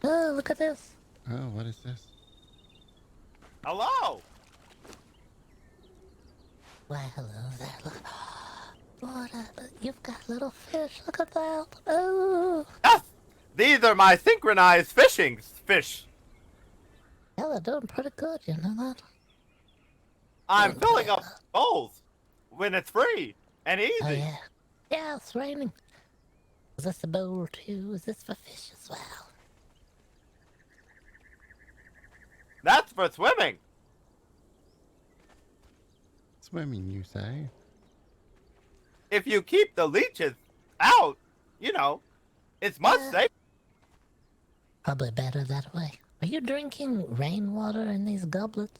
Oh, look at this. Oh, what is this? Hello. Why, hello there. Look. What you've got little fish. Look at that. Oh. Yes, these are my synchronized fishing fish. Yeah, they're doing pretty good, you know that? I'm filling up bowls when it's free and easy. Oh, yeah. Yeah, it's raining. Is this a bowl, too? Is this for fish as well? That's for swimming. Swimming, you say? If you keep the leeches out, it's much safer. Probably better that way. Are you drinking rainwater in these goblets?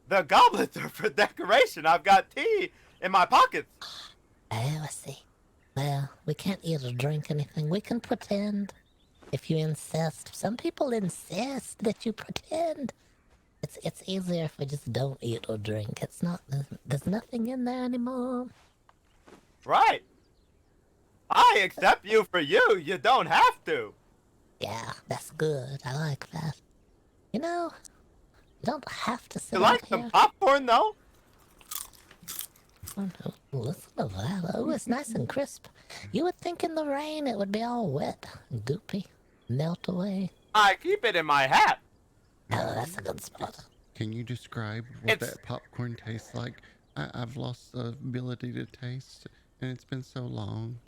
The goblets are for decoration. I've got tea in my pockets. Oh, I see. Well, we can't eat or drink anything. We can pretend. If you insist. Some people insist that you pretend. It's easier if we just don't eat or drink. It's not, there's nothing in there anymore. Right. I accept you for you. You don't have to. Yeah, that's good. I like that. You know, you don't have to sit You out like here. some popcorn, though? Oh, listen to that. Oh, it's nice and crisp. You would think in the rain it would be all wet and goopy, melt away. I keep it in my hat. Oh, that's a good spot. Can you describe what that popcorn tastes like? I've lost the ability to taste, and it's been so long.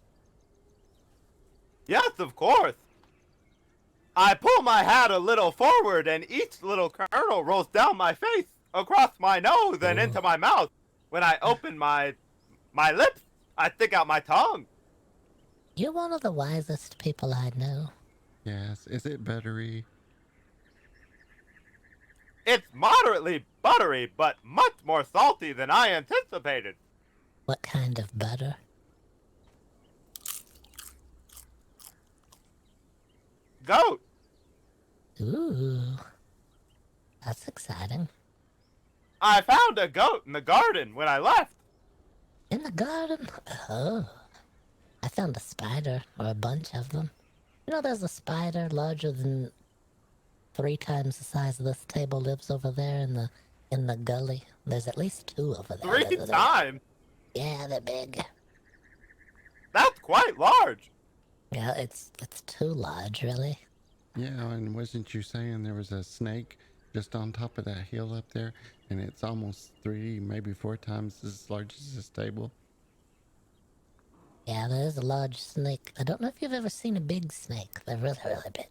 Yes, of course. I pull my hat a little forward, and each little kernel rolls down my face, across my nose, and into my mouth. When I open my lips, I stick out my tongue. You're one of the wisest people I know. Yes. Is it buttery? It's moderately buttery, but much more salty than I anticipated. What kind of butter? Goat. Ooh, that's exciting. I found a goat in the garden when I left. In the garden? Oh, I found a spider, or a bunch of them. You know, there's a spider larger than 3 times the size of this table lives over there in the gully. There's at least 2 over there. 3 times? Yeah, they're big. That's quite large. Yeah, it's too large, really. Yeah, and wasn't you saying there was a snake just on top of that hill up there, and it's almost 3, maybe 4 times as large as this table? Yeah, there is a large snake. I don't know if you've ever seen a big snake. They're really, really big.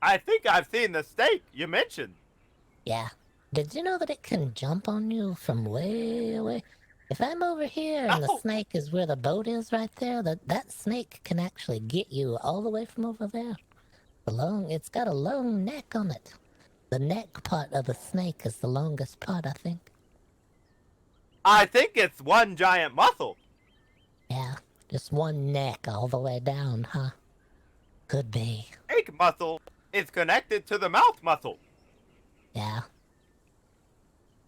I think I've seen the snake you mentioned. Yeah. Did you know that it can jump on you from way away? If I'm over here and the snake is where the boat is right there, that snake can actually get you all the way from over there. It's got a long neck on it. The neck part of the snake is the longest part, I think. I think it's one giant muscle. Yeah, just one neck all the way down, huh? Could be. Snake muscle is connected to the mouth muscle. Yeah.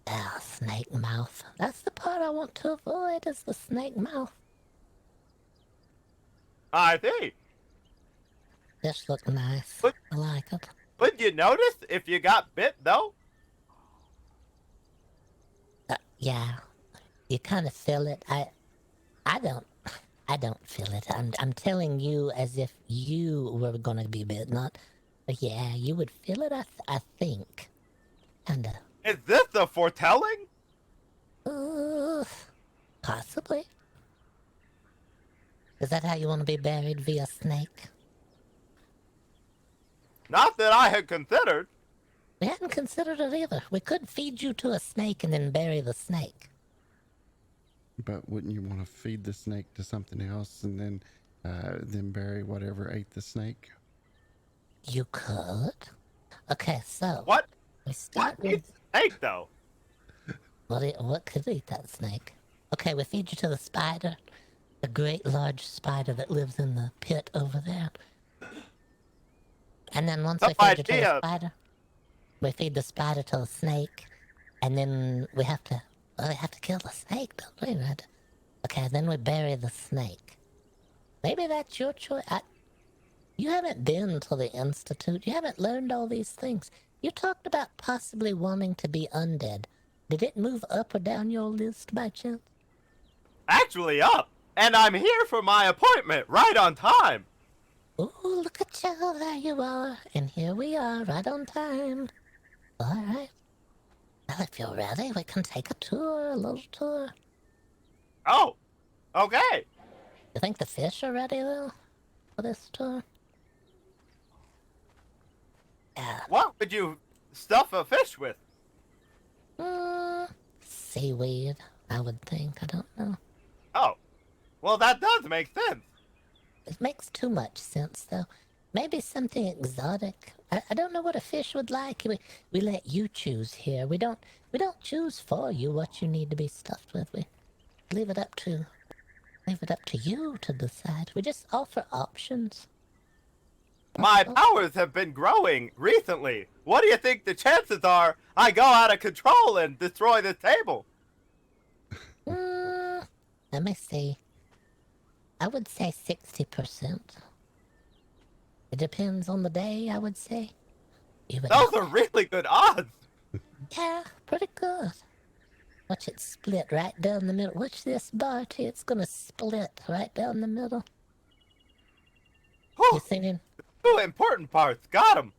Ah, snake mouth. That's the part I want to avoid, is the snake mouth. I see. This looks nice. But, I like it. Would you notice if you got bit, though? Yeah. You kind of feel it. I don't feel it. I'm telling you as if you were gonna be bit, not. But yeah, you would feel it. I think. Kinda. Is this a foretelling? Possibly. Is that how you want to be buried, via snake? Not that I had considered. We hadn't considered it either. We could feed you to a snake and then bury the snake. But wouldn't you want to feed the snake to something else and then bury whatever ate the snake? You could. Okay, so What? we start What with eats snake, though? what could eat that snake? Okay, we feed you to the spider, the great large spider that lives in the pit over there. And then once we feed you to the spider, we feed the spider to the snake, and then we have to kill the snake, don't we? Right? Okay, then we bury the snake. Maybe that's your choice. You haven't been to the Institute. You haven't learned all these things. You talked about possibly wanting to be undead. Did it move up or down your list by chance? Actually up, and I'm here for my appointment right on time. Ooh, look at you. There you are. And here we are, right on time. All right. Well, if you're ready, we can take a tour, a little tour. Oh, okay. You think the fish are ready, though, for this tour? Yeah. What would you stuff a fish with? Seaweed, I would think. I don't know. Oh, well, that does make sense. It makes too much sense, though. Maybe something exotic. I don't know what a fish would like. We let you choose here. We don't choose for you what you need to be stuffed with. We leave it up to you to decide. We just offer options. My powers have been growing recently. What do you think the chances are I go out of control and destroy this table? Let me see. I would say 60%. It depends on the day, I would say. Those are really good odds. Yeah, pretty good. Watch it split right down the middle. Watch this, Barty. It's gonna split right down the middle. Whew, You seen him? two important parts. Got him.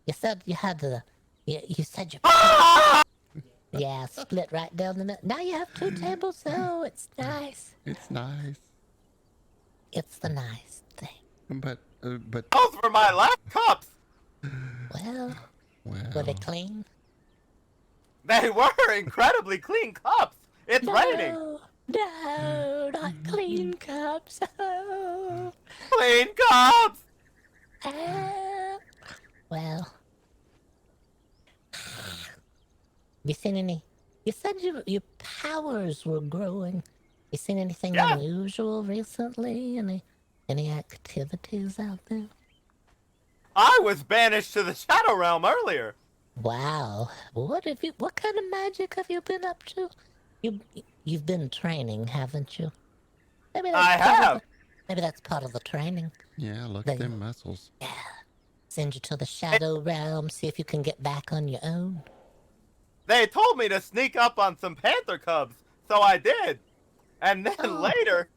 You said you had the... You said you... Ah! Yeah, split right down the middle. Now you have two tables, so it's nice. It's nice. It's the nice thing. But Those were my last cups. Well, well, were they clean? They were incredibly clean cups. It's raining. No, not clean cups. Oh. Clean cups. Well, you seen any? You said your powers were growing. You seen anything Yeah. unusual recently? Any activities out there? I was banished to the Shadow Realm earlier. Wow, what kind of magic have you been up to? You've been training, haven't you? Maybe I part of have. maybe that's part of the training. yeah, look They- at them muscles. Yeah. Send you to the Shadow Realm, see if you can get back on your own. They told me to sneak up on some panther cubs, so I did. And then Oh. later,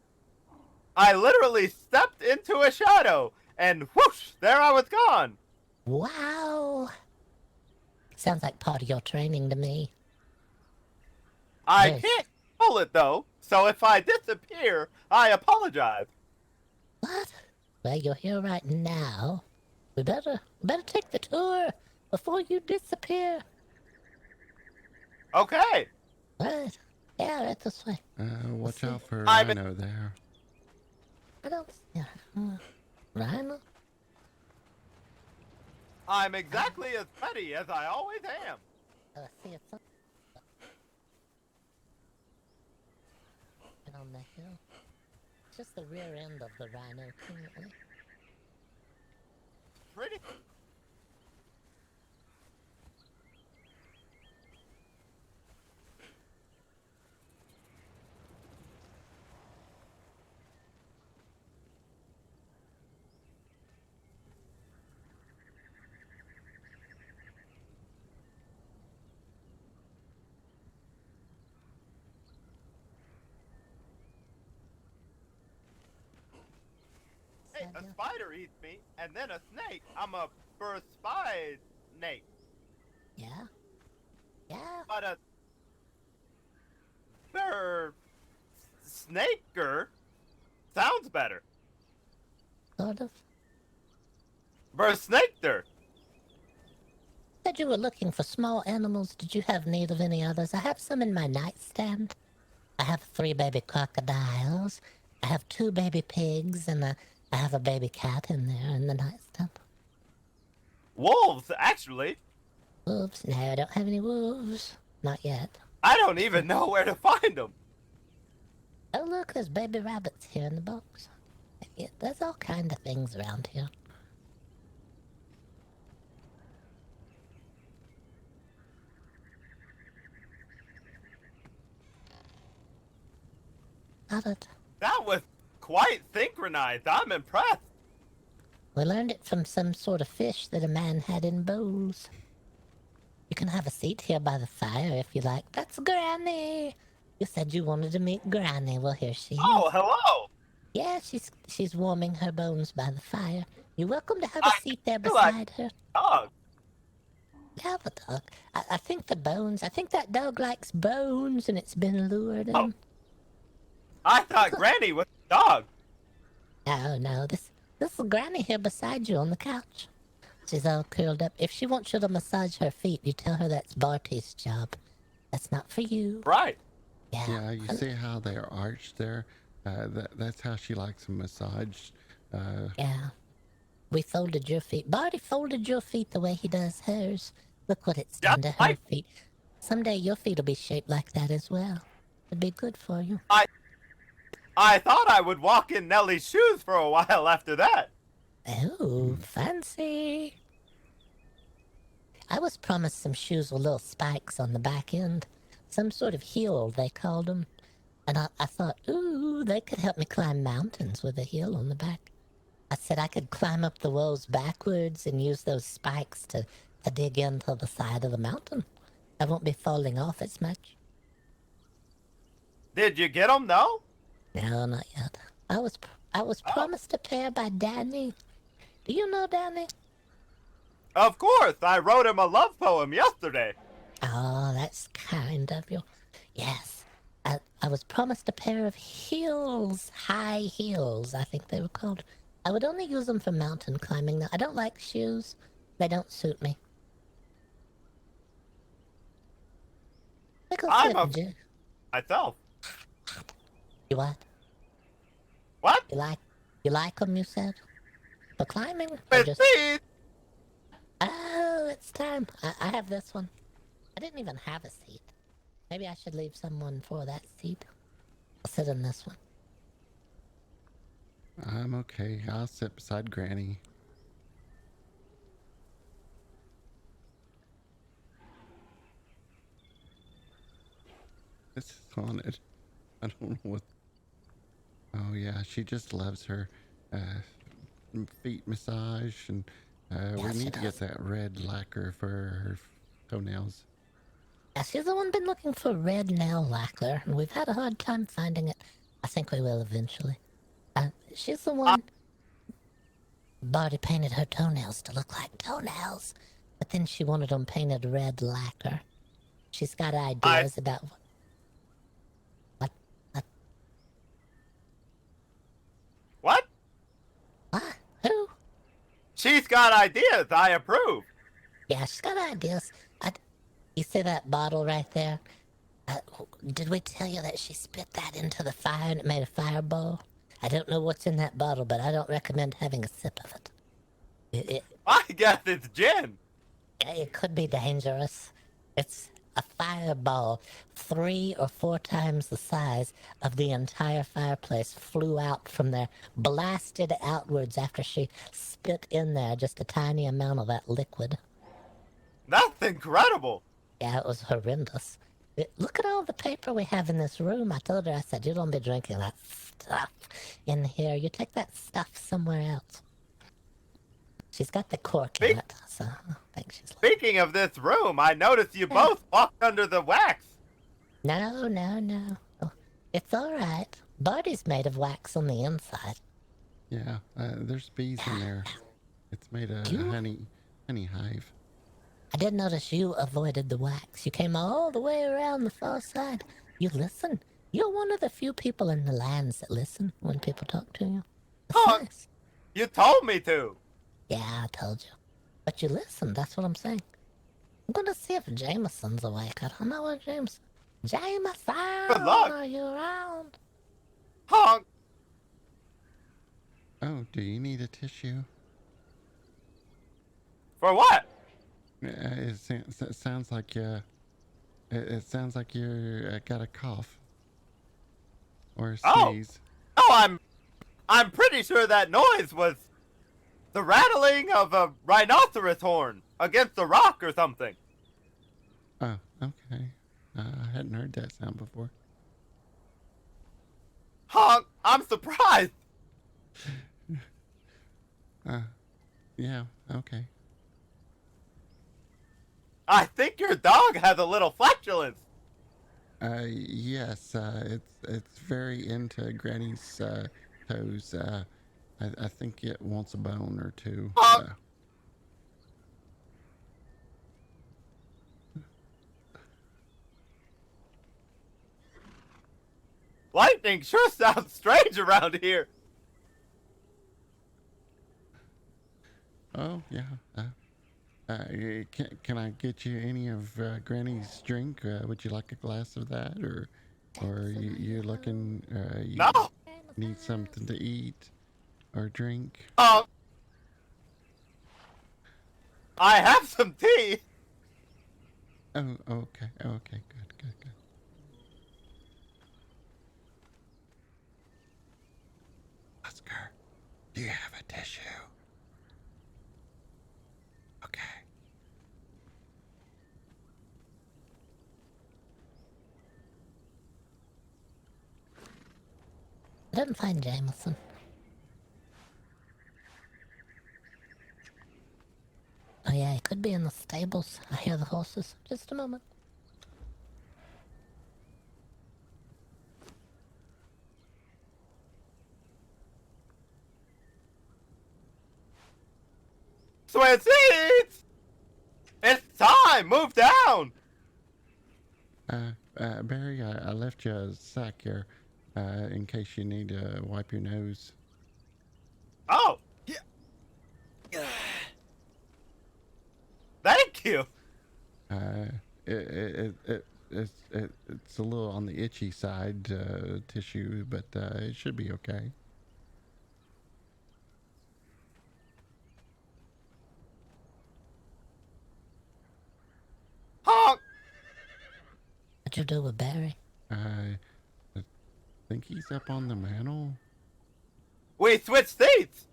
I literally stepped into a shadow, and whoosh, there I was gone. Wow. Sounds like part of your training to me. I Yes. can't control it though, so if I disappear, I apologize. What? Well, you're here right now. We better take the tour before you disappear. Okay. What? Yeah, right this way. Watch out for I'm- Rhino there. I don't see Rhino? I'm exactly as ready as I always am. See it's up on the hill. It's just the rear end of the Rhino currently. Pretty. Hey, a spider eats me, and then a snake. I'm a first spy snake. Yeah? Yeah? But a snaker sounds better. Sort of. Snaker. Said you were looking for small animals. Did you have need of any others? I have some in my nightstand. I have 3 baby crocodiles. I have 2 baby pigs, and I have a baby cat in there in the nightstand. Wolves, actually. Wolves? No, I don't have any wolves. Not yet. I don't even know where to find them. Oh, look, there's baby rabbits here in the box. Yeah, there's all kind of things around here. Got it. That was quite synchronized. I'm impressed. We learned it from some sort of fish that a man had in bowls. You can have a seat here by the fire if you like. That's Granny! You said you wanted to meet Granny. Well, here she Oh, is. hello! Yeah, she's warming her bones by the fire. You're welcome to have a I seat there feel like beside her. dog. Have a dog. I think the bones. I think that dog likes bones, and it's been lured in. Oh. I thought Granny was a dog. No. This is Granny here beside you on the couch. She's all curled up. If she wants you to massage her feet, you tell her that's Barty's job. That's not for you. Right. Yeah. Yeah, you see how they're arched there? That's how she likes them massaged. Yeah. We folded your feet. Barty folded your feet the way he does hers. Look what it's done to her Right. feet. Someday your feet will be shaped like that as well. It'd be good for you. I thought I would walk in Nellie's shoes for a while after that. Oh, fancy. I was promised some shoes with little spikes on the back end. Some sort of heel, they called them. And I thought, ooh, they could help me climb mountains with a heel on the back. I said I could climb up the walls backwards and use those spikes to dig into the side of the mountain. I won't be falling off as much. Did you get them, though? No, not yet. I was promised a pair by Danny. Do you know Danny? Of course, I wrote him a love poem yesterday. Oh, that's kind of you. Yes. I was promised a pair of heels, high heels, I think they were called. I would only use them for mountain climbing. Now, I don't like shoes. They don't suit me. I'm a myself. You what? What? You like them, you said? For climbing? Or With just... feet? Oh, it's time. I have this one. I didn't even have a seat. Maybe I should leave someone for that seat. I'll sit in this one. I'm okay. I'll sit beside Granny. This is haunted. I don't know what. Oh yeah, she just loves her feet massage, and we Yes, she need to get does. that red lacquer for her toenails. Yeah, she's the one been looking for red nail lacquer, and we've had a hard time finding it. I think we will eventually. She's the one. Barty painted her toenails to look like toenails, but then she wanted them painted red lacquer. She's got ideas about what. What? What? Who? She's got ideas. I approve. Yeah, she's got ideas. You see that bottle right there? Did we tell you that she spit that into the fire and it made a fireball? I don't know what's in that bottle, but I don't recommend having a sip of it. I guess it's gin. It could be dangerous. It's a fireball 3 or 4 times the size of the entire fireplace flew out from there, blasted outwards after she spit in there just a tiny amount of that liquid. That's incredible. Yeah, it was horrendous. Look at all the paper we have in this room. I told her, I said, you don't be drinking that stuff in here. You take that stuff somewhere else. She's got the cork in it, so I think she's like... Speaking of this room, I noticed you both walked under the wax. No. Oh, it's all right. Barty's made of wax on the inside. Yeah, there's bees in there. It's made of honey hive. I did notice you avoided the wax. You came all the way around the far side. You listen. You're one of the few people in the lands that listen when people talk to you. That's Huh. nice. You told me to. Yeah, I told you. But you listened, that's what I'm saying. I'm gonna see if Jameson's awake. I don't know where Jameson... Jameson! Good luck. Are you around? Honk. Oh, do you need a tissue? For what? It sounds like it sounds like you're got a cough or a Oh. sneeze. Oh, I'm pretty sure that noise was the rattling of a rhinoceros horn against a rock or something. Oh, okay. I hadn't heard that sound before. Honk. I'm surprised. Yeah, okay. I think your dog has a little flatulence. Yes, it's very into Granny's toes. I think it wants a bone or two. Honk. Lightning sure sounds strange around here. Oh yeah. Can I get you any of Granny's drink? Would you like a glass of that, or you looking? No. You need something to eat or drink? Uh, I have some tea. Oh, okay, okay, good, good, good. Oscar, do you have a tissue? Okay. I didn't find Jameson. Oh yeah, he could be in the stables. I hear the horses. Just a moment. Sweet seeds. It's time. Move down. Barry, I left you a sack here, in case you need to wipe your nose. Oh. Yeah. Thank you. Uh, it's a little on the itchy side, tissue, but it should be okay. Honk. What'd you do with Barry? I think he's up on the mantle. We switched seats.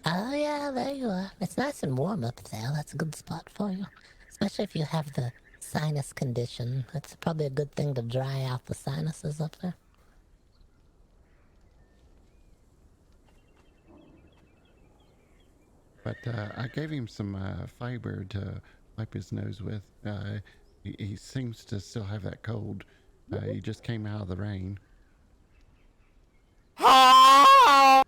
Oh yeah, there you are. It's nice and warm up there. That's a good spot for you. Especially if you have the sinus condition. It's probably a good thing to dry out the sinuses up there. But I gave him some fiber to wipe his nose with. He seems to still have that cold. He just came out of the rain. Honk.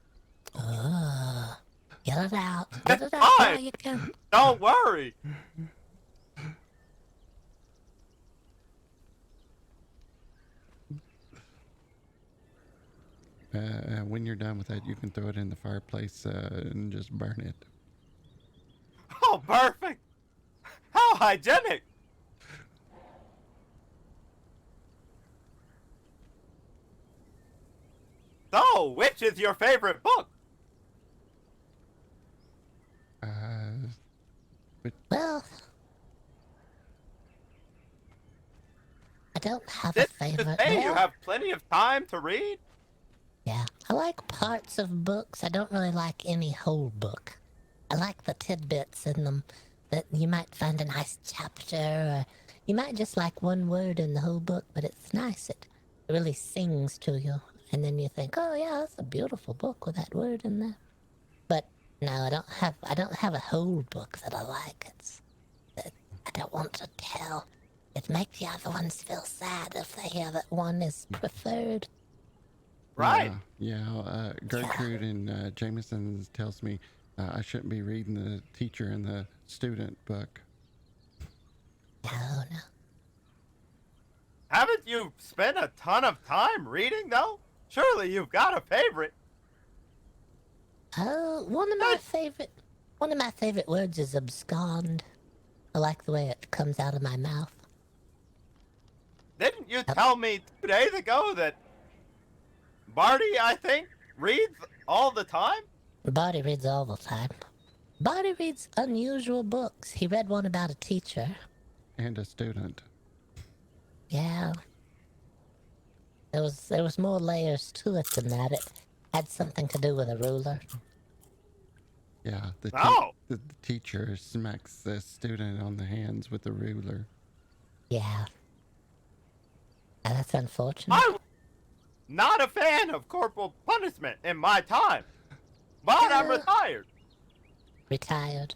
Get it out. Get it out fine. while you can. Don't worry. When you're done with that, you can throw it in the fireplace and just burn it. Oh, perfect. How hygienic. So, which is your favorite book? Well, I don't have a Did you favorite. say you Well, have plenty of time to read? yeah, I like parts of books. I don't really like any whole book. I like the tidbits in them that you might find a nice chapter, or you might just like one word in the whole book, but it's nice. It really sings to you, and then you think, "Oh yeah, that's a beautiful book with that word in there." But no, I don't have a whole book that I like. I don't want to tell. It makes the other ones feel sad if they hear that one is preferred. Right. Yeah. Gertrude and Jameson tells me I shouldn't be reading the teacher and the student book. No, no. Haven't you spent a ton of time reading, though? Surely you've got a favorite. Oh, one of my favorite words is abscond. I like the way it comes out of my mouth. Didn't you tell me 2 days ago that Barty, I think, reads all the time? Barty reads all the time. Barty reads unusual books. He read one about a teacher. And a student. Yeah. There was more layers to it than that. It had something to do with a ruler. Yeah, the teacher smacks the student on the hands with the ruler. Yeah. That's unfortunate. I'm not a fan of corporal punishment in my time, but I'm retired. retired.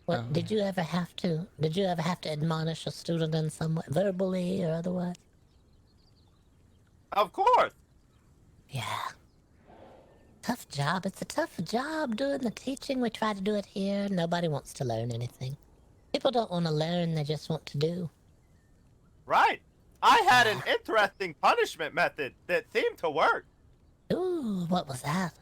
What Oh. did you ever have to? Did you ever have to admonish a student in some way, verbally or otherwise? Of course. Yeah. Tough job. It's a tough job doing the teaching. We try to do it here. Nobody wants to learn anything. People don't want to learn, they just want to do. Right. I had an interesting punishment method that seemed to work. Ooh, what was that?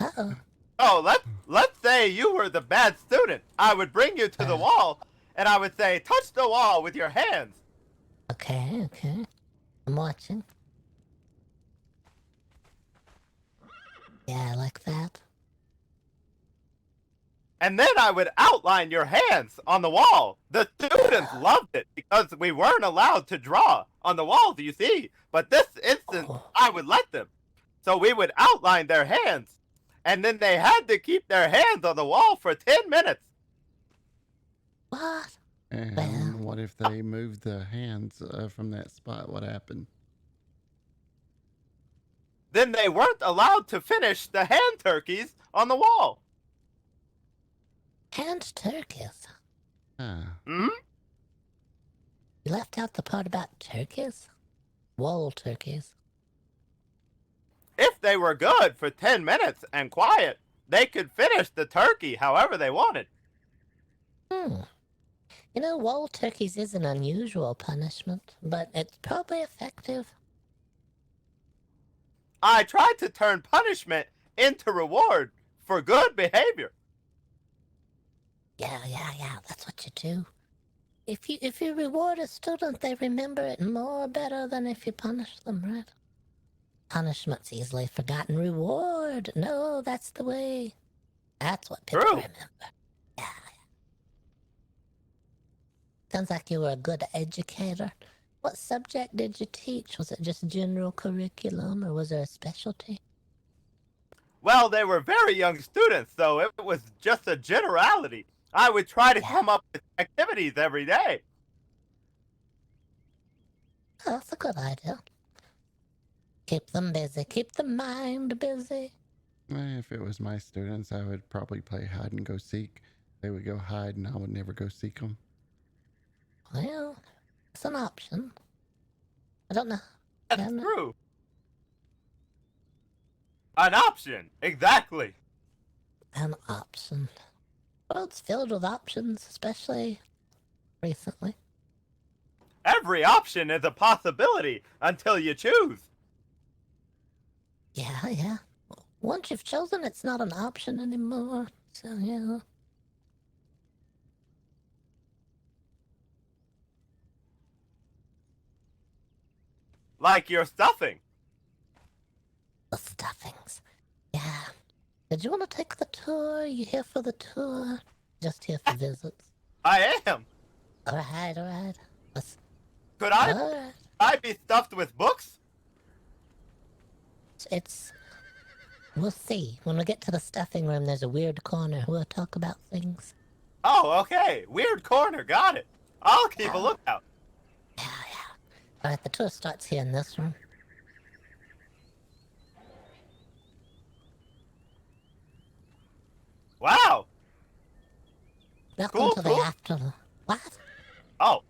Uh-oh. Oh, let's say you were the bad student. I would bring you to the wall, and I would say, touch the wall with your hands. Okay. I'm watching. Yeah, I like that. And then I would outline your hands on the wall. The students loved it because we weren't allowed to draw on the walls, you see. But this instance, I would let them. So we would outline their hands. And then they had to keep their hands on the wall for 10 minutes. What? And what if they moved the hands from that spot? What happened? Then they weren't allowed to finish the hand turkeys on the wall. Hand turkeys? Hmm? You left out the part about turkeys? Wall turkeys. If they were good for 10 minutes and quiet, they could finish the turkey however they wanted. You know, wall turkeys is an unusual punishment, but it's probably effective. I tried to turn punishment into reward for good behavior. Yeah, that's what you do. If you reward a student, they remember it more better than if you punish them, right? Punishment's easily forgotten. Reward, no, that's the way. That's what people True. remember. Yeah. Sounds like you were a good educator. What subject did you teach? Was it just general curriculum, or was there a specialty? Well, they were very young students, so it was just a generality. I would try to come up with activities every day. Oh, that's a good idea. Keep them busy. Keep the mind busy. If it was my students, I would probably play hide and go seek. They would go hide and I would never go seek them. Well, it's an option. I don't know. That's true. An option, exactly. An option. Well, it's filled with options, especially recently. Every option is a possibility until you choose. Yeah. Once you've chosen, it's not an option anymore. So, yeah. Like your stuffing. The stuffings. Yeah. Did you want to take the tour? You here for the tour? Just here for visits? I am. All right. Could All right. I be stuffed with books? We'll see. When we get to the stuffing room, there's a weird corner. We'll talk about things. Oh, okay. Weird corner. Got it. I'll keep a lookout. Yeah. All right, the tour starts here in this room. Wow. Welcome to the afterlife. What? Oh.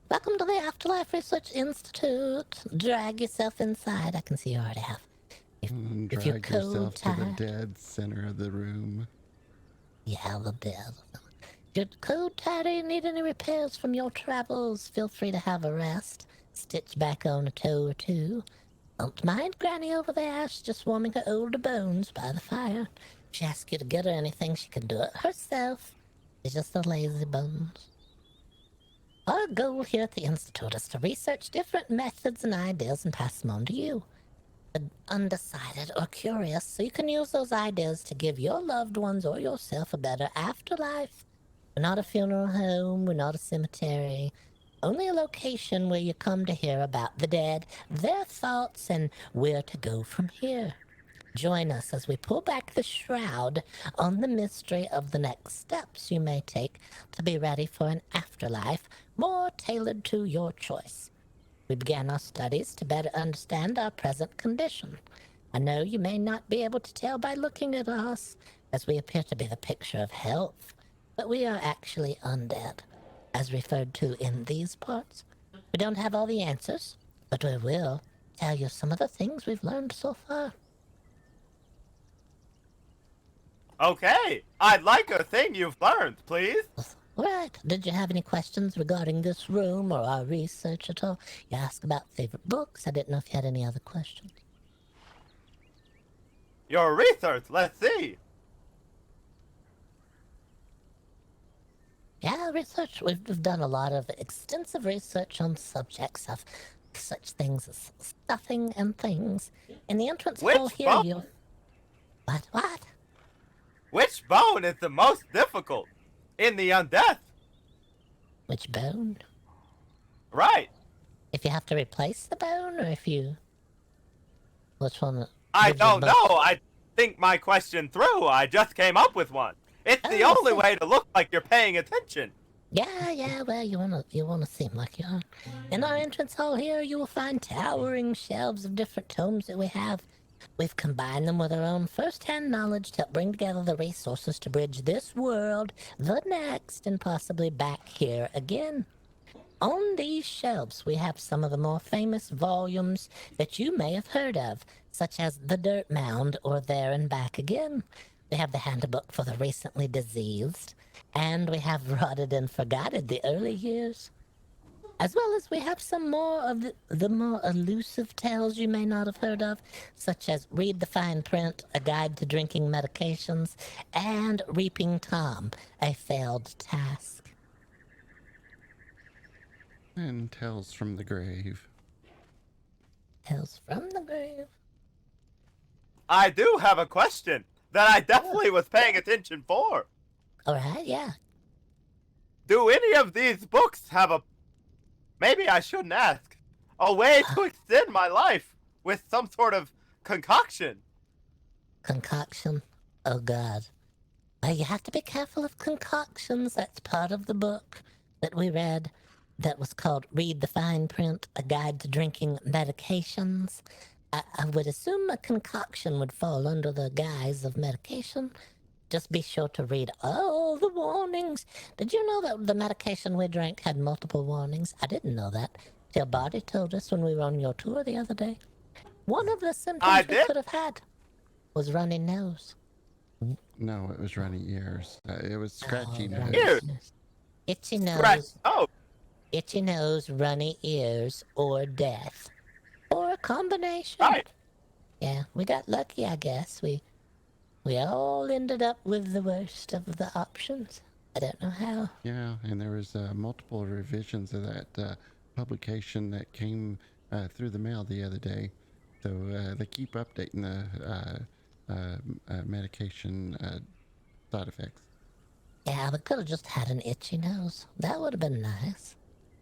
Welcome to the Afterlife Research Institute. Drag yourself inside. I can see you already have. If you're Drag yourself to the code-tied. dead center of the room. Yeah, the dead. If you're code-tied or you need any repairs from your travels, feel free to have a rest. Stitch back on a toe or two. Don't mind Granny over there. She's just warming her older bones by the fire. If she asks you to get her anything, she can do it herself. She's just a lazy bones. Our goal here at the Institute is to research different methods and ideas and pass them on to you. Undecided or curious, so you can use those ideas to give your loved ones or yourself a better afterlife. We're not a funeral home, we're not a cemetery. Only a location where you come to hear about the dead, their thoughts, and where to go from here. Join us as we pull back the shroud on the mystery of the next steps you may take to be ready for an afterlife more tailored to your choice. We began our studies to better understand our present condition. I know you may not be able to tell by looking at us, as we appear to be the picture of health, but we are actually undead, as referred to in these parts. We don't have all the answers, but we will tell you some of the things we've learned so far. Okay, I'd like a thing you've learned, please. Right. Did you have any questions regarding this room or our research at all? You asked about favorite books. I didn't know if you had any other questions. Your research, let's see. Yeah, research. We've done a lot of extensive research on subjects of such things as stuffing and things. In the entrance Which hall here, bone? you... What? Which bone is the most difficult in the undead? Which bone? Right. If you have to replace the bone, or if you... Which one? I gives you don't most- know. I think my question through. I just came up with one. It's the Oh, only so- way to look like you're paying attention. Yeah, well, you wanna seem like you are. In our entrance hall here, you will find towering shelves of different tomes that we have. We've combined them with our own first-hand knowledge to help bring together the resources to bridge this world, the next, and possibly back here again. On these shelves, we have some of the more famous volumes that you may have heard of, such as The Dirt Mound or There and Back Again. We have the handbook for the recently diseased, and we have Rotted and Forgotten the early years. As well as we have some more of the more elusive tales you may not have heard of, such as Read the Fine Print, A Guide to Drinking Medications, and Reaping Tom, A Failed Task. And Tales from the Grave. Tales from the Grave. I do have a question that I definitely was paying attention for. Alright, yeah. Do any of these books have a... Maybe I shouldn't ask. A way to extend my life with some sort of concoction? Concoction. Oh god. Well, you have to be careful of concoctions. That's part of the book that we read that was called Read the Fine Print, A Guide to Drinking Medications. I would assume a concoction would fall under the guise of medication. Just be sure to read all the warnings. Did you know that the medication we drank had multiple warnings? I didn't know that till Barty told us when we were on your tour the other day. One of the symptoms we did? could have had was runny nose. No, it was runny ears. It was scratchy Oh, nose. runny Ears. Itchy Right. nose, Oh, itchy nose, runny ears, or death. Or a combination. right. Yeah, we got lucky, I guess. We all ended up with the worst of the options. I don't know how. Yeah, and there was multiple revisions of that publication that came through the mail the other day. So they keep updating the medication side effects. Yeah, we could have just had an itchy nose. That would have been nice.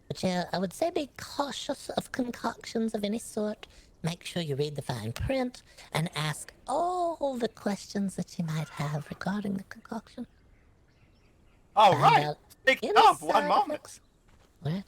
But yeah, I would say be cautious of concoctions of any sort. Make sure you read the fine print and ask all the questions that you might have regarding the concoction. All Find right. out Speaking any of, one side moment. effects. What?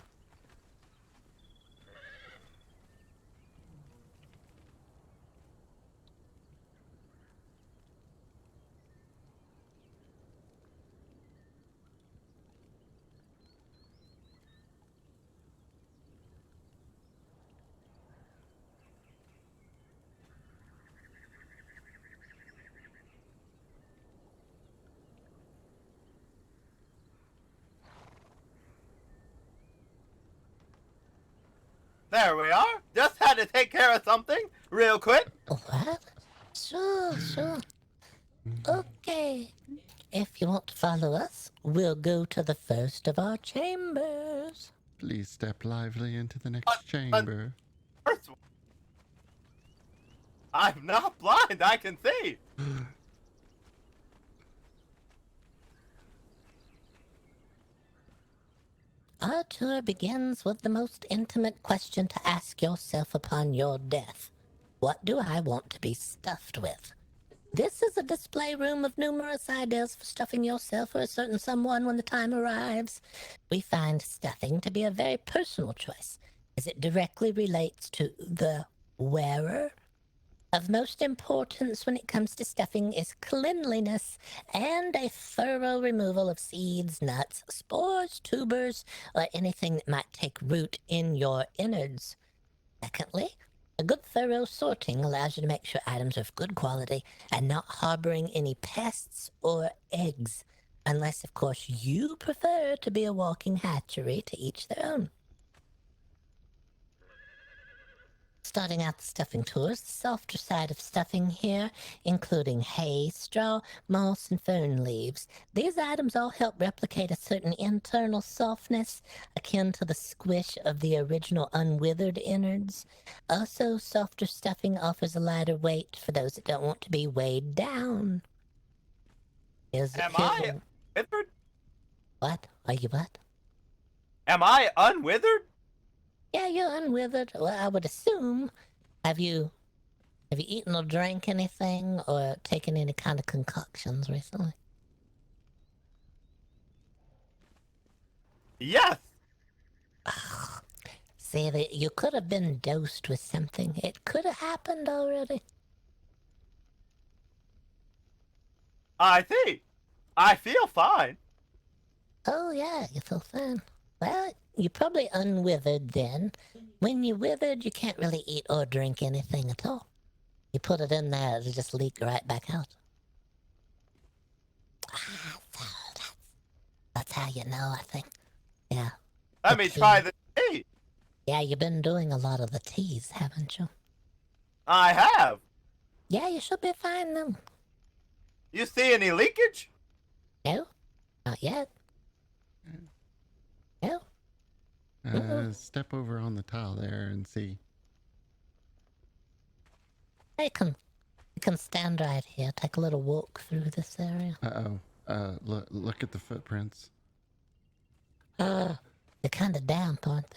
There we are. Just had to take care of something real quick. What? Sure. Okay. If you want to follow us, we'll go to the first of our chambers. Please step lively into the next chamber. First one. I'm not blind. I can see. Our tour begins with the most intimate question to ask yourself upon your death. What do I want to be stuffed with? This is a display room of numerous ideas for stuffing yourself or a certain someone when the time arrives. We find stuffing to be a very personal choice. as it directly relates to the wearer. Of most importance when it comes to stuffing is cleanliness and a thorough removal of seeds, nuts, spores, tubers, or anything that might take root in your innards. Secondly, a good thorough sorting allows you to make sure items are of good quality and not harboring any pests or eggs, unless, of course, you prefer to be a walking hatchery. To each their own. Starting out the stuffing tours, the softer side of stuffing here, including hay, straw, moss, and fern leaves. These items all help replicate a certain internal softness akin to the squish of the original unwithered innards. Also, softer stuffing offers a lighter weight for those that don't want to be weighed down. Am I withered? What? Are you what? Am I unwithered? Yeah, you're unwithered. Well, I would assume. Have you eaten or drank anything or taken any kind of concoctions recently? Yes. See, that you could have been dosed with something. It could have happened already. I see. I feel fine. Oh yeah, you feel fine. Well, you're probably unwithered then. When you're withered, you can't really eat or drink anything at all. You put it in there, it'll just leak right back out. So that's how you know, I think. Yeah. Let me try the tea. Yeah, you've been doing a lot of the teas, haven't you? I have. Yeah, you should be fine then. You see any leakage? No? Not yet. No? Step over on the tile there and see. You can stand right here, take a little walk through this area. Look at the footprints. They're kind of damp, aren't they?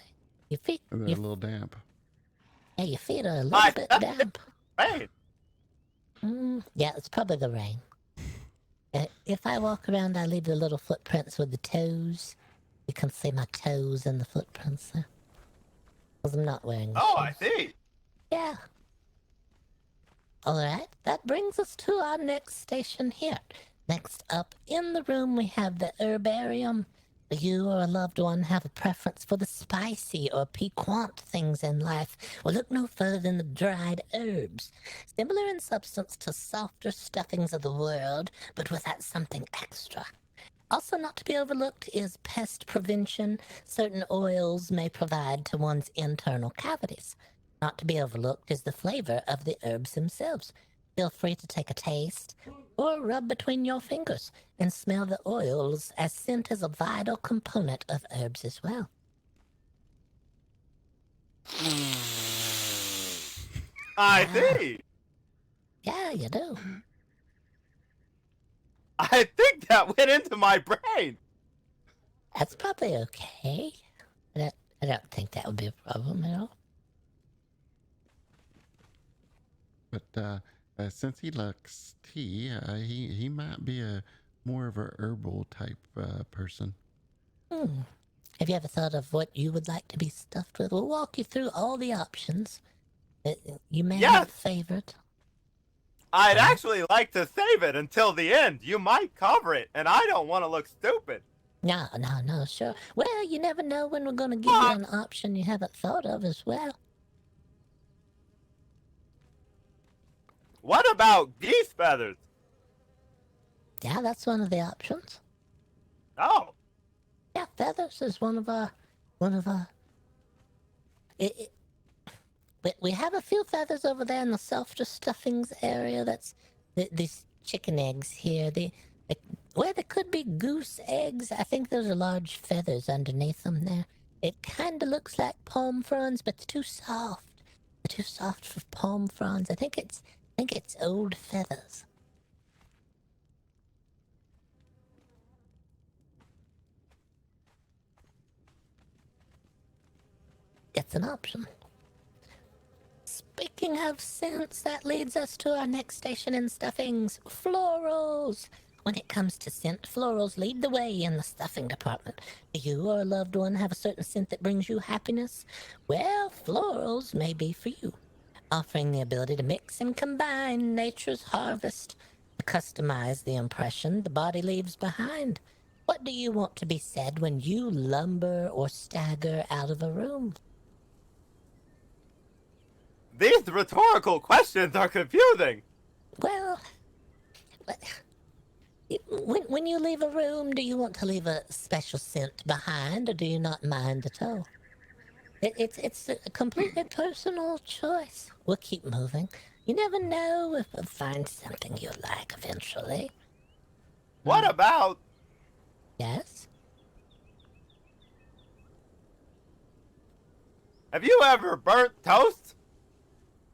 Your feet, They're a little damp. yeah, your feet are a little bit damp. Right. Yeah, it's probably the rain. If I walk around, I leave the little footprints with the toes. You can see my toes in the footprints there. Because I'm not wearing the Oh, shoes. I see. Yeah. Alright, that brings us to our next station here. Next up in the room we have the Herbarium. If you or a loved one have a preference for the spicy or piquant things in life, well, look no further than the dried herbs. Similar in substance to softer stuffings of the world, but with that something extra. Also not to be overlooked is pest prevention. Certain oils may provide to one's internal cavities. Not to be overlooked is the flavor of the herbs themselves. Feel free to take a taste or rub between your fingers and smell the oils, as scent is a vital component of herbs as well. I see. Yeah, you do. I think that went into my brain. That's probably okay. I don't think that would be a problem at all. But since he likes tea, he might be a more of a herbal type person. Have you ever thought of what you would like to be stuffed with? We'll walk you through all the options. You may have a favorite. I'd actually like to save it until the end. You might cover it, and I don't want to look stupid. No, sure. Well, you never know when we're going to give you an option you haven't thought of as well. What about geese feathers? Yeah, that's one of the options. Oh, Yeah, feathers is one of our. We have a few feathers over there in the softer stuffings area. That's these chicken eggs here. Where there could be goose eggs, I think those are large feathers underneath them there. It kind of looks like palm fronds, but they're too soft. They're too soft for palm fronds. I think it's old feathers. It's an option. Speaking of scents, that leads us to our next station in stuffings, florals. When it comes to scent, florals lead the way in the stuffing department. Do you or a loved one have a certain scent that brings you happiness? Well, florals may be for you, offering the ability to mix and combine nature's harvest to customize the impression the body leaves behind. What do you want to be said when you lumber or stagger out of a room? These rhetorical questions are confusing. Well, when you leave a room, do you want to leave a special scent behind, or do you not mind at all? It's a completely personal choice. We'll keep moving. You never know if we'll find something you like eventually. What about... Yes? Have you ever burnt toast?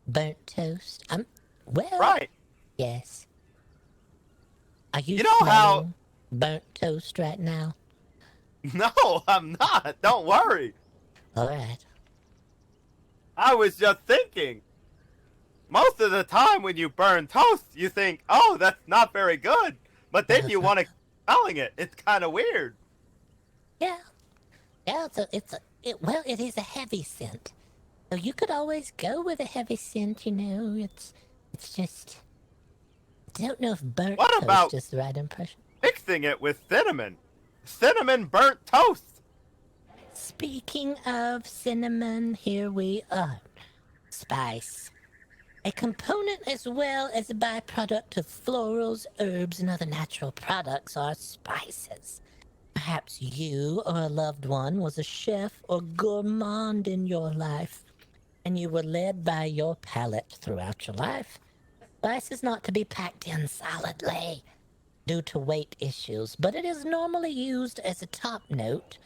Burnt toast? Well, Right. yes. Are you You know how- smelling burnt toast right now? No, I'm not. Don't worry. All right. I was just thinking. Most of the time when you burn toast, you think, oh, that's not very good. But then you want to keep smelling it. It's kind of weird. Yeah. Yeah, well, it is a heavy scent. So you could always go with a heavy scent, you know. It's just... I don't know if burnt What toast about- is the right impression. Mixing it with cinnamon. Cinnamon burnt toast. Speaking of cinnamon, here we are. Spice. A component as well as a byproduct of florals, herbs, and other natural products are spices. Perhaps you or a loved one was a chef or gourmand in your life, and you were led by your palate throughout your life. Spice is not to be packed in solidly due to weight issues, but it is normally used as a top note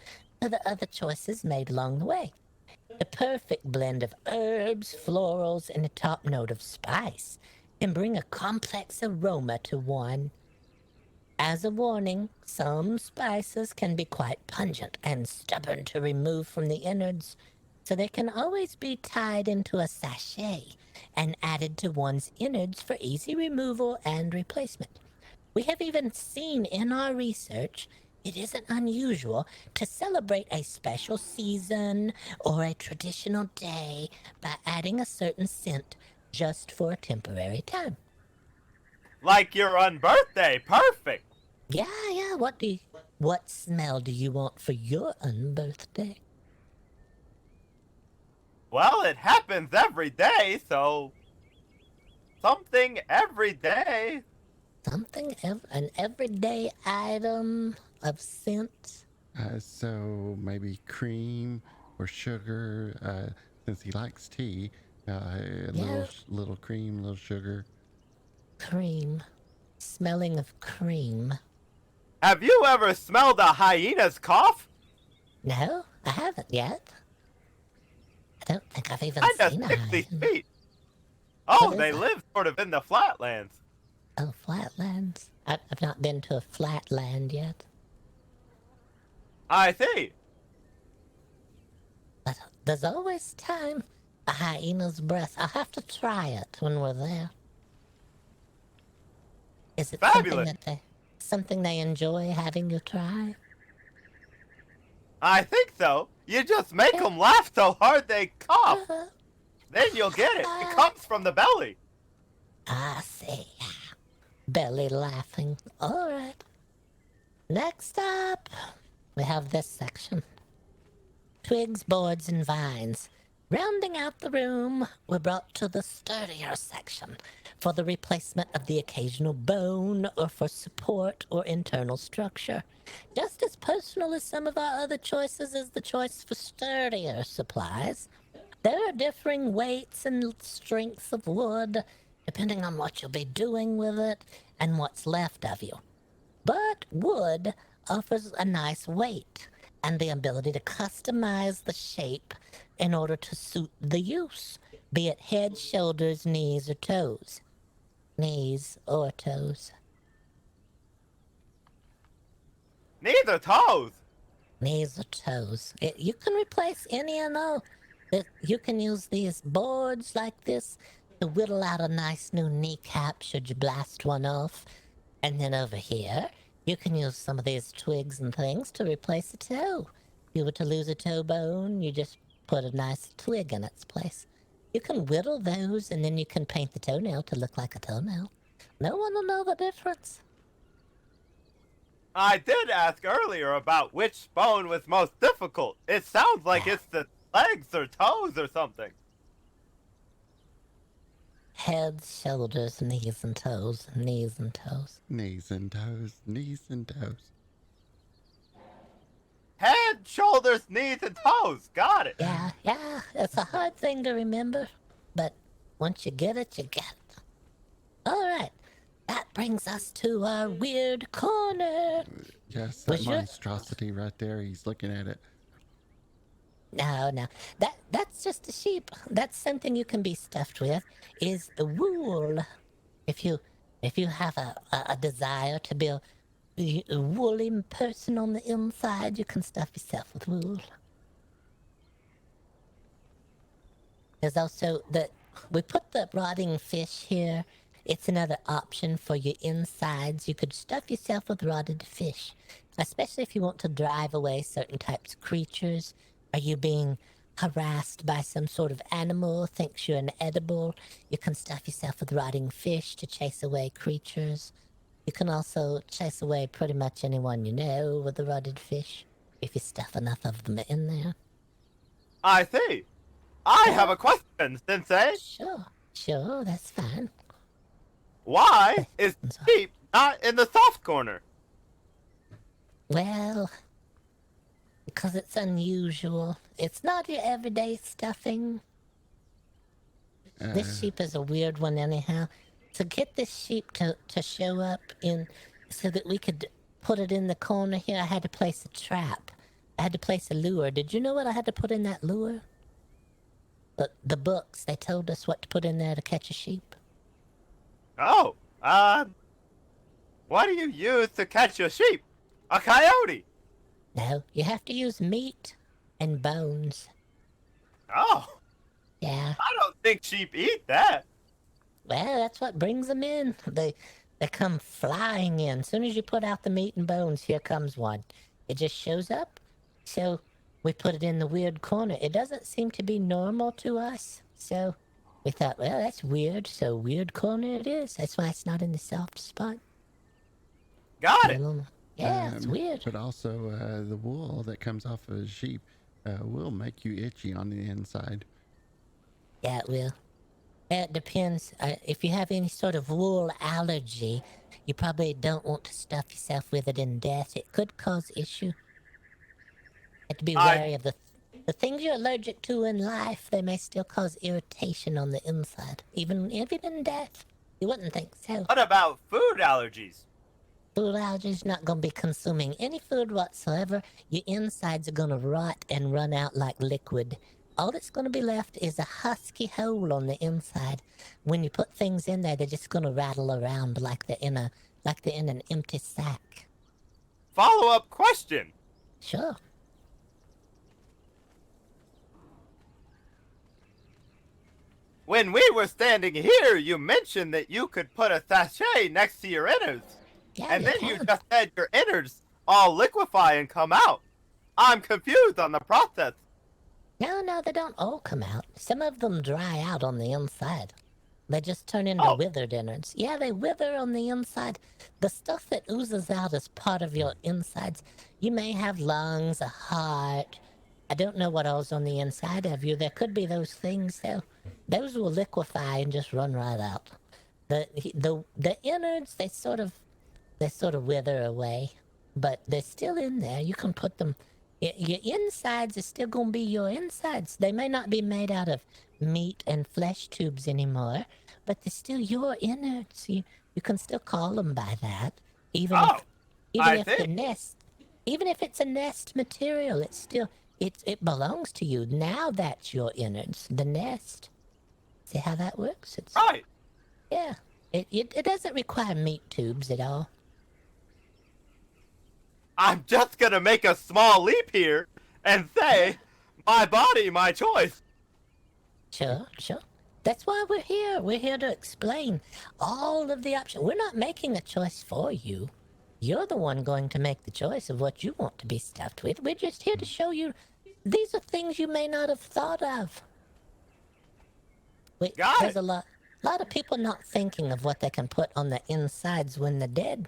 to the other choices made along the way. The perfect blend of herbs, florals, and a top note of spice can bring a complex aroma to wine. As a warning, some spices can be quite pungent and stubborn to remove from the innards, so they can always be tied into a sachet and added to one's innards for easy removal and replacement. We have even seen in our research it isn't unusual to celebrate a special season or a traditional day by adding a certain scent just for a temporary time. Like your unbirthday. Perfect. Yeah, what smell do you want for your unbirthday? Well, it happens every day, so... Something every day. An everyday item of scent? So maybe cream or sugar, since he likes tea. Little cream, little sugar. Cream. Smelling of cream. Have you ever smelled a hyena's cough? No, I haven't yet. I don't think I've even Kinda seen a 60 hyena. feet. Oh, What is they that? live sort of in the flatlands. Oh, flatlands. I've not been to a flatland yet. I see. But there's always time. A hyena's breath. I'll have to try it when we're there. Is it Fabulous. something they enjoy having you try? I think so. You just make them laugh so hard they cough. Uh, Then you'll get it. It comes from the belly. I see. Belly laughing. All right. Next up, we have this section. Twigs, boards, and vines. Rounding out the room, we're brought to the sturdier section for the replacement of the occasional bone or for support or internal structure. Just as personal as some of our other choices is the choice for sturdier supplies. There are differing weights and strengths of wood, depending on what you'll be doing with it and what's left of you. But wood offers a nice weight and the ability to customize the shape in order to suit the use, be it head, shoulders, knees, or toes. Knees or toes. Neither toes. Knees or toes. You can replace any and all. You can use these boards like this to whittle out a nice new kneecap should you blast one off. And then over here, you can use some of these twigs and things to replace a toe. If you were to lose a toe bone, you just put a nice twig in its place. You can whittle those, and then you can paint the toenail to look like a toenail. No one will know the difference. I did ask earlier about which bone was most difficult. It sounds like it's the legs or toes or something. Heads, shoulders, knees, and toes. Knees and toes. Knees and toes, knees and toes. Head, shoulders, knees, and toes. Got it. Yeah, it's a hard thing to remember, but once you get it, you get it. All right, that brings us to our weird corner. Yes, that Was your- monstrosity right there. He's looking at it. No, that's just a sheep. That's something you can be stuffed with. Is the wool. If you have a desire to be a woolly person on the inside, you can stuff yourself with wool. There's also we put the rotting fish here. It's another option for your insides. You could stuff yourself with rotted fish, especially if you want to drive away certain types of creatures. Are you being harassed by some sort of animal, thinks you're inedible? You can stuff yourself with rotting fish to chase away creatures. You can also chase away pretty much anyone you know with the rotted fish, if you stuff enough of them in there. I see. I have a question, Sensei. Sure, that's fine. Why is sheep not in the soft corner? Well, because it's unusual. It's not your everyday stuffing. This sheep is a weird one anyhow. To get this sheep to show up in, so that we could put it in the corner here, I had to place a trap. I had to place a lure. Did you know what I had to put in that lure? The books, they told us what to put in there to catch a sheep. Oh, what do you use to catch a sheep? A coyote? No, you have to use meat and bones. Oh, Yeah. I don't think sheep eat that. Well, that's what brings them in. They come flying in. As soon as you put out the meat and bones, here comes one. It just shows up. So we put it in the weird corner. It doesn't seem to be normal to us. So we thought, well, that's weird. So weird corner it is. That's why it's not in the soft spot. Got it. Yeah, it's weird. But also, the wool that comes off of a sheep will make you itchy on the inside. Yeah, it will. It depends. If you have any sort of wool allergy, you probably don't want to stuff yourself with it in death. It could cause issue. You have to be wary of the things you're allergic to in life. They may still cause irritation on the inside, even in death. You wouldn't think so. What about food allergies? Food allergies, not going to be consuming any food whatsoever. Your insides are going to rot and run out like liquid. All that's going to be left is a husky hole on the inside. When you put things in there, they're just going to rattle around like they're in an empty sack. Follow-up question. Sure. When we were standing here, you mentioned that you could put a sachet next to your innards. Yeah, And then you can. just said your innards all liquefy and come out. I'm confused on the process. No, they don't all come out. Some of them dry out on the inside. They just turn into Oh. withered innards. Yeah, they wither on the inside. The stuff that oozes out is part of your insides. You may have lungs, a heart. I don't know what all's on the inside of you. There could be those things, though. Those will liquefy and just run right out. The innards, they sort of wither away, but they're still in there. You can put them. Your insides are still going to be your insides. They may not be made out of meat and flesh tubes anymore, but they're still your innards. You can still call them by that, even if the nest, even if it's a nest material, it's still it belongs to you. Now that's your innards. The nest. See how that works? It's Right. yeah. It doesn't require meat tubes at all. I'm just gonna make a small leap here and say, my body, my choice. Sure. That's why we're here. We're here to explain all of the options. We're not making a choice for you. You're the one going to make the choice of what you want to be stuffed with. We're just here to show you these are things you may not have thought of. Got There's it. a lot of people not thinking of what they can put on the insides when they're dead.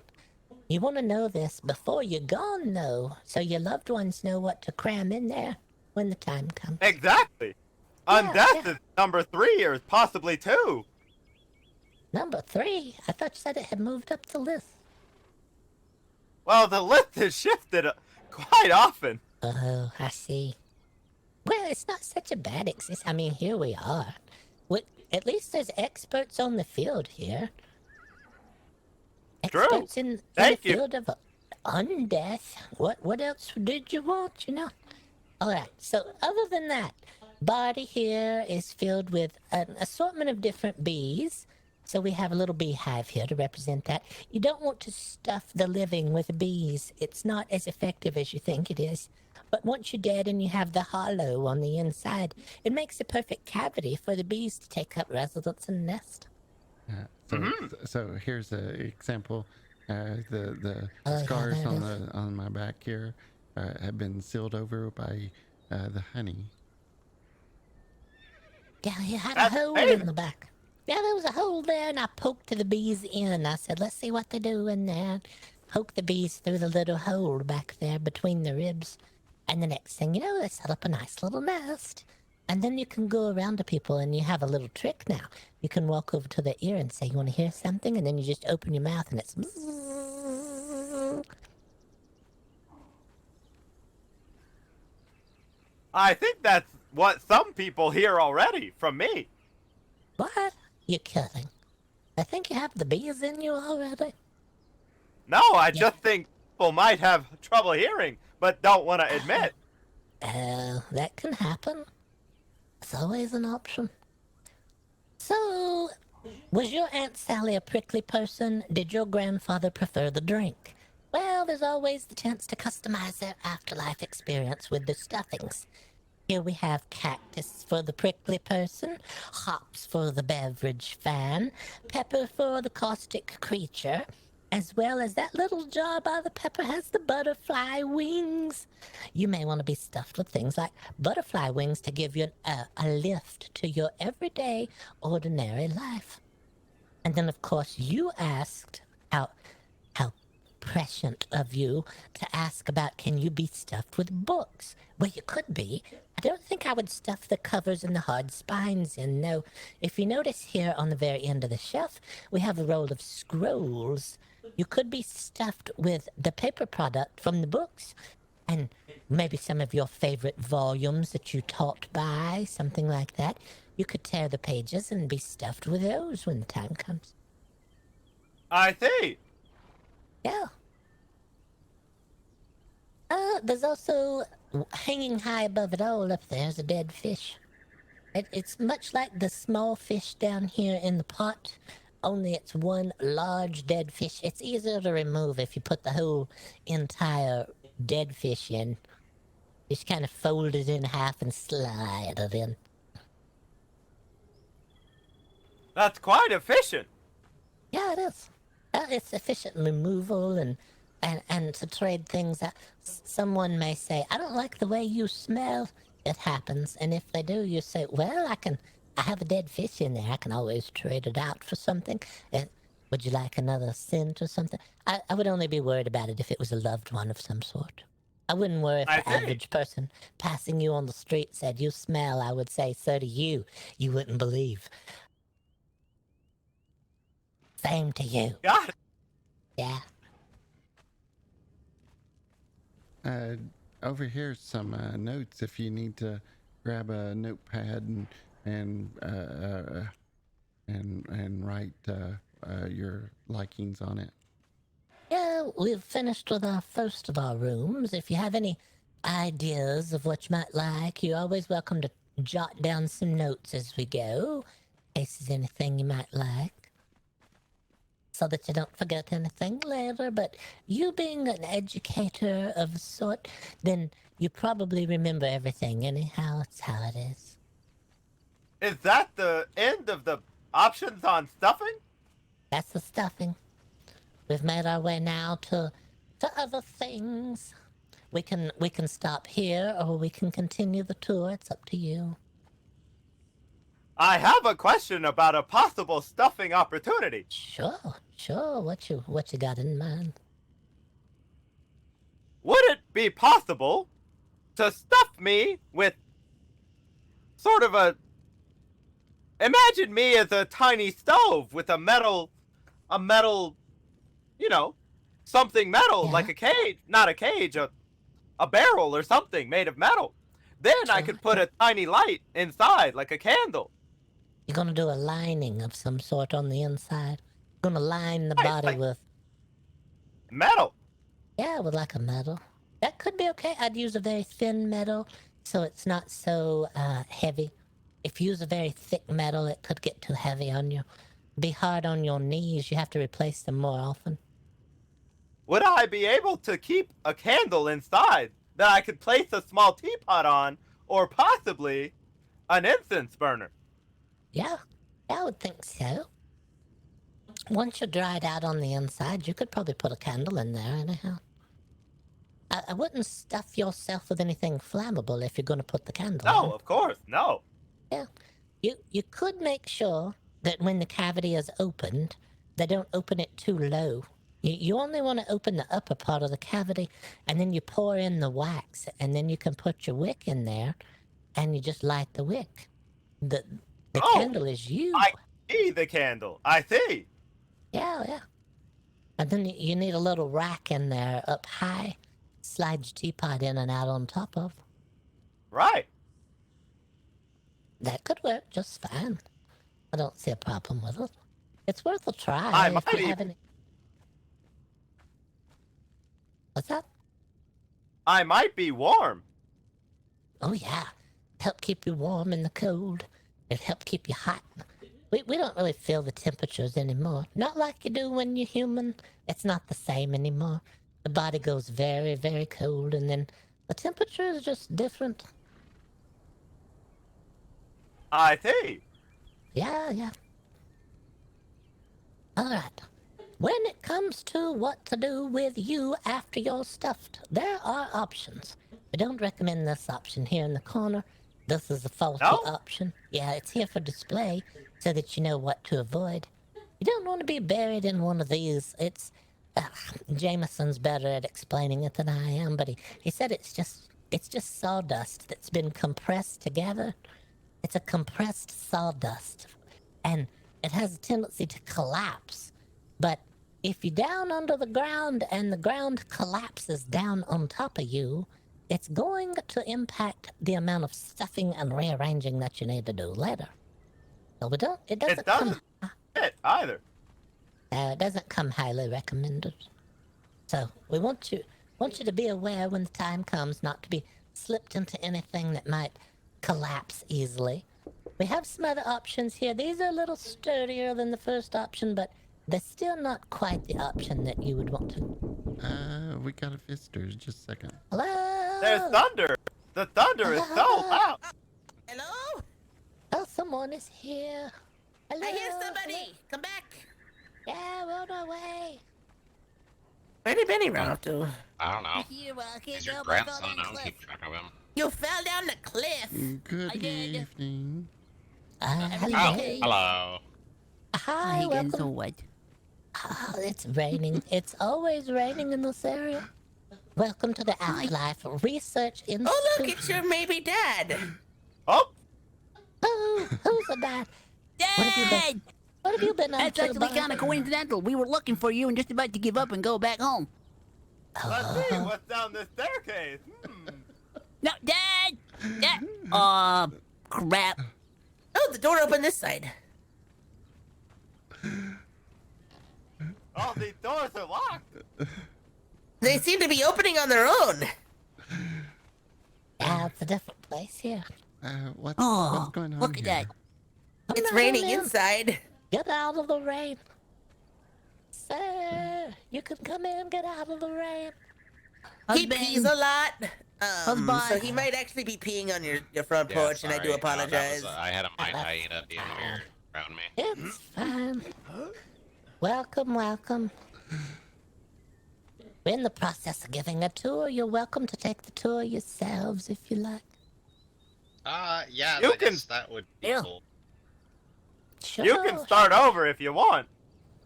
You want to know this before you're gone, though, so your loved ones know what to cram in there when the time comes. Exactly. Yeah, Undeath yeah. is number 3 or possibly 2. Number 3? I thought you said it had moved up the list. Well, the list has shifted quite often. Oh, I see. Well, it's not such a bad I mean, here we are. At least there's experts on the field here. True. Experts in the Thank you. field of undeath. What else did you want, Alright, so other than that, Barty here is filled with an assortment of different bees. So we have a little beehive here to represent that. You don't want to stuff the living with bees. It's not as effective as you think it is. But once you're dead and you have the hollow on the inside, it makes a perfect cavity for the bees to take up residence and nest. So here's an example. The Oh, yeah, scars there it on my back here have been sealed over by the honey. Yeah, you had a That's hole amazing. in the back. Yeah, there was a hole there, and I poked the bees in. I said, let's see what they do in there. Poke the bees through the little hole back there between the ribs. And the next thing you know, they set up a nice little nest. And then you can go around to people, and you have a little trick now. You can walk over to their ear and say, you want to hear something? And then you just open your mouth, and it's... I think that's what some people hear already from me. What? You're kidding. I think you have the bees in you already. No, I just think people might have trouble hearing, but don't want to admit. That can happen. It's always an option. So, was your Aunt Sally a prickly person? Did your grandfather prefer the drink? Well, there's always the chance to customize their afterlife experience with the stuffings. Here we have cactus for the prickly person, hops for the beverage fan, pepper for the caustic creature, as well as that little jar by the pepper has the butterfly wings. You may want to be stuffed with things like butterfly wings to give you a lift to your everyday, ordinary life. And then, of course, you asked how prescient of you to ask about can you be stuffed with books? Well, you could be. I don't think I would stuff the covers and the hard spines in, no. If you notice here on the very end of the shelf, we have a roll of scrolls. You could be stuffed with the paper product from the books, and maybe some of your favorite volumes that you taught by, something like that. You could tear the pages and be stuffed with those when the time comes. I see. Yeah. There's also, hanging high above it all up there is a dead fish. It's much like the small fish down here in the pot, only it's one large dead fish. It's easier to remove if you put the whole entire dead fish in. Just kind of fold it in half and slide it in. That's quite efficient. Yeah, it is. It's efficient removal and to trade things out. Someone may say, I don't like the way you smell. It happens. And if they do, you say, well, I have a dead fish in there. I can always trade it out for something. Would you like another scent or something? I would only be worried about it if it was a loved one of some sort. I wouldn't worry if I the see. average person passing you on the street said, you smell. I would say, so do you. You wouldn't believe. Same to you. Got it. Yeah. Over here's some notes if you need to grab a notepad and write your likings on it. Yeah, we've finished with our first of our rooms. If you have any ideas of what you might like, you're always welcome to jot down some notes as we go, in case there's anything you might like, so that you don't forget anything later. But you being an educator of a sort, then you probably remember everything anyhow. It's how it is. Is that the end of the options on stuffing? That's the stuffing. We've made our way now to other things. We can stop here or we can continue the tour. It's up to you. I have a question about a possible stuffing opportunity. Sure. What you got in mind? Would it be possible to stuff me with sort of a... Imagine me as a tiny stove with a metal, you know, something metal, Yeah. like a cage, not a cage, a barrel or something made of metal. Then I Sure. could put a tiny light inside, like a candle. You're gonna do a lining of some sort on the inside. You're gonna line the Right, body like- with, Metal. yeah, with like a metal. That could be okay. I'd use a very thin metal so it's not so heavy. If you use a very thick metal, it could get too heavy on you. Be hard on your knees. You have to replace them more often. Would I be able to keep a candle inside that I could place a small teapot on, or possibly an incense burner? Yeah, I would think so. Once you're dried out on the inside, you could probably put a candle in there anyhow. I wouldn't stuff yourself with anything flammable if you're going to put the candle No, in. of course, no. Yeah. You could make sure that when the cavity is opened, they don't open it too low. You only want to open the upper part of the cavity, and then you pour in the wax, and then you can put your wick in there, and you just light the wick. The Oh, candle is you. I see the candle. I see. Yeah. And then you need a little rack in there up high. Slide your teapot in and out on top of. Right. That could work just fine. I don't see a problem with it. It's worth a try. I if might you even- have any... What's that? I might be warm. Oh yeah. Help keep you warm in the cold. It help keep you hot. We don't really feel the temperatures anymore. Not like you do when you're human. It's not the same anymore. The body goes very, very cold, and then the temperature is just different. I see. Yeah. All right. When it comes to what to do with you after you're stuffed, there are options. I don't recommend this option here in the corner. This is a faulty No? option. Yeah, it's here for display so that you know what to avoid. You don't want to be buried in one of these. It's Jameson's better at explaining it than I am, but he said it's just sawdust that's been compressed together. It's a compressed sawdust, and it has a tendency to collapse. But if you're down under the ground and the ground collapses down on top of you, it's going to impact the amount of stuffing and rearranging that you need to do later. So it doesn't It come, doesn't fit either. it doesn't come highly recommended. So we want you to be aware when the time comes not to be slipped into anything that might collapse easily. We have some other options here. These are a little sturdier than the first option, but they're still not quite the option that you would want to. We got a visitor. Just a second. Hello? There's thunder. The thunder is so loud. Hello? Oh, someone is here. Hello? I hear somebody. Come back. Yeah, we're on our way. Where did Benny run off to? I don't know. You walking He's your down my grandson. falling I don't cliff. keep track of him. You fell down the cliff. Good I did. evening. Hello. Oh, hello. Hi, welcome. what? Oh, it's raining. It's always raining in this area. Welcome to the Afterlife Research Institute. Oh, look, it's your maybe dad. Oh, Oh, who's the dad? What have you been? Dad! What have you been up That's to? actually kind of coincidental. We were looking for you and just about to give up and go back home. let's see what's down this staircase. No, Dad! Dad! Crap. Oh, the door opened this side. All these doors are locked. They seem to be opening on their own. Yeah, it's a different place here. What's Oh, going on look at here? that. Come It's on raining in. inside. Get out of the rain. Sir, you can come in, get out of the rain. He pees a lot. So he might actually be peeing on your front porch, and I do apologize. I had a mind hyena being weird around me. It's fine. Welcome, welcome. We're in the process of giving a tour. You're welcome to take the tour yourselves if you like. Yeah, You I guess that would be Yeah. cool. Sure. You can start over if you want.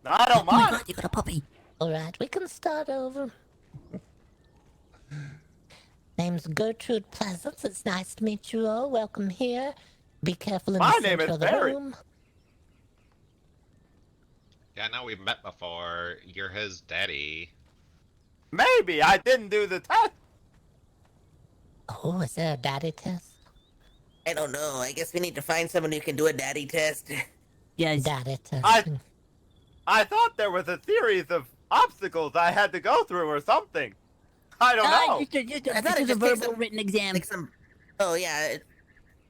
I don't Oh my mind. god, you got a puppy. All right, we can start over. Name's Gertrude Pleasance. It's nice to meet you all. Welcome here. Be careful in My the name center is of the Barry. room. Yeah, I know we've met before. You're his daddy. Maybe I didn't do the test. Oh, is there a daddy test? I don't know. I guess we need to find someone who can do a daddy test. Yes. Daddy test. I thought there was a series of obstacles I had to go through or something. I don't know. Just I thought it a just takes verbal a- written exam. Like some. Oh yeah.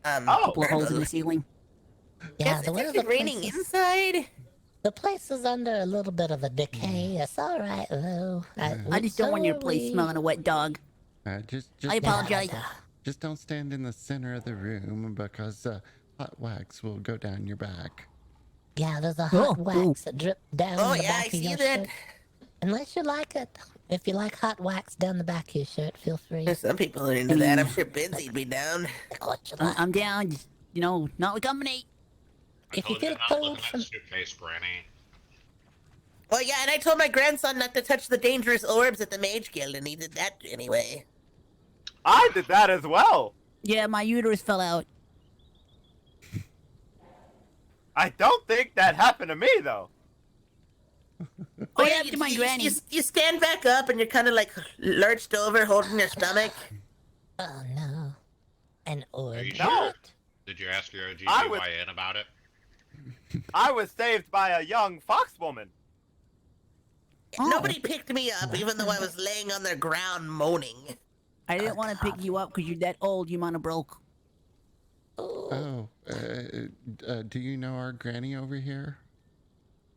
Oh. Couple of holes in the ceiling. Yeah, It's the way actually the raining place is, inside. the place is under a little bit of a decay. It's all right though. I just don't want your so place we- smelling a wet dog. Just I apologize. Just don't stand in the center of the room because hot wax will go down your back. Yeah, there's a hot Oh, wax that drips down Oh the yeah, back I of see your that. shirt. Unless you like it. If you like hot wax down the back of your shirt, feel free. There's some people who are into that. I'm sure Benzi'd be down. What you like. I'm down. Just, not with company. If you told you feel not cold look in from that suitcase, Granny. Oh yeah, and I told my grandson not to touch the dangerous orbs at the Mage Guild, and he did that anyway. I did that as well. Yeah, my uterus fell out. I don't think that happened to me though. Oh yeah, to my granny. You stand back up, and you're kind of like lurched over, holding your stomach. Oh no. An orb. Are you No. sure? Did you ask your I was- OGBYN about it? I was saved by a young fox woman. Oh. Nobody picked me up, even though I was laying on the ground moaning. I didn't want to pick you up because you're that old. You might have broke. Oh, do you know our granny over here?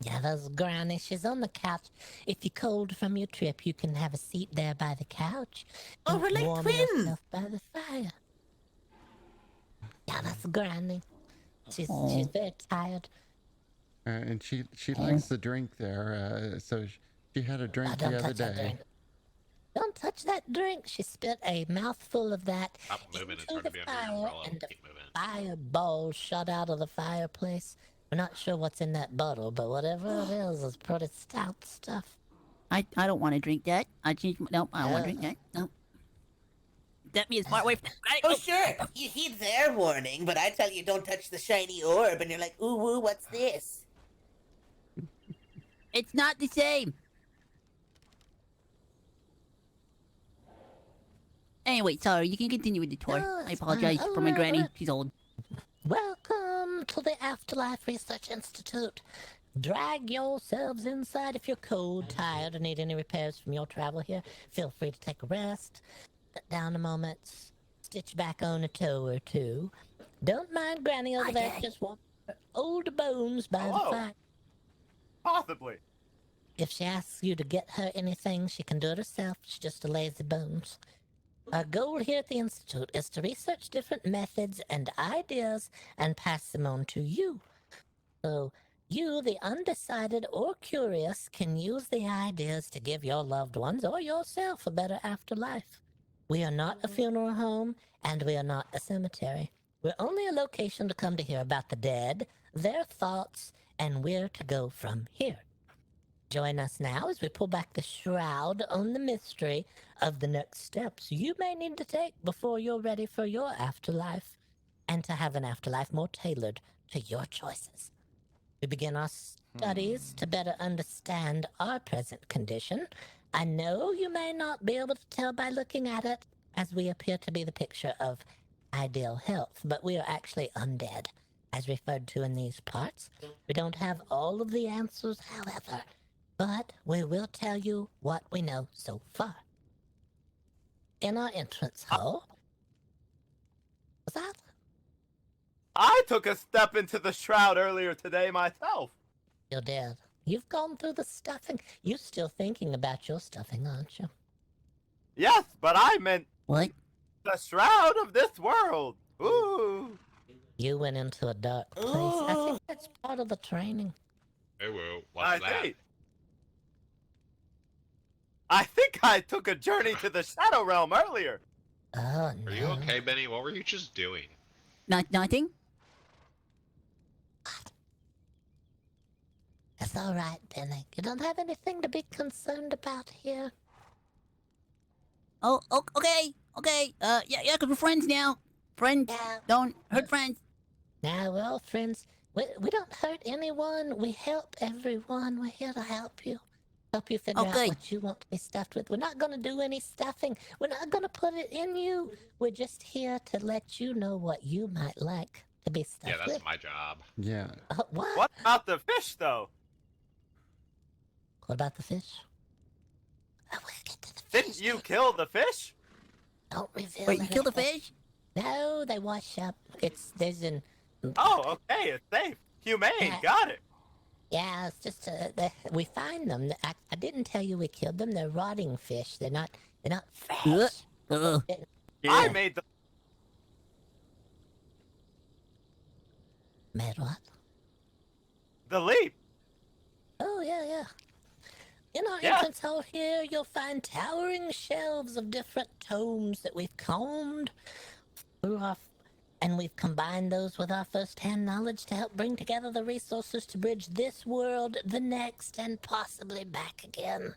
Yeah, that's Granny. She's on the couch. If you're cold from your trip, you can have a seat there by the couch. Oh, and we're like warm twins. yourself by the fire. Yeah, that's Granny. She's very tired. And she likes the drink there. So she had a drink Don't the other touch that day. drink. Don't touch that drink. She spit a mouthful of that Stop moving. It's into going the to be under your fire, umbrella. and the Keep moving. fireball shot out of the fireplace. We're not sure what's in that bottle, but whatever it is pretty stout stuff. I don't want to drink that. I changed. No, I don't want to drink that. No. That means far away from. Oh sure, you heed their warning, but I tell you don't touch the shiny orb, and you're like, ooh, woo, what's this? It's not the same. Anyway, sorry. You can continue with the tour. No, I it's apologize fine. for my Alright, granny. alright. She's old. Welcome to the Afterlife Research Institute. Drag yourselves inside if you're cold, tired, or need any repairs from your travel here. Feel free to take a rest, sit down a moment, stitch back on a toe or two. Don't mind Granny over there, just walk her old bones by Hello. the fire. Possibly. If she asks you to get her anything, she can do it herself. She's just a lazy bones. Our goal here at the Institute is to research different methods and ideas and pass them on to you. So, you, the undecided or curious, can use the ideas to give your loved ones or yourself a better afterlife. We are not a funeral home, and we are not a cemetery. We're only a location to come to hear about the dead, their thoughts, and where to go from here. Join us now as we pull back the shroud on the mystery of the next steps you may need to take before you're ready for your afterlife, and to have an afterlife more tailored to your choices. We begin our studies to better understand our present condition. I know you may not be able to tell by looking at it, as we appear to be the picture of ideal health, but we are actually undead, as referred to in these parts. We don't have all of the answers, however, but we will tell you what we know so far. In our entrance hall... Was that? I took a step into the shroud earlier today myself. You're dead. You've gone through the stuffing. You're still thinking about your stuffing, aren't you? Yes, but I meant What? The shroud of this world. Ooh. You went into a dark place. I Ooh. think that's part of the training. Oh, whoa, I what's that? think. I think I took a journey to the Shadow Realm earlier. Oh, Are no. you okay, Benny? What were you just doing? Nothing? It's all right, Benny. You don't have anything to be concerned about here. Oh, okay. Yeah, 'cause we're friends now. Friends Yeah. don't hurt friends. Now we're all friends. We don't hurt anyone. We help everyone. We're here to help you. Help you figure out good. what you want to be stuffed with. We're not going to do any stuffing. We're not going to put it in you. We're just here to let you know what you might like to be stuffed Yeah, that's with. my job. Yeah. What? What about the fish, though? What about the fish? Oh, we'll get to the fish. Didn't you kill the fish? Don't reveal Wait, you killed the anything. fish? No, they wash up. There's an Oh, okay, it's safe. Humane, Yeah. got it. Yeah, it's just we find them. I didn't tell you we killed them. They're rotting fish. They're not fresh. Ugh. I made the. Mad what? The leap. Oh yeah. In our Yeah. entrance hall here, you'll find towering shelves of different tomes that we've combed through and we've combined those with our first-hand knowledge to help bring together the resources to bridge this world, the next, and possibly back again.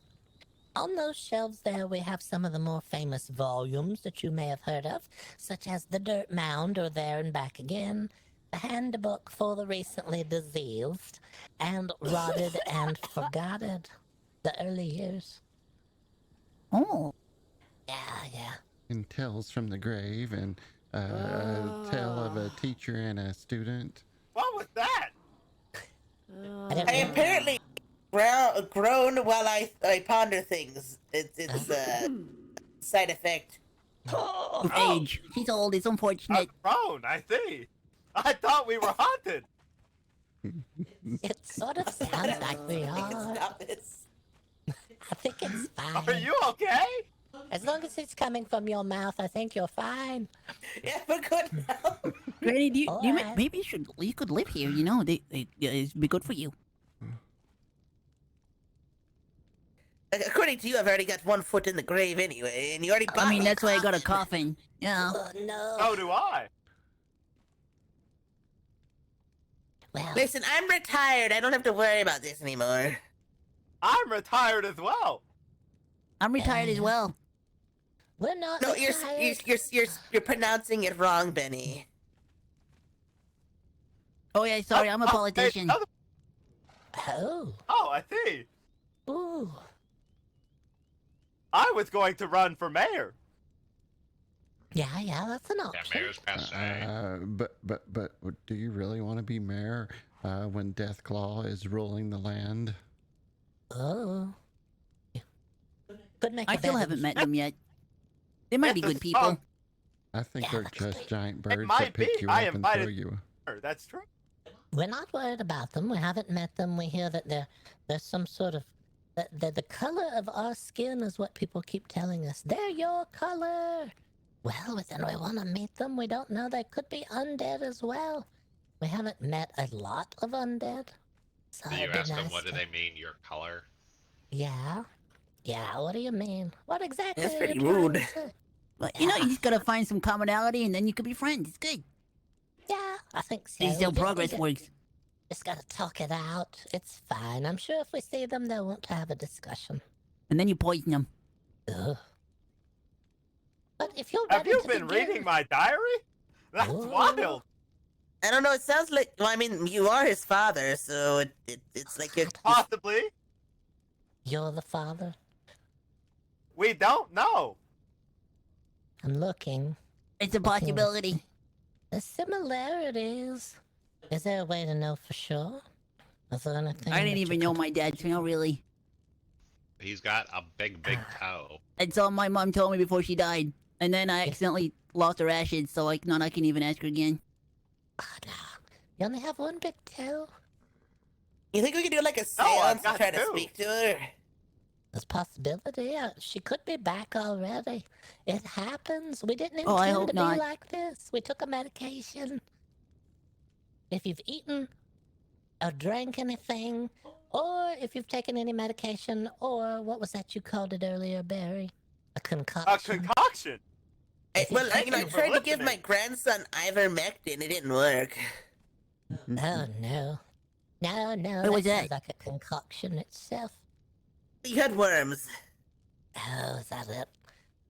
On those shelves there, we have some of the more famous volumes that you may have heard of, such as The Dirt Mound or There and Back Again, The Handbook for the Recently Diseased, and Rotted and Forgotten, The Early Years. Oh. Yeah. And Tales from the Grave and a tale of a teacher and a student. What was that? I didn't I know. apparently groan while I ponder things. It's a side effect. Of age. She's old, it's unfortunate. A crone, I see. I thought we were haunted. It sort of sounds like we are. Stop this. I think it's fine. Are you okay? As long as it's coming from your mouth, I think you're fine. Yeah, we're good now. Granny, Alright. maybe you could live here, you know, it'd be good for you. According to you, I've already got 1 foot in the grave anyway, and you already bought I mean, me that's why I got a coffin. coffin. Yeah. Oh no. So do I. Well, Listen, I'm retired. I don't have to worry about this anymore. I'm retired as well. I'm retired as well. we're not No, retired. you're pronouncing it wrong, Benny. Oh yeah, sorry, I'm a politician. Oh. Oh, I see. Ooh. I was going to run for mayor. Yeah, that's an Yeah, option. mayor's passe. But do you really want to be mayor when Deathclaw is ruling the land? Oh. Could make I a still better- haven't met them yet. They might be Yes, good people. oh. I think Yeah, they're that's just good. giant birds might that pick be. you I up and throw invited- you. That's true. We're not worried about them. We haven't met them. We hear that there's some sort of the color of our skin is what people keep telling us. They're your color. Well, then we want to meet them. We don't know. They could be undead as well. We haven't met a lot of undead. So Do you it'd be ask them nice what do to- they mean, your color? Yeah. Yeah, what do you mean? What exactly That's are pretty you trying rude. to say? But you know, you just gotta find some commonality and then you could be friends. It's good. Yeah, I think so. This is how We progress just- works. Just gotta talk it out. It's fine. I'm sure if we see them, they'll want to have a discussion. And then you poison them. Ugh. But if you're Have ready you to been begin- reading my diary? That's Whoa. wild. I don't know. It sounds like. Well, I mean, you are his father, so it's like you're. Possibly. You're the father. We don't know. I'm looking. It's a possibility. The similarities. Is there a way to know for sure? Is there anything? I didn't that you even know could- my dad, so not really. He's got a big toe. That's all my mom told me before she died. And then I accidentally lost her ashes, so like, not I can even ask her again. Oh, no. You only have one big toe? You think we could do like a No, I've seance to got try to two. speak to her? There's a possibility. She could be back already. It happens. We didn't Oh, I intend hope to not. be like this. We took a medication. If you've eaten or drank anything, or if you've taken any medication, or what was that you called it earlier, Barry? A A concoction. concoction. If you've I taken- for tried to give my listening. grandson ivermectin. It didn't work. Oh no. No, What was sounds that? like a concoction itself. You had worms. Oh, is that it?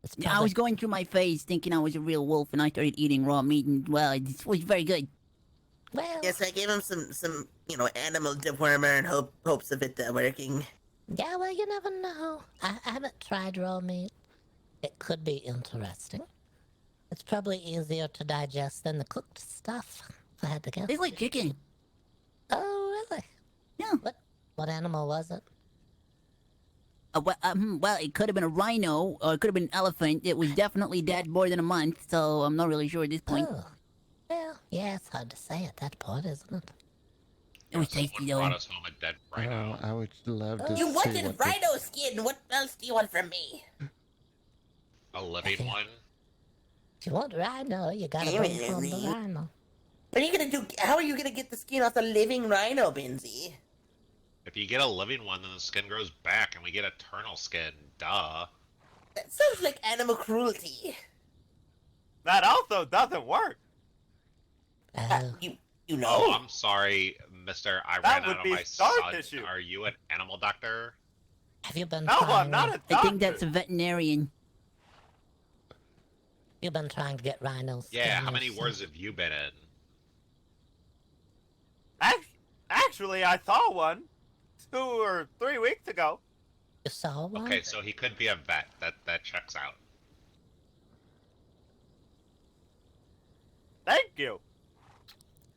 It's Yeah, I probably- was going through my phase thinking I was a real wolf, and I started eating raw meat, and well, it was very good. Well, Yes, I gave him some animal dewormer in hopes of it working. yeah, well, you never know. I haven't tried raw meat. It could be interesting. It's probably easier to digest than the cooked stuff, if I had to guess. Tastes like chicken. Oh, really? Yeah. What animal was it? Well, it could have been a rhino, or it could have been an elephant. It was definitely dead more than a month, so I'm not really sure at this point. Oh, well, yeah, it's hard to say at that point, isn't it? It was Someone tasty though. brought us home a dead rhino. Oh, I would love to You see wanted what the- rhino skin. What else do you want from me? A living one. If you want rhino, you gotta bring home the rhino. What are you gonna do? How are you gonna get the skin off the living rhino, Benzie? If you get a living one, then the skin grows back, and we get eternal skin. Duh. That sounds like animal cruelty. That also doesn't work. Oh, You know. Oh, I'm sorry, Mister. I That ran would out of be my scar son. tissue. Are you an animal doctor? have you been No, trying? I'm not a doctor. I think that's a veterinarian. You've been trying to get rhinos. Yeah. How many wars have you been in? Actually, I saw one 2 or 3 weeks ago. You saw one? Okay, so he could be a vet. That checks out. Thank you.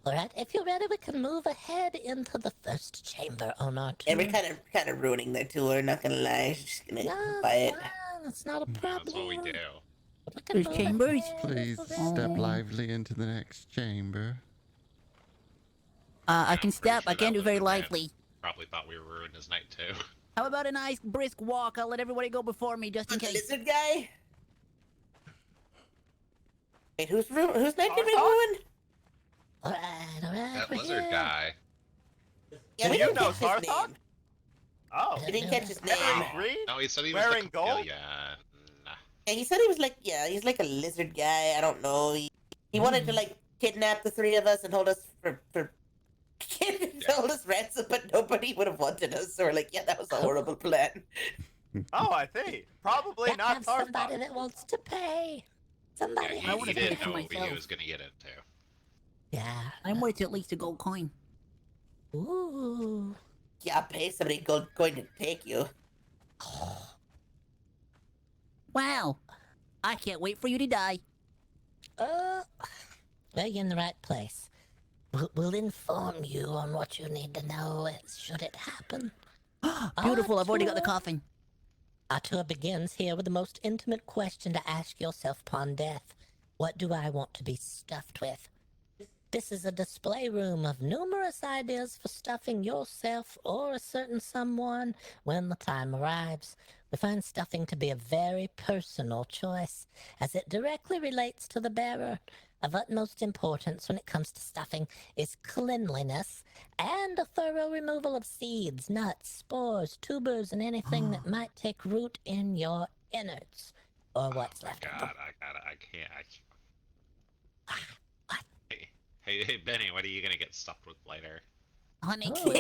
All right, if you're ready, we can move ahead into the first chamber on our tour. And we're kind of ruining the tour. Not gonna lie, just gonna No, buy it. it's fine. It's not a problem. That's what we do. We can There's move chambers? ahead. Please step lively into the next chamber. I I'm can pretty step. sure I can't that do was very the man. lively. Probably thought we were ruining his night too. How about a nice brisk walk? I'll let everybody go before me, just in The case. lizard guy. Wait, whose night did we Huh? ruin? All right, That we're lizard here. guy. Yeah, Do we you didn't know catch his Sarthog? name. Oh, We didn't catch his name. Wearing green? No, he said he was Wearing the gold? chameleon. Yeah, he said he was like, he's like a lizard guy. I don't know. He wanted to like kidnap the three of us and hold us for hold us ransom, but nobody would have wanted us. So we're like, yeah, that was a horrible plan. Oh, I see. Probably Gotta not have somebody Sarthog. that wants to pay. Yeah, Somebody he, I has would've to paid didn't for know what he myself. was gonna get into. Yeah. I'm worth at least a gold coin. Ooh. Yeah, pay somebody going to take you. Wow. I can't wait for you to die. Well, you're in the right place. We'll inform you on what you need to know should it happen. Beautiful. I've already got the tour- coffin. Our tour begins here with the most intimate question to ask yourself upon death. What do I want to be stuffed with? This is a display room of numerous ideas for stuffing yourself or a certain someone when the time arrives. We find stuffing to be a very personal choice, as it directly relates to the bearer. Of utmost importance when it comes to stuffing is cleanliness and a thorough removal of seeds, nuts, spores, tubers, and anything that might take root in your innards, or what's Oh my left of god, them. I can't. What? Hey, Benny, what are you gonna get stuffed with later? Honey. Oh.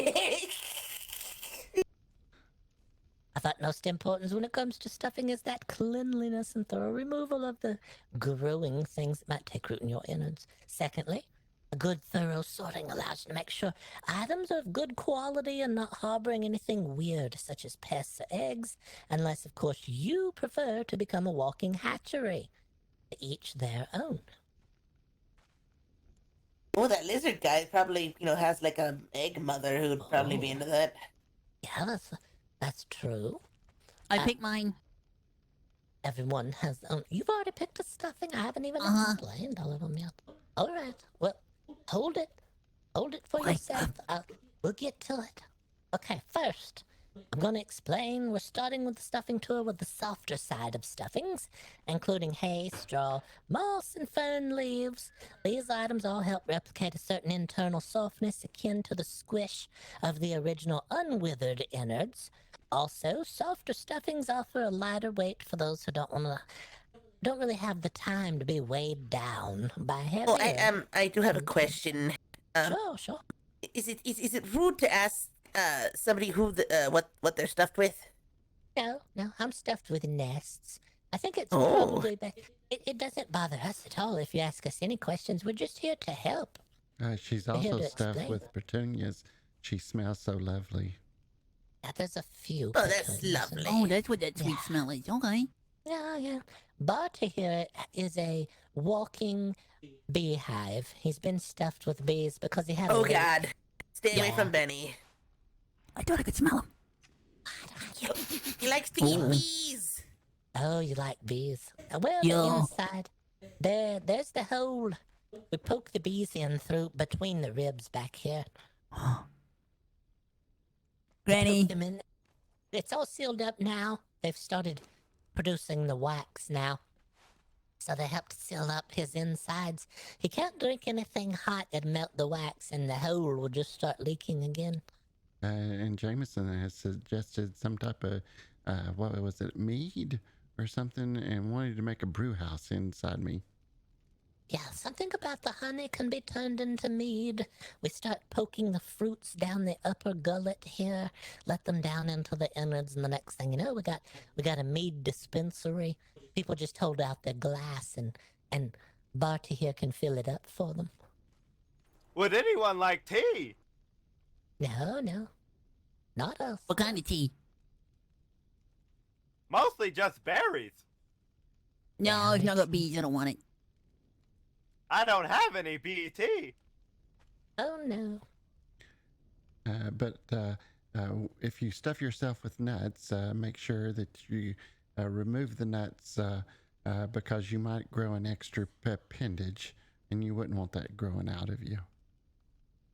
I thought most importance when it comes to stuffing is that cleanliness and thorough removal of the growing things that might take root in your innards. Secondly, a good thorough sorting allows you to make sure items are of good quality and not harboring anything weird, such as pests or eggs, unless, of course, you prefer to become a walking hatchery. Each their own. Oh, that lizard guy probably, has like a egg mother who would probably be into that. Yeah, that's true. I picked mine. Everyone has their own. You've already picked a stuffing. I haven't even Uh-huh. explained all of them yet. All right. Well, hold it. Hold it for Wait. yourself. We'll get to it. Okay, first, I'm going to explain. We're starting with the stuffing tour with the softer side of stuffings, including hay, straw, moss, and fern leaves. These items all help replicate a certain internal softness akin to the squish of the original unwithered innards. Also, softer stuffings offer a lighter weight for those who don't really have the time to be weighed down by heavier. Oh, I do have a question. Sure. Is it rude to ask somebody who what they're stuffed with? No, I'm stuffed with nests. I think it's Oh. probably it doesn't bother us at all if you ask us any questions. We're just here to help. She's We're here also to stuffed explain. with petunias. She smells so lovely. Yeah, there's a few. Oh, that's petunias in lovely. there. Oh, that's what that sweet Yeah. smell is. Okay. Yeah. Barty here is a walking beehive. He's been stuffed with bees because he had a Oh leak. God, stay away Yeah. from Benny. I thought I could smell him. He likes to eat Oh. bees. Oh, you like bees? Well, Yeah. the inside. There's the hole. We poke the bees in through between the ribs back here. Granny. Poke them in. It's all sealed up now. They've started producing the wax now. So they help to seal up his insides. He can't drink anything hot and melt the wax, and the hole will just start leaking again. And Jameson has suggested some type of, what was it, mead or something, and wanted to make a brew house inside me. Yeah, something about the honey can be turned into mead. We start poking the fruits down the upper gullet here, let them down into the innards, and the next thing you know, we got a Mead Dispensary. People just hold out their glass, and Barty here can fill it up for them. Would anyone like tea? No, not us. What kind of tea? Mostly just berries. No, if you not got bees, I don't want it. I don't have any BT. Oh no. But if you stuff yourself with nuts, make sure that you remove the nuts because you might grow an extra appendage, and you wouldn't want that growing out of you.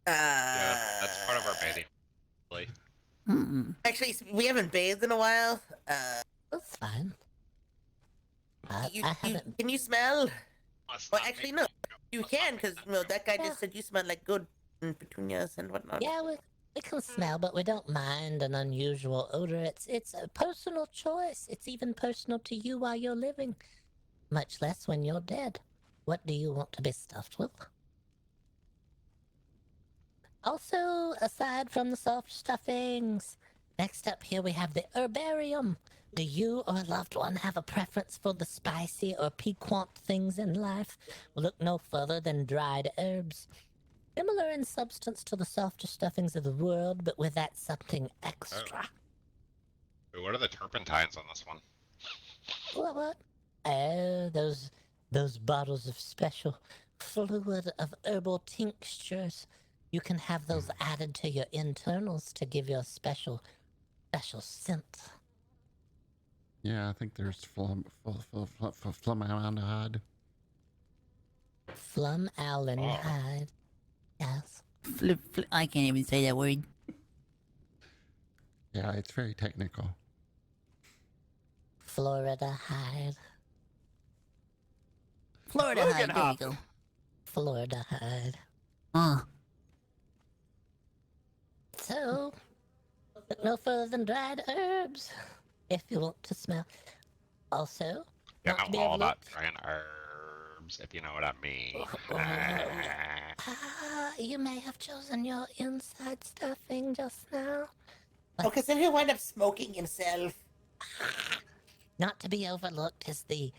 Yeah, that's part of our bathing. Really. Mm-mm. Actually, we haven't bathed in a while. That's fine. I haven't. Can you smell? Let's Well, not actually, make- no. You can, because that guy Yeah. just said you smell like good petunias and whatnot. Yeah, we can smell, but we don't mind an unusual odor. It's a personal choice. It's even personal to you while you're living, much less when you're dead. What do you want to be stuffed with? Also, aside from the soft stuffings, next up here we have the Herbarium. Do you or a loved one have a preference for the spicy or piquant things in life? Well, look no further than dried herbs. Similar in substance to the softer stuffings of the world, but with that something extra. Wait, what are the turpentines on this one? What? Oh, those bottles of special fluid of herbal tinctures. You can have those added to your internals to give you a special scent. Yeah, I think there's formaldehyde. Formaldehyde. Yes. I can't even say that word. Yeah, it's very technical. Floridahyde. Florida High, there you Hop. go. Floridahyde. So, look no further than dried herbs, if you want to smell. Also, Yeah, not to I'm be all about overlooked. trying herbs, if you know what I mean. You may have chosen your inside stuffing just now. Oh, because then he'll wind up smoking himself. Not to be overlooked is the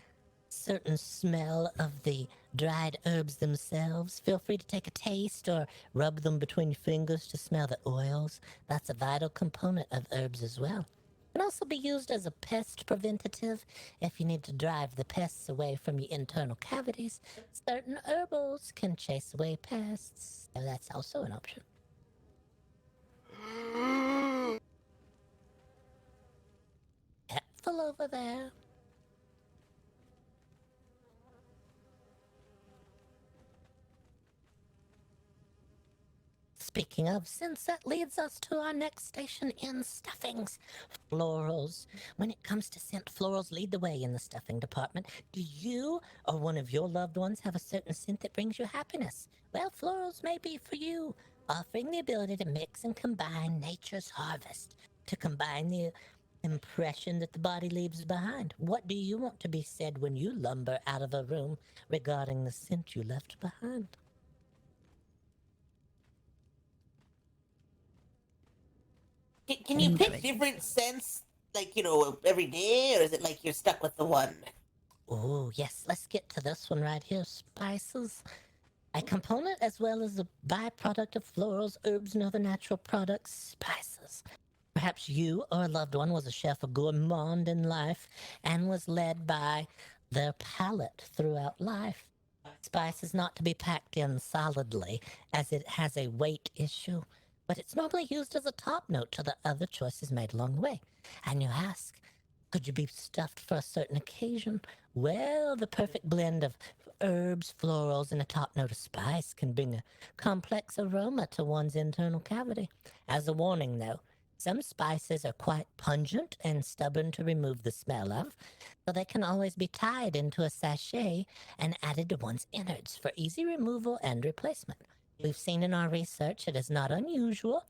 certain smell of the dried herbs themselves. Feel free to take a taste or rub them between your fingers to smell the oils. That's a vital component of herbs as well. Can also be used as a pest preventative if you need to drive the pests away from your internal cavities. Certain herbals can chase away pests, so that's also an option. Careful over there. Speaking of scents, that leads us to our next station in stuffings. Florals. When it comes to scent, florals lead the way in the stuffing department. Do you or one of your loved ones have a certain scent that brings you happiness? Well, florals may be for you, offering the ability to mix and combine nature's harvest, to combine the impression that the body leaves behind. What do you want to be said when you lumber out of a room regarding the scent you left behind? Can you pick Interesting. different scents, like, every day, or is it like you're stuck with the one? Oh, yes, let's get to this one right here. Spices. A component as well as a byproduct of florals, herbs, and other natural products, spices. Perhaps you or a loved one was a chef, a gourmand in life, and was led by their palate throughout life. Spice is not to be packed in solidly, as it has a weight issue, but it's normally used as a top note to the other choices made along the way. And you ask, could you be stuffed for a certain occasion? Well, the perfect blend of herbs, florals, and a top note of spice can bring a complex aroma to one's internal cavity. As a warning, though, some spices are quite pungent and stubborn to remove the smell of, so they can always be tied into a sachet and added to one's innards for easy removal and replacement. We've seen in our research it is not unusual.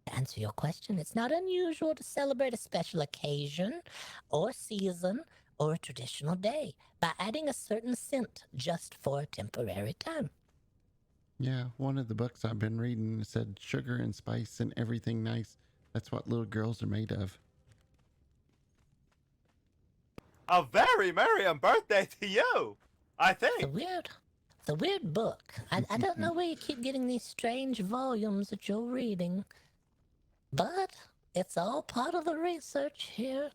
To answer your question, it's not unusual to celebrate a special occasion or season or a traditional day by adding a certain scent just for a temporary time. Yeah, one of the books I've been reading said sugar and spice and everything nice. That's what little girls are made of. A very merry birthday to you, I It's a think. weird book. I don't know where you keep getting these strange volumes that you're reading, but it's all part of the research here.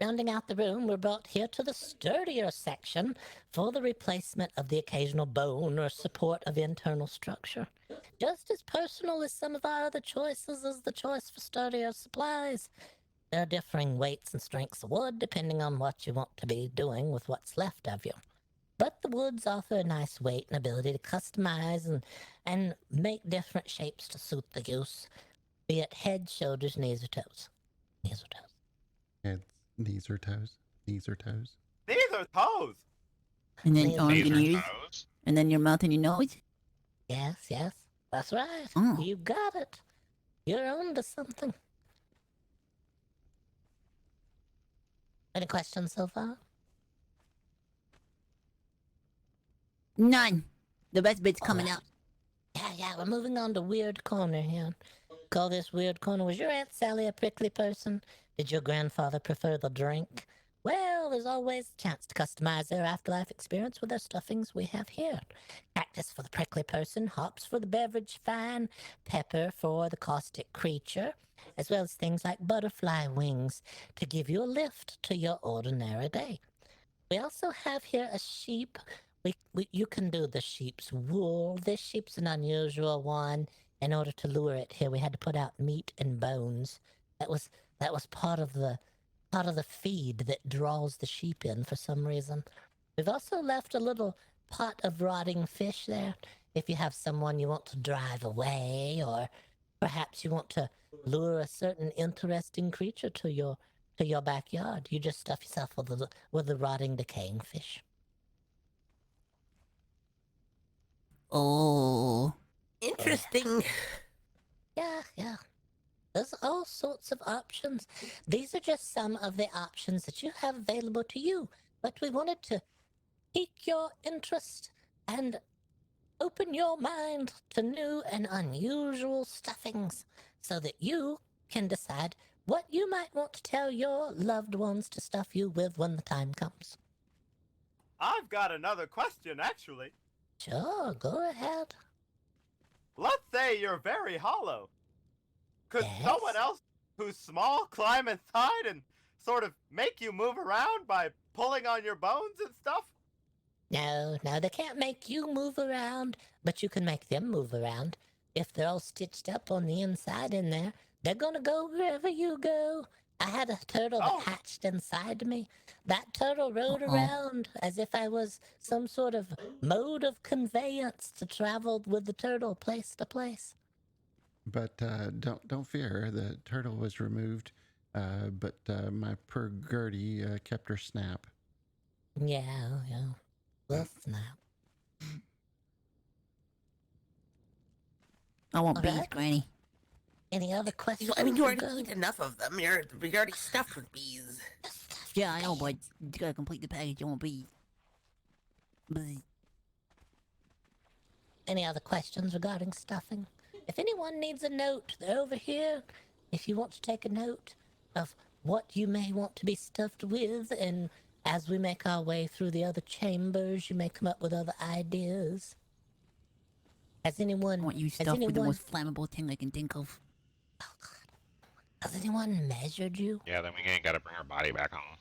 Rounding out the room, we're brought here to the sturdier section for the replacement of the occasional bone or support of internal structure. Just as personal as some of our other choices is the choice for sturdier supplies. There are differing weights and strengths of wood depending on what you want to be doing with what's left of you. But the woods offer a nice weight and ability to customize and make different shapes to suit the use, be it head, shoulders, knees, or toes. Knees or toes. Heads, knees or toes, knees or toes. These are toes. And then These arms These and are ears, toes. and then your mouth and your nose. Yes, that's right. Oh. You got it. You're onto something. Any questions so far? None. The best bit's coming out. Yeah, we're moving on to Weird Corner here. Call this Weird Corner. Was your Aunt Sally a prickly person? Did your grandfather prefer the drink? Well, there's always a chance to customize their afterlife experience with their stuffings we have here. Cactus for the prickly person, hops for the beverage fan, pepper for the caustic creature, as well as things like butterfly wings to give you a lift to your ordinary day. We also have here a sheep. You can do the sheep's wool. This sheep's an unusual one. In order to lure it here, we had to put out meat and bones. That was part of the feed that draws the sheep in for some reason. We've also left a little pot of rotting fish there. If you have someone you want to drive away, or perhaps you want to lure a certain interesting creature to your backyard, you just stuff yourself with the rotting, decaying fish. Oh. Interesting. Yeah. There's all sorts of options. These are just some of the options that you have available to you. But we wanted to pique your interest and open your mind to new and unusual stuffings so that you can decide what you might want to tell your loved ones to stuff you with when the time comes. I've got another question, actually. Sure, go ahead. Let's say you're very hollow. Could Yes? someone else who's small climb inside and sort of make you move around by pulling on your bones and stuff? No, they can't make you move around, but you can make them move around. If they're all stitched up on the inside in there, they're gonna go wherever you go. I had a turtle Oh. that hatched inside me. That turtle rode Uh-oh. around as if I was some sort of mode of conveyance to travel with the turtle place to place. But don't fear. The turtle was removed, but my poor Gertie kept her snap. Yeah, yeah. Well, snap. I want bees, Alright. Granny. Any other questions? I mean, you already regarding- eat enough of them. You're already stuffed with bees. Yeah, I know, but you gotta complete the package. I want bees. Bzz. Any other questions regarding stuffing? If anyone needs a note, they're over here. If you want to take a note of what you may want to be stuffed with, and as we make our way through the other chambers, you may come up with other ideas. Has I anyone? want you has stuffed with the anyone? most flammable thing I can think of. Oh God! Has anyone measured you? Yeah, then we ain't gotta bring our body back home.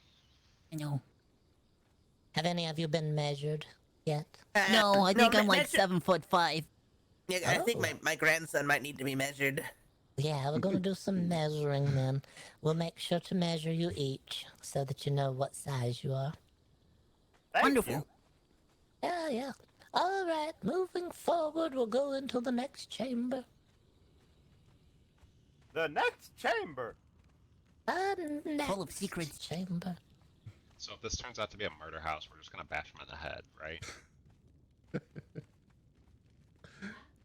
I know. Have any of you been measured yet? No, I think I'm like measure- 7'5". Yeah, I think Oh. my grandson might need to be measured. Yeah, we're gonna do some measuring then. We'll make sure to measure you each so that you know what size you are. Thank Wonderful. you. Yeah, yeah. All right, moving forward, we'll go into the next chamber. The next chamber. Next Full of secrets. chamber. So if this turns out to be a murder house, we're just gonna bash him in the head, right?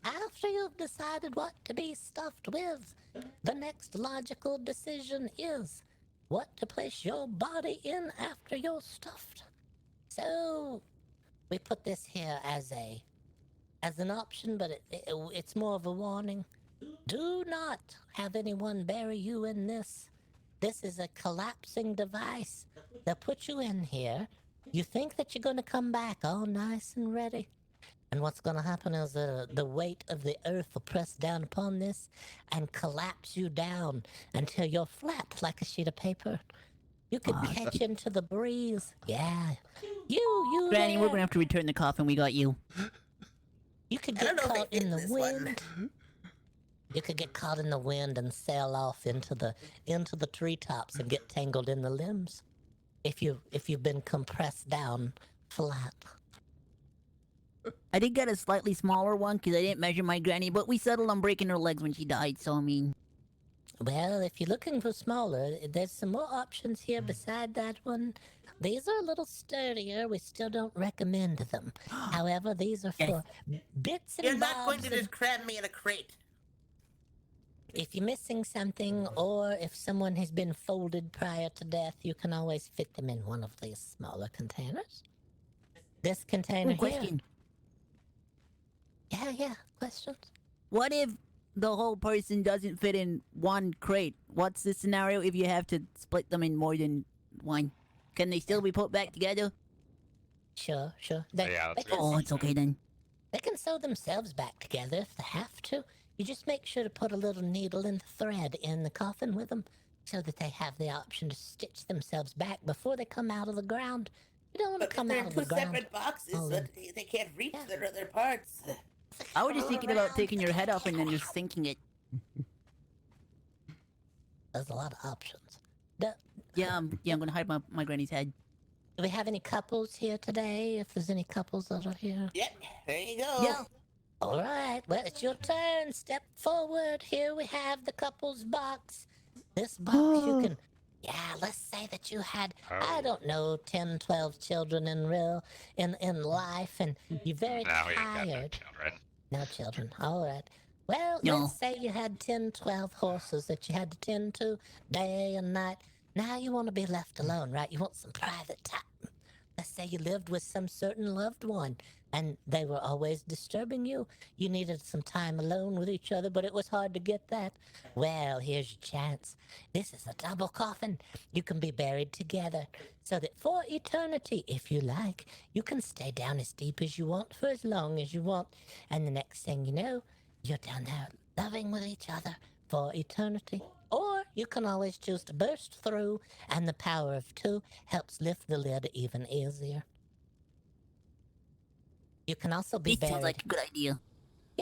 After you've decided what to be stuffed with, the next logical decision is what to place your body in after you're stuffed. So we put this here as an option, but it's more of a warning. Do not have anyone bury you in this. This is a collapsing device. They'll put you in here. You think that you're going to come back all nice and ready. And what's going to happen is the weight of the earth will press down upon this and collapse you down until you're flat like a sheet of paper. You could catch into the breeze. Yeah. You Granny, we're there. gonna have to return the coffin. We got you. You could I get don't know if caught they fit in the this one. wind. You could get caught in the wind and sail off into the treetops and get tangled in the limbs. If you've been compressed down flat. I did get a slightly smaller one because I didn't measure my granny, but we settled on breaking her legs when she died, so I mean... Well, if you're looking for smaller, there's some more options here beside that one. These are a little sturdier. We still don't recommend them. However, these are for bits and You're not going bobs to of- just cram me in a crate. If you're missing something, or if someone has been folded prior to death, you can always fit them in one of these smaller containers. This container Ooh, here. question. Yeah, questions? What if the whole person doesn't fit in one crate? What's the scenario if you have to split them in more than one? Can they still be put back together? Sure. Yeah, that's they, can, Oh, it's okay then. they can sew themselves back together if they have to. You just make sure to put a little needle and thread in the coffin with them so that they have the option to stitch themselves back before they come out of the ground. You don't want to But come they're out in of the two ground. separate boxes, Oh, so yeah. they can't reach Yeah. their other parts. I was just thinking about taking your head off and then just sinking it. There's a lot of options. Yeah, I'm gonna hide my granny's head. Do we have any couples here today? If there's any couples that are here. Yep, there you go. Yeah. All right, well, it's your turn. Step forward. Here we have the couples box. This box you can... Yeah, let's say that you had, I don't know, 10, 12 children in life, and you're very No, we ain't got no tired. children. No children. All right. Well, No. let's say you had 10, 12 horses that you had to tend to day and night. Now you want to be left alone, right? You want some private time. Let's say you lived with some certain loved one and they were always disturbing you. You needed some time alone with each other, but it was hard to get that. Well, here's your chance. This is a double coffin. You can be buried together so that for eternity, if you like, you can stay down as deep as you want for as long as you want. And the next thing you know, you're down there loving with each other for eternity. Or you can always choose to burst through, and the power of two helps lift the lid even easier. You can also be This buried. sounds like a good idea.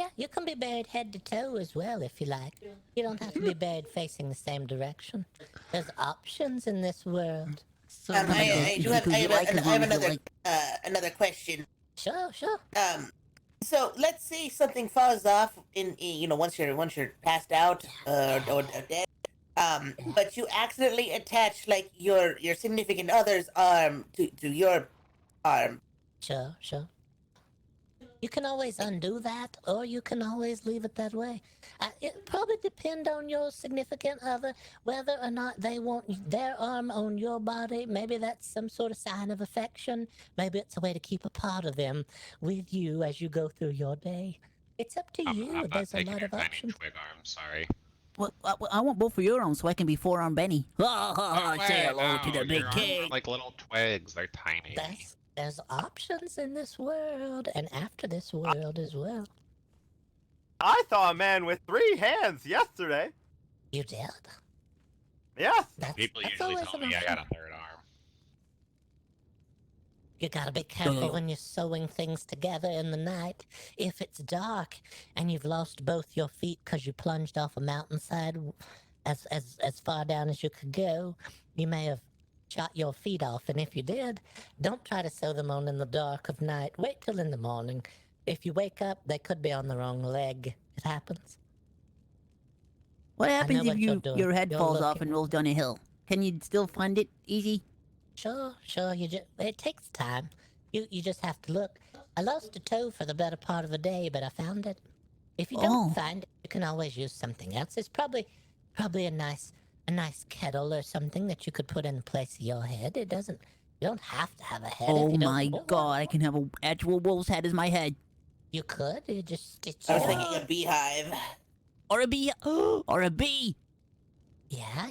Yeah, you can be buried head to toe as well if you like. You don't have to be buried facing the same direction. There's options in this world. So I do have, Because you like as I have long as you another, like. another question. Sure, sure. So let's say something falls off once you're passed out or dead. But you accidentally attach like your significant other's arm to your arm. Sure, sure. You can always undo that, or you can always leave it that way. It probably depend on your significant other, whether or not they want their arm on your body. Maybe that's some sort of sign of affection. Maybe it's a way to keep a part of them with you as you go through your day. It's up to you. I'm not There's a taking lot your of tiny options. twig arm. Sorry. Well, I want both of your arms so I can be forearm Benny. No Say way, hello to no, the your big arms are cake. like little twigs. They're tiny. There's options in this world and after this world as well. I saw a man with 3 hands yesterday. You did? Yes. People that's usually always tell an me I option. got a third arm. You gotta be careful when you're sewing things together in the night. If it's dark and you've lost both your feet because you plunged off a mountainside as far down as you could go, you may have shot your feet off. And if you did, don't try to sew them on in the dark of night. Wait till in the morning. If you wake up, they could be on the wrong leg. It happens. What happens if what you're doing. your head You're falls off looking. and rolls down a hill? Can you still find it easy? Sure. It takes time. You just have to look. I lost a toe for the better part of a day, but I found it. If you don't Oh. find it, you can always use something else. It's probably a nice kettle or something that you could put in place of your head. You don't have to have a head. if Oh you don't my want god, one. I can have an actual wolf's head as my head. You could. You just stitch I was it thinking on. a beehive. Or a bee. Or a bee. Yeah.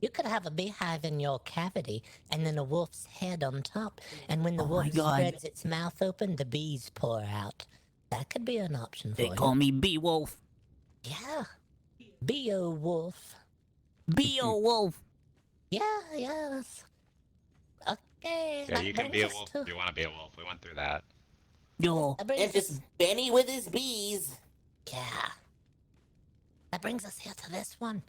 You could have a beehive in your cavity and then a wolf's head on top. And when the Oh my wolf God. spreads its mouth open, the bees pour out. That could be an option for They you. call me Beowulf. Yeah. Beowulf. Beowulf. Yes. Okay. Yeah, that you can brings be a us wolf to- if you want to be a wolf. We went through that. Yo. That brings And just us, Benny with his bees. yeah. That brings us here to this one.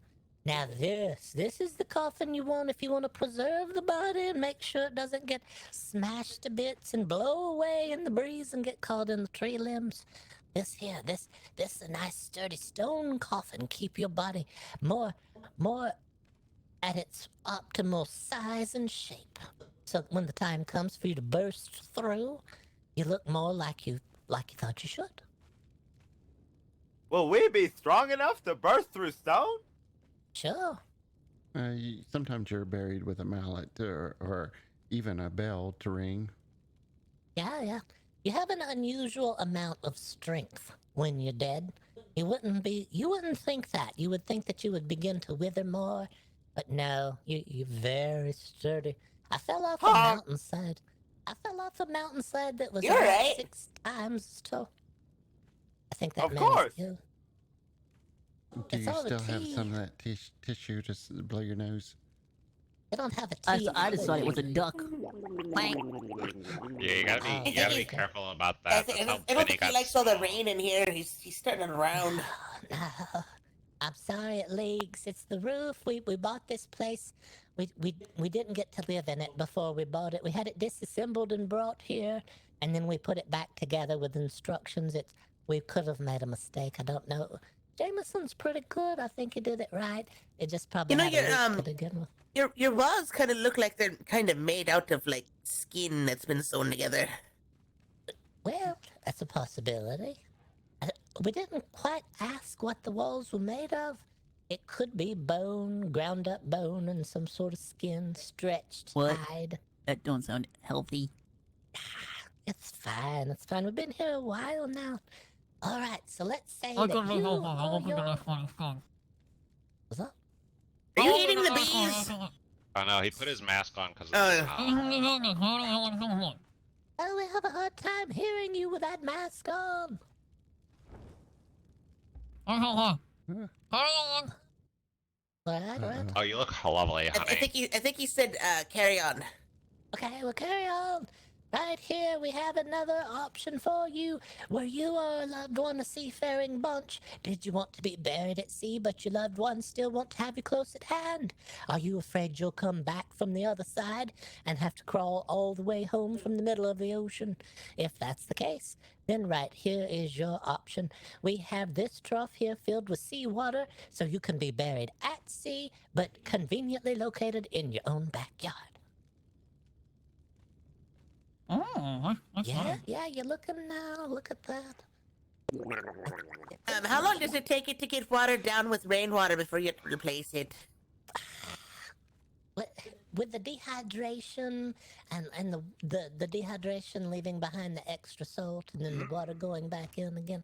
Now this is the coffin you want if you want to preserve the body and make sure it doesn't get smashed to bits and blow away in the breeze and get caught in the tree limbs. This is a nice sturdy stone coffin. Keep your body more at its optimal size and shape. So when the time comes for you to burst through, you look more like you thought you should. Will we be strong enough to burst through stone? Sure. Sometimes you're buried with a mallet or even a bell to ring. Yeah. You have an unusual amount of strength when you're dead. You wouldn't think that. You would think that you would begin to wither more. But no, you're very sturdy. I fell off a Huh? mountainside. That was You're about right. 6 times as tall. I think that Of matters course. too. Do It's you all the still have tea. some of that tissue to blow your nose? They don't have a I teeth. just thought it was a duck. Quack. Yeah, you gotta Oh. be Okay. careful about I, that. think, That's I how don't, I don't Benny think he got likes all the small. rain in here. He's starting around. No. I'm sorry it leaks. It's the roof. We bought this place. We didn't get to live in it before we bought it. We had it disassembled and brought here, and then we put it back together with instructions. We could have made a mistake. I don't know. Jameson's pretty good. I think he did it right. It just probably You know, had a your, leak to begin with. Your walls kind of look like they're kind of made out of like skin that's been sewn together. Well, that's a possibility. We didn't quite ask what the walls were made of. It could be bone, ground up bone, and some sort of skin, stretched What? hide. That don't sound healthy. It's fine. We've been here a while now. All right, so let's say that you or your... What's up? Are you eating the bees? Oh no, he put his mask on because of Oh, the yeah. smell. Oh, we have a hard time hearing you with that mask on. All right. Oh, you look lovely, I honey. think he said carry on. Okay, well, carry on. Right here, we have another option for you. Were you or a loved one a seafaring bunch? Did you want to be buried at sea, but your loved one still want to have you close at hand? Are you afraid you'll come back from the other side and have to crawl all the way home from the middle of the ocean? If that's the case, then right here is your option. We have this trough here filled with seawater, so you can be buried at sea, but conveniently located in your own backyard. Oh, that's Yeah, nice. yeah, you're looking now. Look at that. How long does it take it to get watered down with rainwater before you replace it? With the dehydration and the dehydration leaving behind the extra salt and then the water going back in again,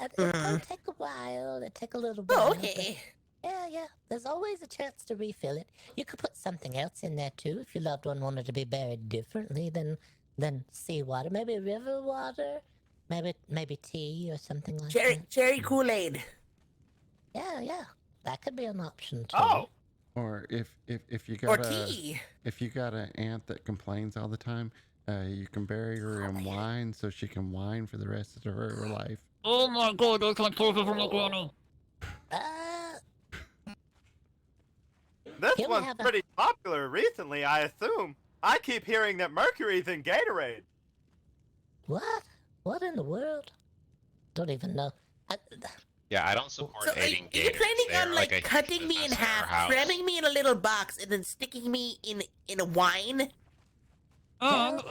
it'll take a while. It'll take a little while. Oh, but okay. yeah. There's always a chance to refill it. You could put something else in there too if your loved one wanted to be buried differently than seawater. Maybe river water. Maybe tea or something like that. Cherry Kool-Aid. Yeah. That could be an option too. Oh, Or if you Or got tea. if you got an aunt that complains all the time, you can bury her in wine so she can whine for the rest of her life. Oh my god, I can't take it from the granny. this Here we one's have a- pretty popular recently, I assume. I keep hearing that mercury's in Gatorade. What? What in the world? Don't even know. Yeah, I don't support So are eating you gators. planning They're on like a like huge cutting me in business our half, house. cramming me in a little box, and then sticking me in a wine? And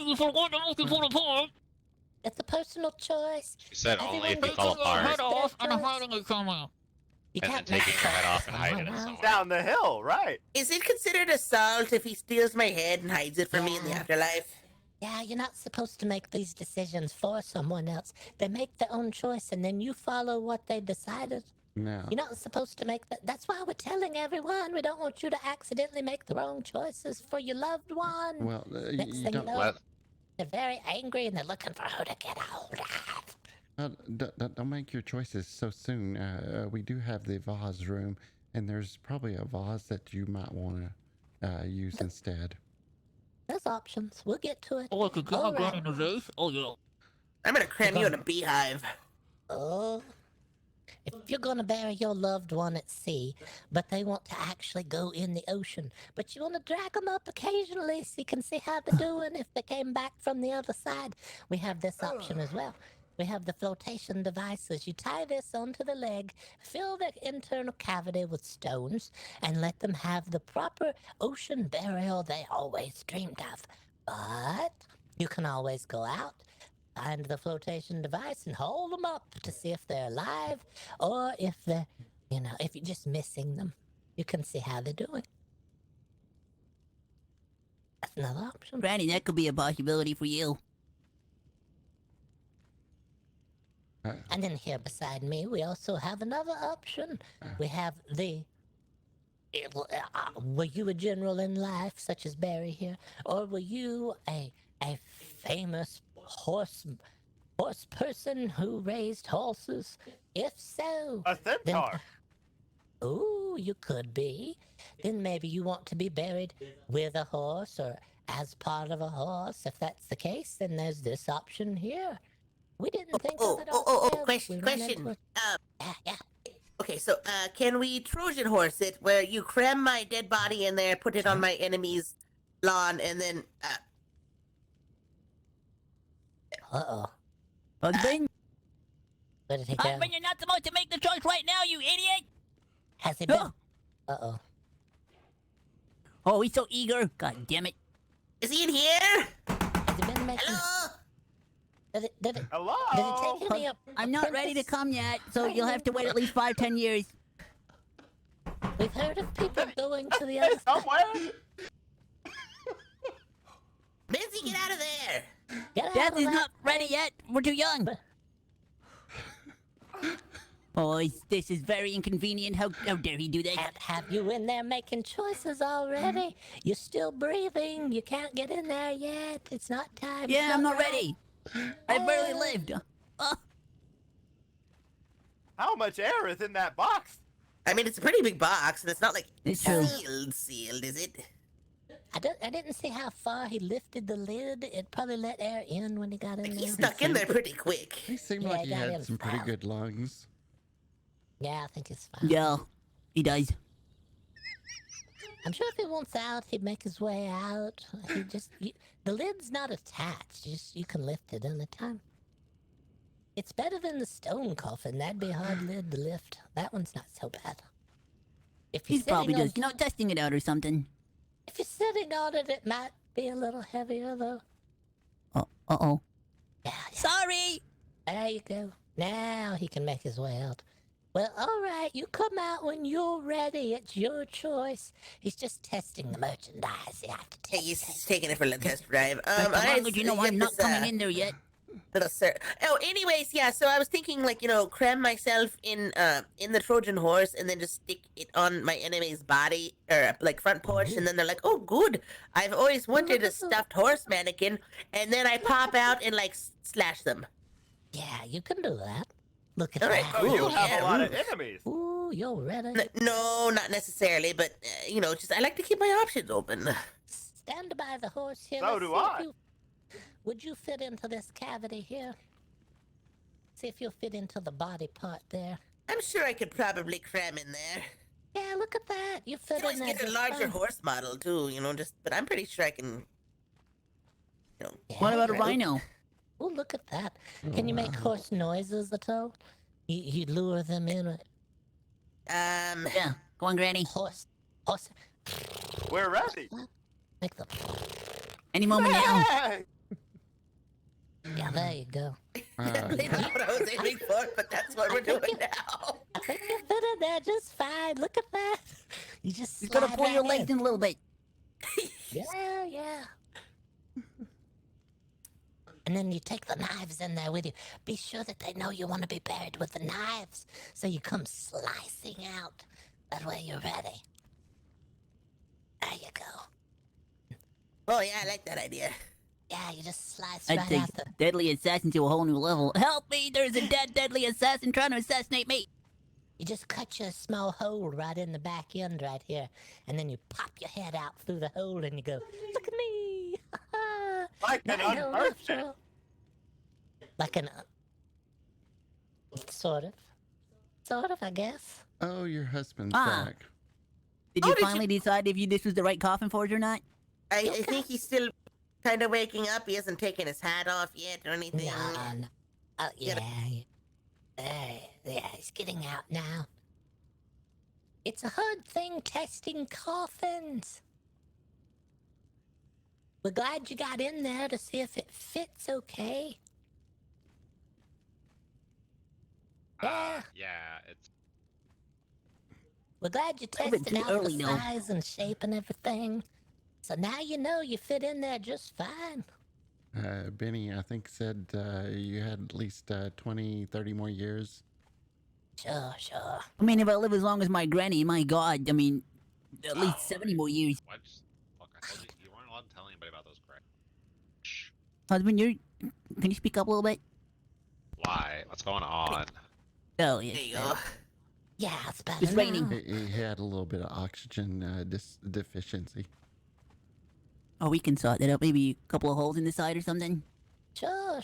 you forgot the most important part. It's a personal choice. She said only if Everyone you fall gets Taking your apart. head off and Choice. hiding it somewhere. You And then can't taking make your head off and choices. hiding it Wow. somewhere. Down the hill, right? Is it considered assault if he steals my head and hides it from me in the Yeah. afterlife? Yeah, you're not supposed to make these decisions for someone else. They make their own choice and then you follow what they decided. Now, You're not supposed to make that. That's why we're telling everyone we don't want you to accidentally make the wrong choices for your loved one. well, Next you thing you don't. know, Let, they're very angry and they're looking for who to get hold of. Don't make your choices so soon. We do have the vase room, and there's probably a vase that you might want to use instead. There's options. We'll get to it. Oh, I could get my All granny right. in a vase. Oh yeah. I'm gonna cram you in a beehive. Oh. If you're gonna bury your loved one at sea, but they want to actually go in the ocean, but you want to drag them up occasionally so you can see how they're doing if they came back from the other side, we have this option as well. We have the flotation devices. You tie this onto the leg, fill the internal cavity with stones, and let them have the proper ocean burial they always dreamed of. But you can always go out, find the flotation device, and hold them up to see if they're alive or if they're, if you're just missing them. You can see how they're doing. That's another option. Granny, that could be a possibility for you. And then here beside me, we also have another option. We have were you a general in life, such as Barry here, or were you a famous horse person who raised horses? If so, A centaur. oh, you could be. Then maybe you want to be buried with a horse or as part of a horse. If that's the case, then there's this option here. We didn't think of it ourselves. Question. We ran into it. Yeah. Okay, so can we Trojan horse it, where you cram my dead body in there, put it on my enemy's lawn, and then Uh-oh. Husband? Where did he go? Husband, you're not supposed to make the choice right now, you idiot! Has he been? Oh. Uh-oh. Oh, he's so eager. God damn it. is he in here? Has he been making... Hello? Did it Did it Hello? take any I'm not ready to come yet, so you'll have to wait at least 5-10 years. We've heard of people going to the other side. Somewhere? Busy, get out of there! Get out Death of is that. not ready yet. We're too young. Oh, this is very inconvenient. How dare he do that? Can't have you in there making choices already. You're still breathing. You can't get in there yet. It's not time. It's Yeah, I'm not right. ready. I barely lived. How much air is in that box? I mean, it's a pretty big box, and it's not like It's true. sealed, is it? I didn't see how far he lifted the lid. It probably let air in when he got in He there. snuck in there pretty quick. He seemed Yeah, like I he got had him some pretty fouled. good lungs. Yeah, I think it's fine. Yeah, he does. I'm sure if he wants out, he'd make his way out. The lid's not attached. You can lift it anytime. It's better than the stone coffin. That'd be a hard lid to lift. That one's not so bad. If you're He's probably sitting on, just, testing it out or something. if you're sitting on it, it might be a little heavier though. Uh-oh. Yeah, Sorry! there you go. Now he can make his way out. Well, all right. You come out when you're ready. It's your choice. He's just testing the merchandise. You have to Hey, test he's it. just taking it for a little test drive. As I long as you know get I'm not this, coming in there yet. Little sir. Oh, anyways, yeah. So I was thinking, like, cram myself in the Trojan horse and then just stick it on my enemy's body or like front porch, and then they're like, "Oh, good! I've always wanted a stuffed horse mannequin," and then I pop out and like slash them. Yeah, you can do that. Look at All right, that. So you Ooh, have yeah, a lot ooh. of enemies. Ooh, you're ready. No, not necessarily, but just I like to keep my options open. Stand by the horse here. So Let's do see if I. would you fit into this cavity here? See if you'll fit into the body part there. I'm sure I could probably cram in there. Yeah, look at that. You You fit can always in there. get a just larger fine. horse model too, but I'm pretty sure I can. What about a Yeah. rhino? Oh, look at that. Can you make horse noises at all? You lure them in with Yeah, go on, Granny. horse. We're ready. Make the. Any moment now. Hey! Yeah, there you go. Definitely not what I was aiming for, but that's what we're doing now. I think you fit in there just fine. Look at that. You just. You gotta slide pull your right legs in a little bit. Yeah, yeah. And then you take the knives in there with you. Be sure that they know you want to be buried with the knives. So you come slicing out. That way you're ready. There you go. Oh yeah, I like that idea. Yeah, you just slice I right take out the. deadly assassin to a whole new level. Help me! There's a dead deadly assassin trying to assassinate me. You just cut you a small hole right in the back end right here. And then you pop your head out through the hole and you go, look at me! Like an My hole unperfect. after all. Like an. Sort of. Sort of, I guess. Oh, your husband's Ah. back. Did Oh, you did you- finally decide if this was the right coffin for it or not? I think he's still kind of waking up. He hasn't taken his hat off yet or anything. No. Oh, yeah. Gotta- Yeah, he's getting out now. It's a hard thing testing coffins. We're glad you got in there to see if it fits okay. Yeah, Yeah, it's we're glad you A bit tested too out early, the though. size and shape and everything. So now you know you fit in there just fine. Benny, I think, said you had at least 20, 30 more years. Sure. I mean, if I live as long as my granny, my god, I mean, at least 70 more years. why just look. I told you you weren't allowed to tell anybody about those cracks. Shh. Husband, can you speak up a little bit? Why? What's going on? Oh, yeah. There you go. Yeah, it's better It's raining. now. He had a little bit of oxygen deficiency. Oh, we can sort that out. Maybe a couple of holes in the side or something. Sure.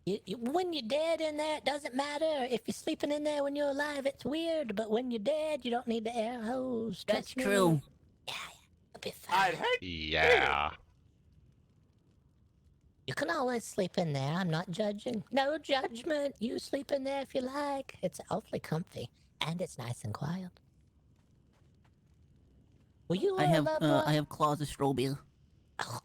When you're dead in there, it doesn't matter. If you're sleeping in there when you're alive, it's weird. But when you're dead, you don't need the air hose. That's Trust me. true. Yeah, it'll be fine. I'd hate. Yeah. You can always sleep in there. I'm not judging. No judgment. You sleep in there if you like. It's awfully comfy. And it's nice and quiet. Were you or I a have loved one? I have claustrophobia. Oh,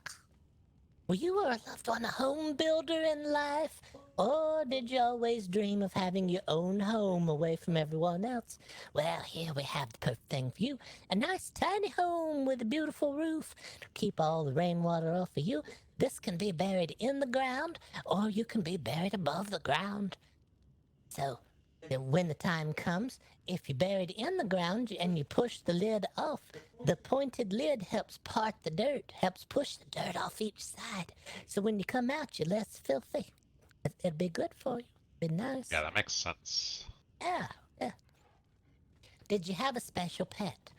were you or a loved one a home builder in life? Or did you always dream of having your own home away from everyone else? Well, here we have the perfect thing for you. A nice tiny home with a beautiful roof to keep all the rainwater off of you. This can be buried in the ground, or you can be buried above the ground. So, when the time comes, if you're buried in the ground and you push the lid off, the pointed lid helps part the dirt, helps push the dirt off each side. So when you come out, you're less filthy. It'd be good for you. Be nice. Yeah, that makes sense. Yeah. Did you have a special pet?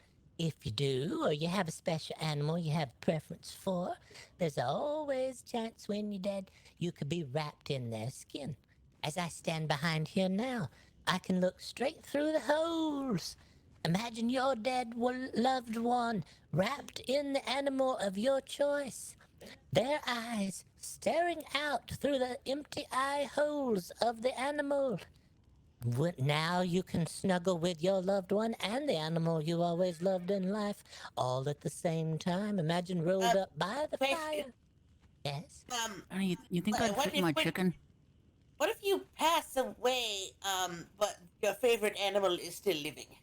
If you do, or you have a special animal you have preference for, there's always chance when you're dead you could be wrapped in their skin. As I stand behind here now, I can look straight through the holes. Imagine your dead loved one wrapped in the animal of your choice. Their eyes staring out through the empty eye holes of the animal. Now you can snuggle with your loved one and the animal you always loved in life, all at the same time. Imagine rolled up by the question. fire. Yes? You think I'd What fit if in my we- chicken? What if you pass away, but your favorite animal is still living?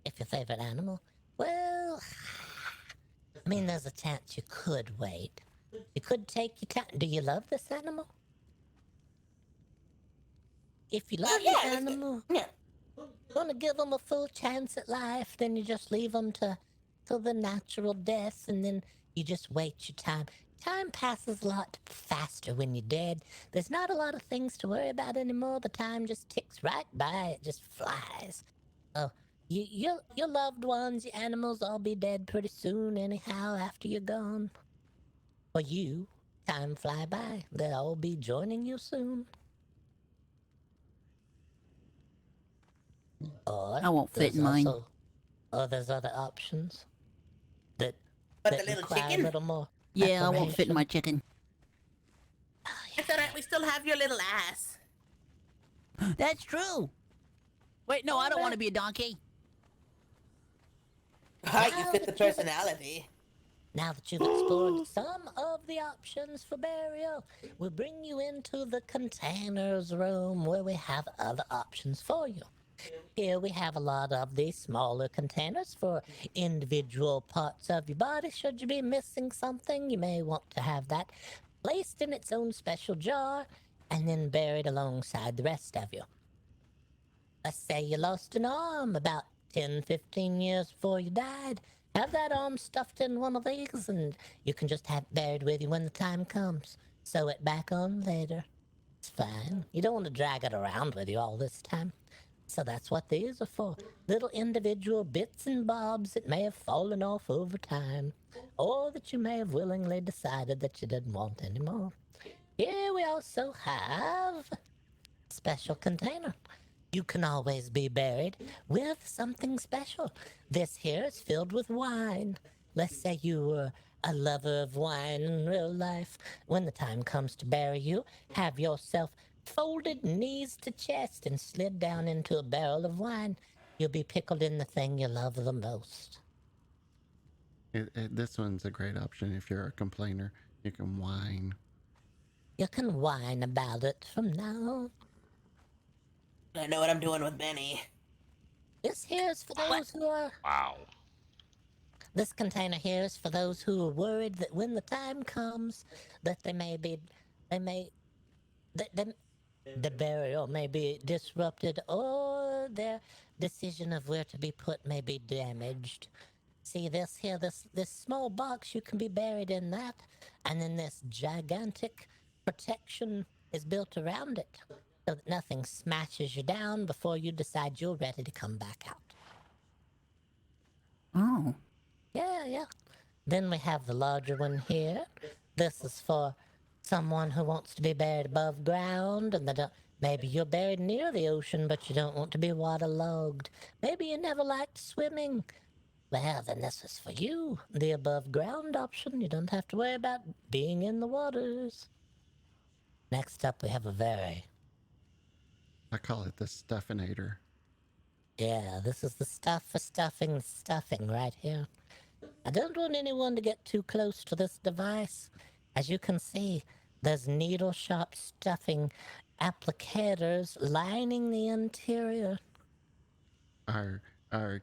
If your favorite animal? Well, I mean, there's a chance you could wait. You could take your time. Do you love this animal? If you love yeah, the it's good. animal, Yeah. want to give them a full chance at life, then you just leave them to the natural death, and then you just wait your time. Time passes a lot faster when you're dead. There's not a lot of things to worry about anymore. The time just ticks right by. It just flies. Oh, your loved ones, your animals, all be dead pretty soon anyhow after you're gone. For you, time fly by. They'll all be joining you soon. Or I won't fit there's in mine. also, or there's other options that But that the little require a chicken? little more. Yeah, I won't fit in my preparation. chicken. It's alright, we still have your little ass. That's true. Wait, no, I don't want to be a donkey. Ah, you fit the personality. Now that you've explored some of the options for burial, we'll bring you into the containers room where we have other options for you. Here we have a lot of these smaller containers for individual parts of your body. Should you be missing something, you may want to have that placed in its own special jar and then buried alongside the rest of you. Let's say you lost an arm about 10, 15 years before you died. Have that arm stuffed in one of these and you can just have it buried with you when the time comes. Sew it back on later. It's fine. You don't want to drag it around with you all this time. So that's what these are for. Little individual bits and bobs that may have fallen off over time, or that you may have willingly decided that you didn't want anymore. Here we also have a special container. You can always be buried with something special. This here is filled with wine. Let's say you were a lover of wine in real life. When the time comes to bury you, have yourself folded knees to chest and slid down into a barrel of wine. You'll be pickled in the thing you love the most. This one's a great option if you're a complainer. You can whine. You can whine about it from now on. I know what I'm doing with Benny. This here is for those who are... Wow. This container here is for those who are worried that when the time comes, that the burial may be disrupted or their decision of where to be put may be damaged. See this here, this small box, you can be buried in that, and then this gigantic protection is built around it so that nothing smashes you down before you decide you're ready to come back out. Oh. Yeah. Then we have the larger one here. This is for someone who wants to be buried above ground, and maybe you're buried near the ocean, but you don't want to be waterlogged. Maybe you never liked swimming. Well, then this is for you, the above ground option. You don't have to worry about being in the waters. Next up, we have I call it the Stuffinator. Yeah, this is the stuff for stuffing right here. I don't want anyone to get too close to this device. As you can see, there's needle-sharp stuffing applicators lining the interior. Our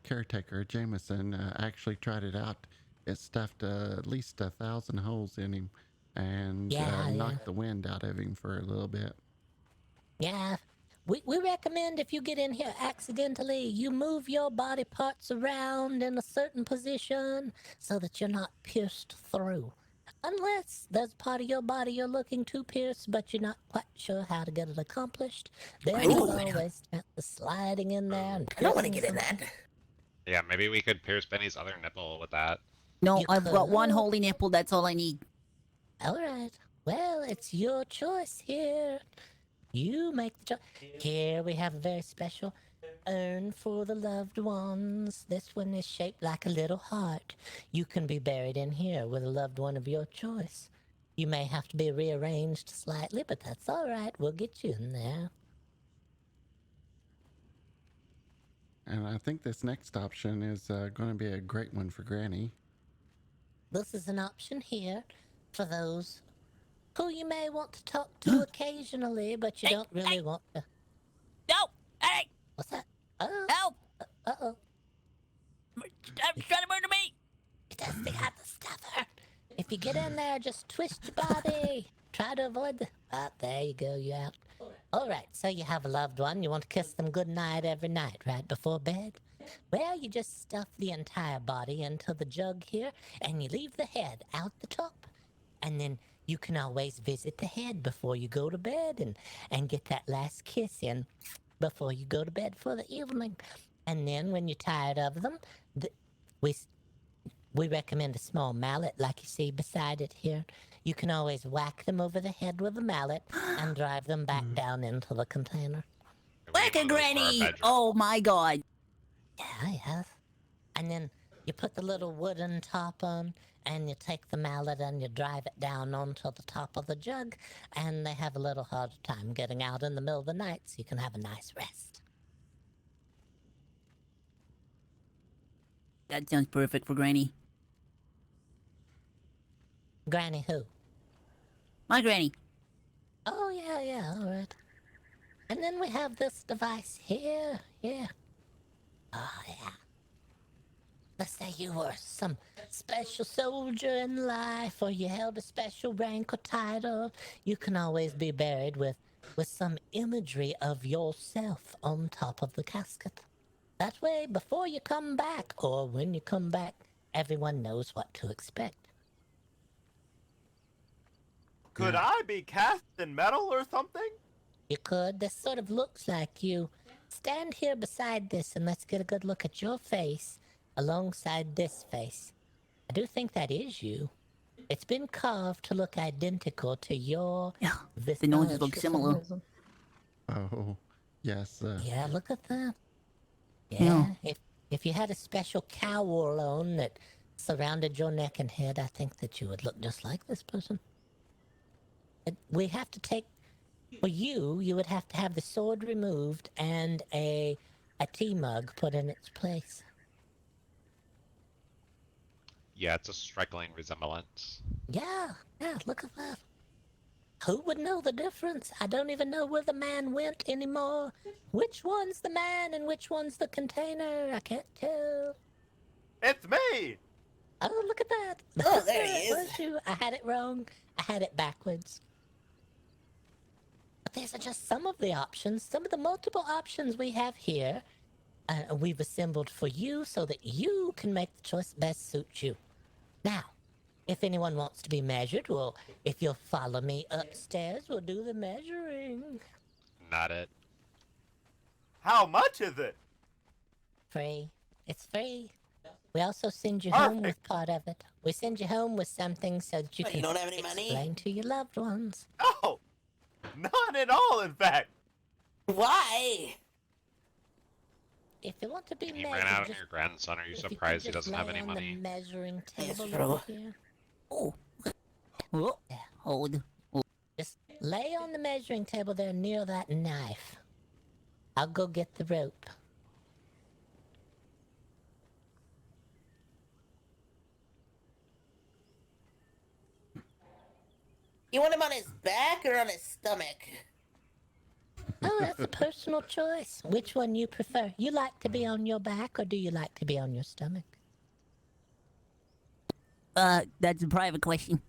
caretaker, Jameson, actually tried it out. It stuffed at least 1,000 holes in him and knocked the wind out of him for a little bit. Yeah, we recommend if you get in here accidentally, you move your body parts around in a certain position so that you're not pierced through. Unless there's part of your body you're looking to pierce, but you're not quite sure how to get it accomplished. There is always the sliding in there and I don't want to piercing get in that. Yeah, maybe we could pierce Benny's other nipple with that. No, You I've got one could. holy nipple. That's all I need. All right. Well, it's your choice here. You make the choice. Here we have a very special urn for the loved ones. This one is shaped like a little heart. You can be buried in here with a loved one of your choice. You may have to be rearranged slightly, but that's all right. We'll get you in there. And I think this next option is going to be a great one for Granny. This is an option here for those who you may want to talk to occasionally, but you Hey, don't really want to. No! Hey! What's that? Oh, Help! uh-oh. Stop trying to murder me! It does the other stuffer. If you get in there, just twist your body. Try to avoid the... Ah, there you go, you're out. All right, so you have a loved one. You want to kiss them goodnight every night, right before bed? Well, you just stuff the entire body into the jug here, and you leave the head out the top. And then you can always visit the head before you go to bed and get that last kiss in before you go to bed for the evening. And then when you're tired of them, we recommend a small mallet like you see beside it here. You can always whack them over the head with a mallet and drive them back down into the container. We Like need a one of those for our granny! bedroom. Oh my god. Yeah, yes. And then you put the little wooden top on, and you take the mallet and you drive it down onto the top of the jug, and they have a little harder time getting out in the middle of the night, so you can have a nice rest. That sounds perfect for Granny. Granny who? My Granny. Oh, yeah, all right. And then we have this device here, yeah. Oh, yeah. Let's say you were some special soldier in life, or you held a special rank or title. You can always be buried with some imagery of yourself on top of the casket. That way, before you come back, or when you come back, everyone knows what to expect. Could I be cast in metal or something? You could. This sort of looks like you. Stand here beside this and let's get a good look at your face alongside this face. I do think that is you. It's been carved to look identical to your Yeah, the visage noses look for some similar. reason. Oh, yes. Yeah, look at that. Yeah. Yeah, if you had a special cowl on that surrounded your neck and head, I think that you would look just like this person. We have to take, for you would have to have the sword removed and a tea mug put in its place. Yeah, it's a striking resemblance. Yeah, look at that. Who would know the difference? I don't even know where the man went anymore. Which one's the man and which one's the container? I can't tell. It's me! Oh, look at that. Oh, there he is. Was you? I had it wrong. I had it backwards. But these are just some of the options, some of the multiple options we have here. We've assembled for you so that you can make the choice best suits you. Now, if anyone wants to be measured, well, if you'll follow me upstairs, we'll do the measuring. Not it. How much is it? Free. It's free. We also send you home with Perfect. part of it. We send you home with something so that you What, can you don't have any money? explain to your loved ones. No! None at all, in fact! Why? If you want to be And you measured, ran out on just, your grandson. Are you if you could surprised he just doesn't have lay any on money? The measuring Yes, table bro. over here. Oh. Oh. Yeah. Hold. Just lay on the measuring table there near that knife. I'll go get the rope. You want him on his back or on his stomach? Oh, that's a personal choice. Which one you prefer? You like to be on your back or do you like to be on your stomach? That's a private question.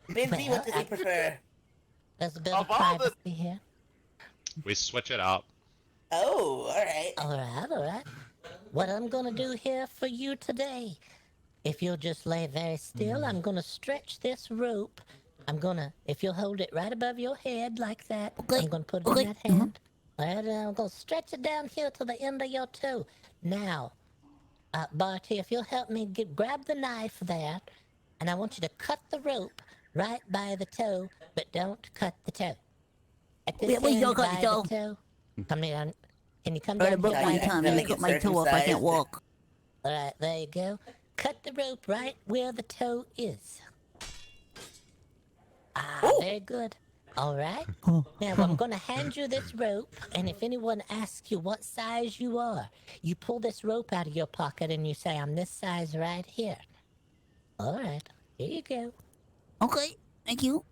Benzie, what does he prefer? There's a bit of Of all the- privacy here. We switch it up. Oh, alright. All right. What I'm gonna do here for you today, if you'll just lay very still, I'm gonna stretch this rope. If you'll hold it right above your head like that, Okay, I'm gonna put it okay, in that hand. Alright, I'm gonna stretch it down here to the end of your toe. Now, Barty, if you'll help me grab the knife there, and I want you to cut the rope right by the toe, but don't cut the toe. At this Yeah, please don't end cut the by toe. the toe, come down. Can you come Heard down about here? No, my you Right time. accidentally You get cut my toe off. I can't circumcised. walk. Alright, there you go. Cut the rope right where the toe is. Very good. Alright. Now I'm gonna hand you this rope, and if anyone asks you what size you are, you pull this rope out of your pocket and you say, I'm this size right here. Alright, here you go. Okay, thank you.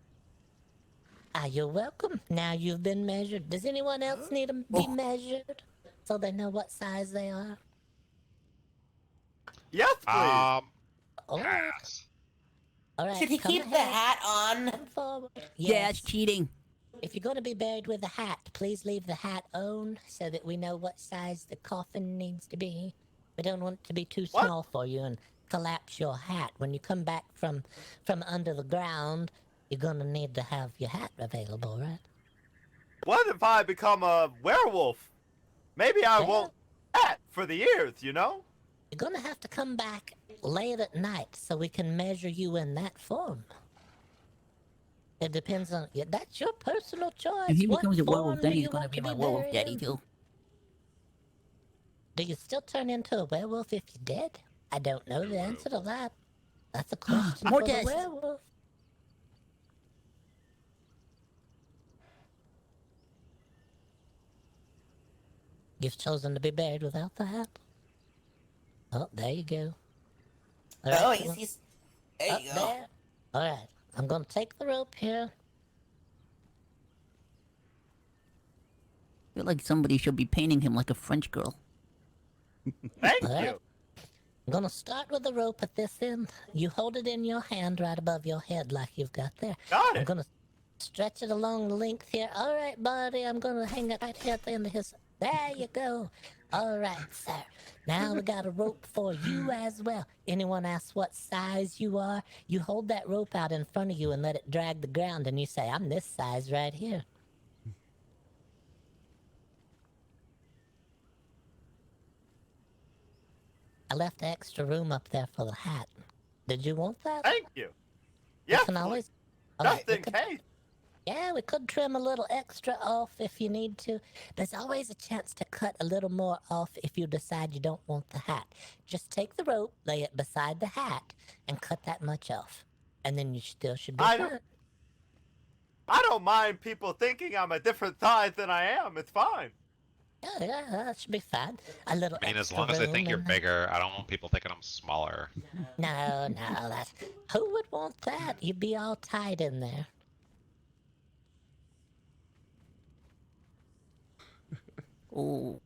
You're welcome. Now you've been measured. Does anyone else need to be measured so they know what size they are? Yes, please. Alright. Pass. Alright, Should he come keep the ahead. hat on? Come forward. Yeah, it's cheating. If you're going to be buried with a hat, please leave the hat on so that we know what size the coffin needs to be. We don't want it to be too What? small for you and collapse your hat. When you come back from under the ground, you're going to need to have your hat available, right? What if I become a werewolf? Maybe I Well- won't hat for the ears, you know? You're going to have to come back late at night so we can measure you in that form. It depends on... Yeah, that's your personal choice. If he What becomes a form werewolf, do then you he's gonna want be to my werewolf buried daddy in? too. Do you still turn into a werewolf if you're dead? I don't know the answer to that. That's a question More for the tests. werewolf. You've chosen to be buried without the hat. Oh, there you go. All Oh, right, he's there up you go. there. All right, I'm gonna take the rope here. I feel like somebody should be painting him like a French girl. Thank Alright. you. I'm gonna start with the rope at this end. You hold it in your hand right above your head like you've got there. Got I'm it. gonna stretch it along the length here. All right, buddy, I'm gonna hang it right here at the end of his... There you go. All right, sir. Now we got a rope for you as well. Anyone asks what size you are, you hold that rope out in front of you and let it drag the ground, and you say, I'm this size right here. I left extra room up there for the hat. Did you want that? Thank you. We Yes, can please. always... All right, Just we in could- case. Yeah, we could trim a little extra off if you need to. There's always a chance to cut a little more off if you decide you don't want the hat. Just take the rope, lay it beside the hat, and cut that much off. And then you still should be I fine. don't- I don't mind people thinking I'm a different size than I am. It's fine. Yeah, that should be fine. A little I mean, as extra long as they room think you're and- bigger, I don't want people thinking I'm smaller. No, that's... Who would want that? You'd be all tied in there. Oh,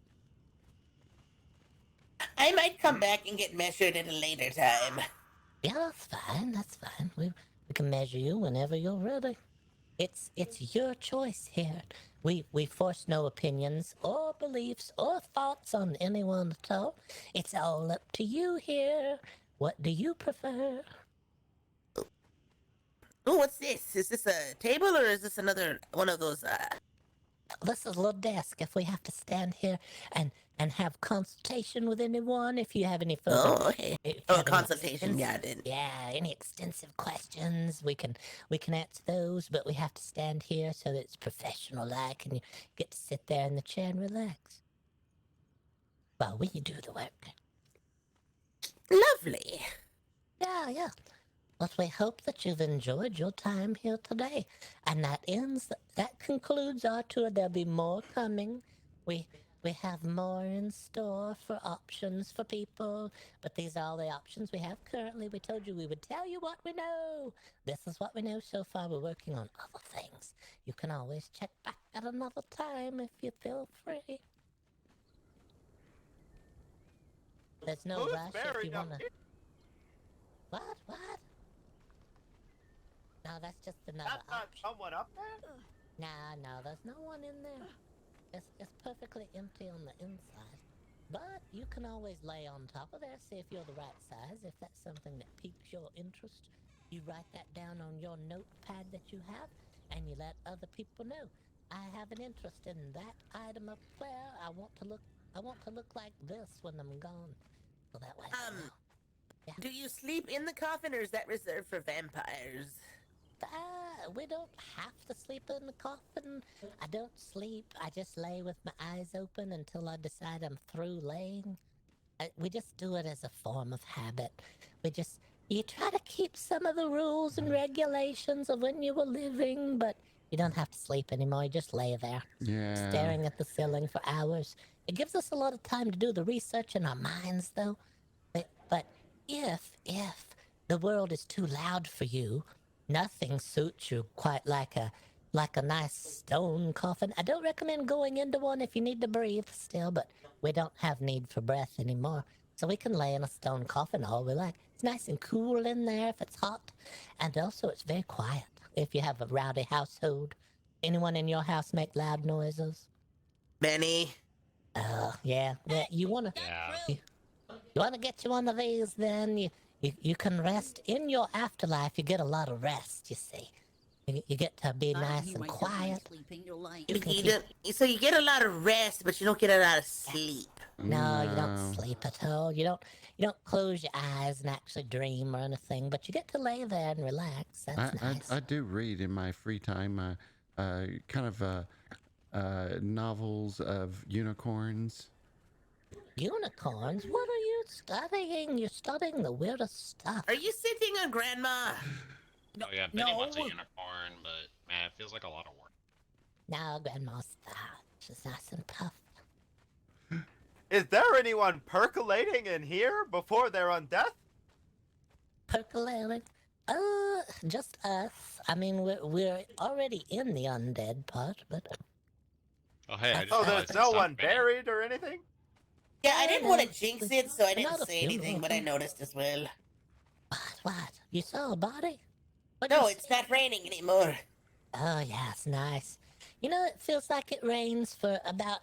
I might come back and get measured at a later time. Yeah, that's fine. That's fine. We can measure you whenever you're ready. It's your choice here. We force no opinions or beliefs or thoughts on anyone at all. It's all up to you here. What do you prefer? Oh, what's this? Is this a table or is this another one of those? This is a little desk if we have to stand here and have consultation with anyone. If you have any further Oh, okay. if you Oh, have any consultation. extensive- Yeah, I didn't. Yeah, any extensive questions, we can answer those, but we have to stand here so that it's professional like and you get to sit there in the chair and relax. While we do the work. Lovely. Yeah. But we hope that you've enjoyed your time here today. And that concludes our tour. There'll be more coming. We have more in store for options for people, but these are all the options we have currently. We told you we would tell you what we know. This is what we know so far. We're working on other things. You can always check back at another time if you feel free. There's no Who's rush if you buried up want to... here? What? No, that's just another That's not option. someone up there? No, there's no one in there. It's perfectly empty on the inside. But you can always lay on top of there, see if you're the right size. If that's something that piques your interest, you write that down on your notepad that you have, and you let other people know. I have an interest in that item up there. I want to look like this when I'm gone. So that way. Do you sleep in the coffin, or is that reserved for vampires? We don't have to sleep in the coffin. I don't sleep. I just lay with my eyes open until I decide I'm through laying. We just do it as a form of habit. You try to keep some of the rules and regulations of when you were living, but you don't have to sleep anymore. You just lay there, Yeah. staring at the ceiling for hours. It gives us a lot of time to do the research in our minds, though. But if the world is too loud for you, nothing suits you quite like a nice stone coffin. I don't recommend going into one if you need to breathe still, but we don't have need for breath anymore. So we can lay in a stone coffin all we like. It's nice and cool in there if it's hot. And also it's very quiet if you have a rowdy household. Anyone in your house make loud noises? Many. Yeah. You wanna Yeah. you wanna get you one of these then? You can rest in your afterlife. You get a lot of rest, you see. You get to be I nice hear and myself when I'm quiet. sleeping. You're lying. You can You keep don't, so you get a lot of rest, but you don't get a lot of sleep. No, you don't sleep at all. You don't close your eyes and actually dream or anything, but you get to lay there and relax. That's nice. I do read in my free time, kind of novels of unicorns. Unicorns? What are you studying? You're studying the weirdest stuff. Are you sitting on Grandma? No, Oh yeah, Benny no. wants a unicorn, but man, it feels like a lot of work. No, Grandma's fine. She's nice and tough. Is there anyone percolating in here before they're on death? Percolating? Just us. I mean, we're already in the undead part, but Oh hey, I just Oh, realized there's no it's one not Benny. buried or anything? Yeah, I didn't want to no, jinx it, so I not didn't a say anything, funeral. but I noticed as well. What? You saw a body? What No, you it's not raining anymore. Oh, yeah, it's nice. You know, it feels like it rains for about,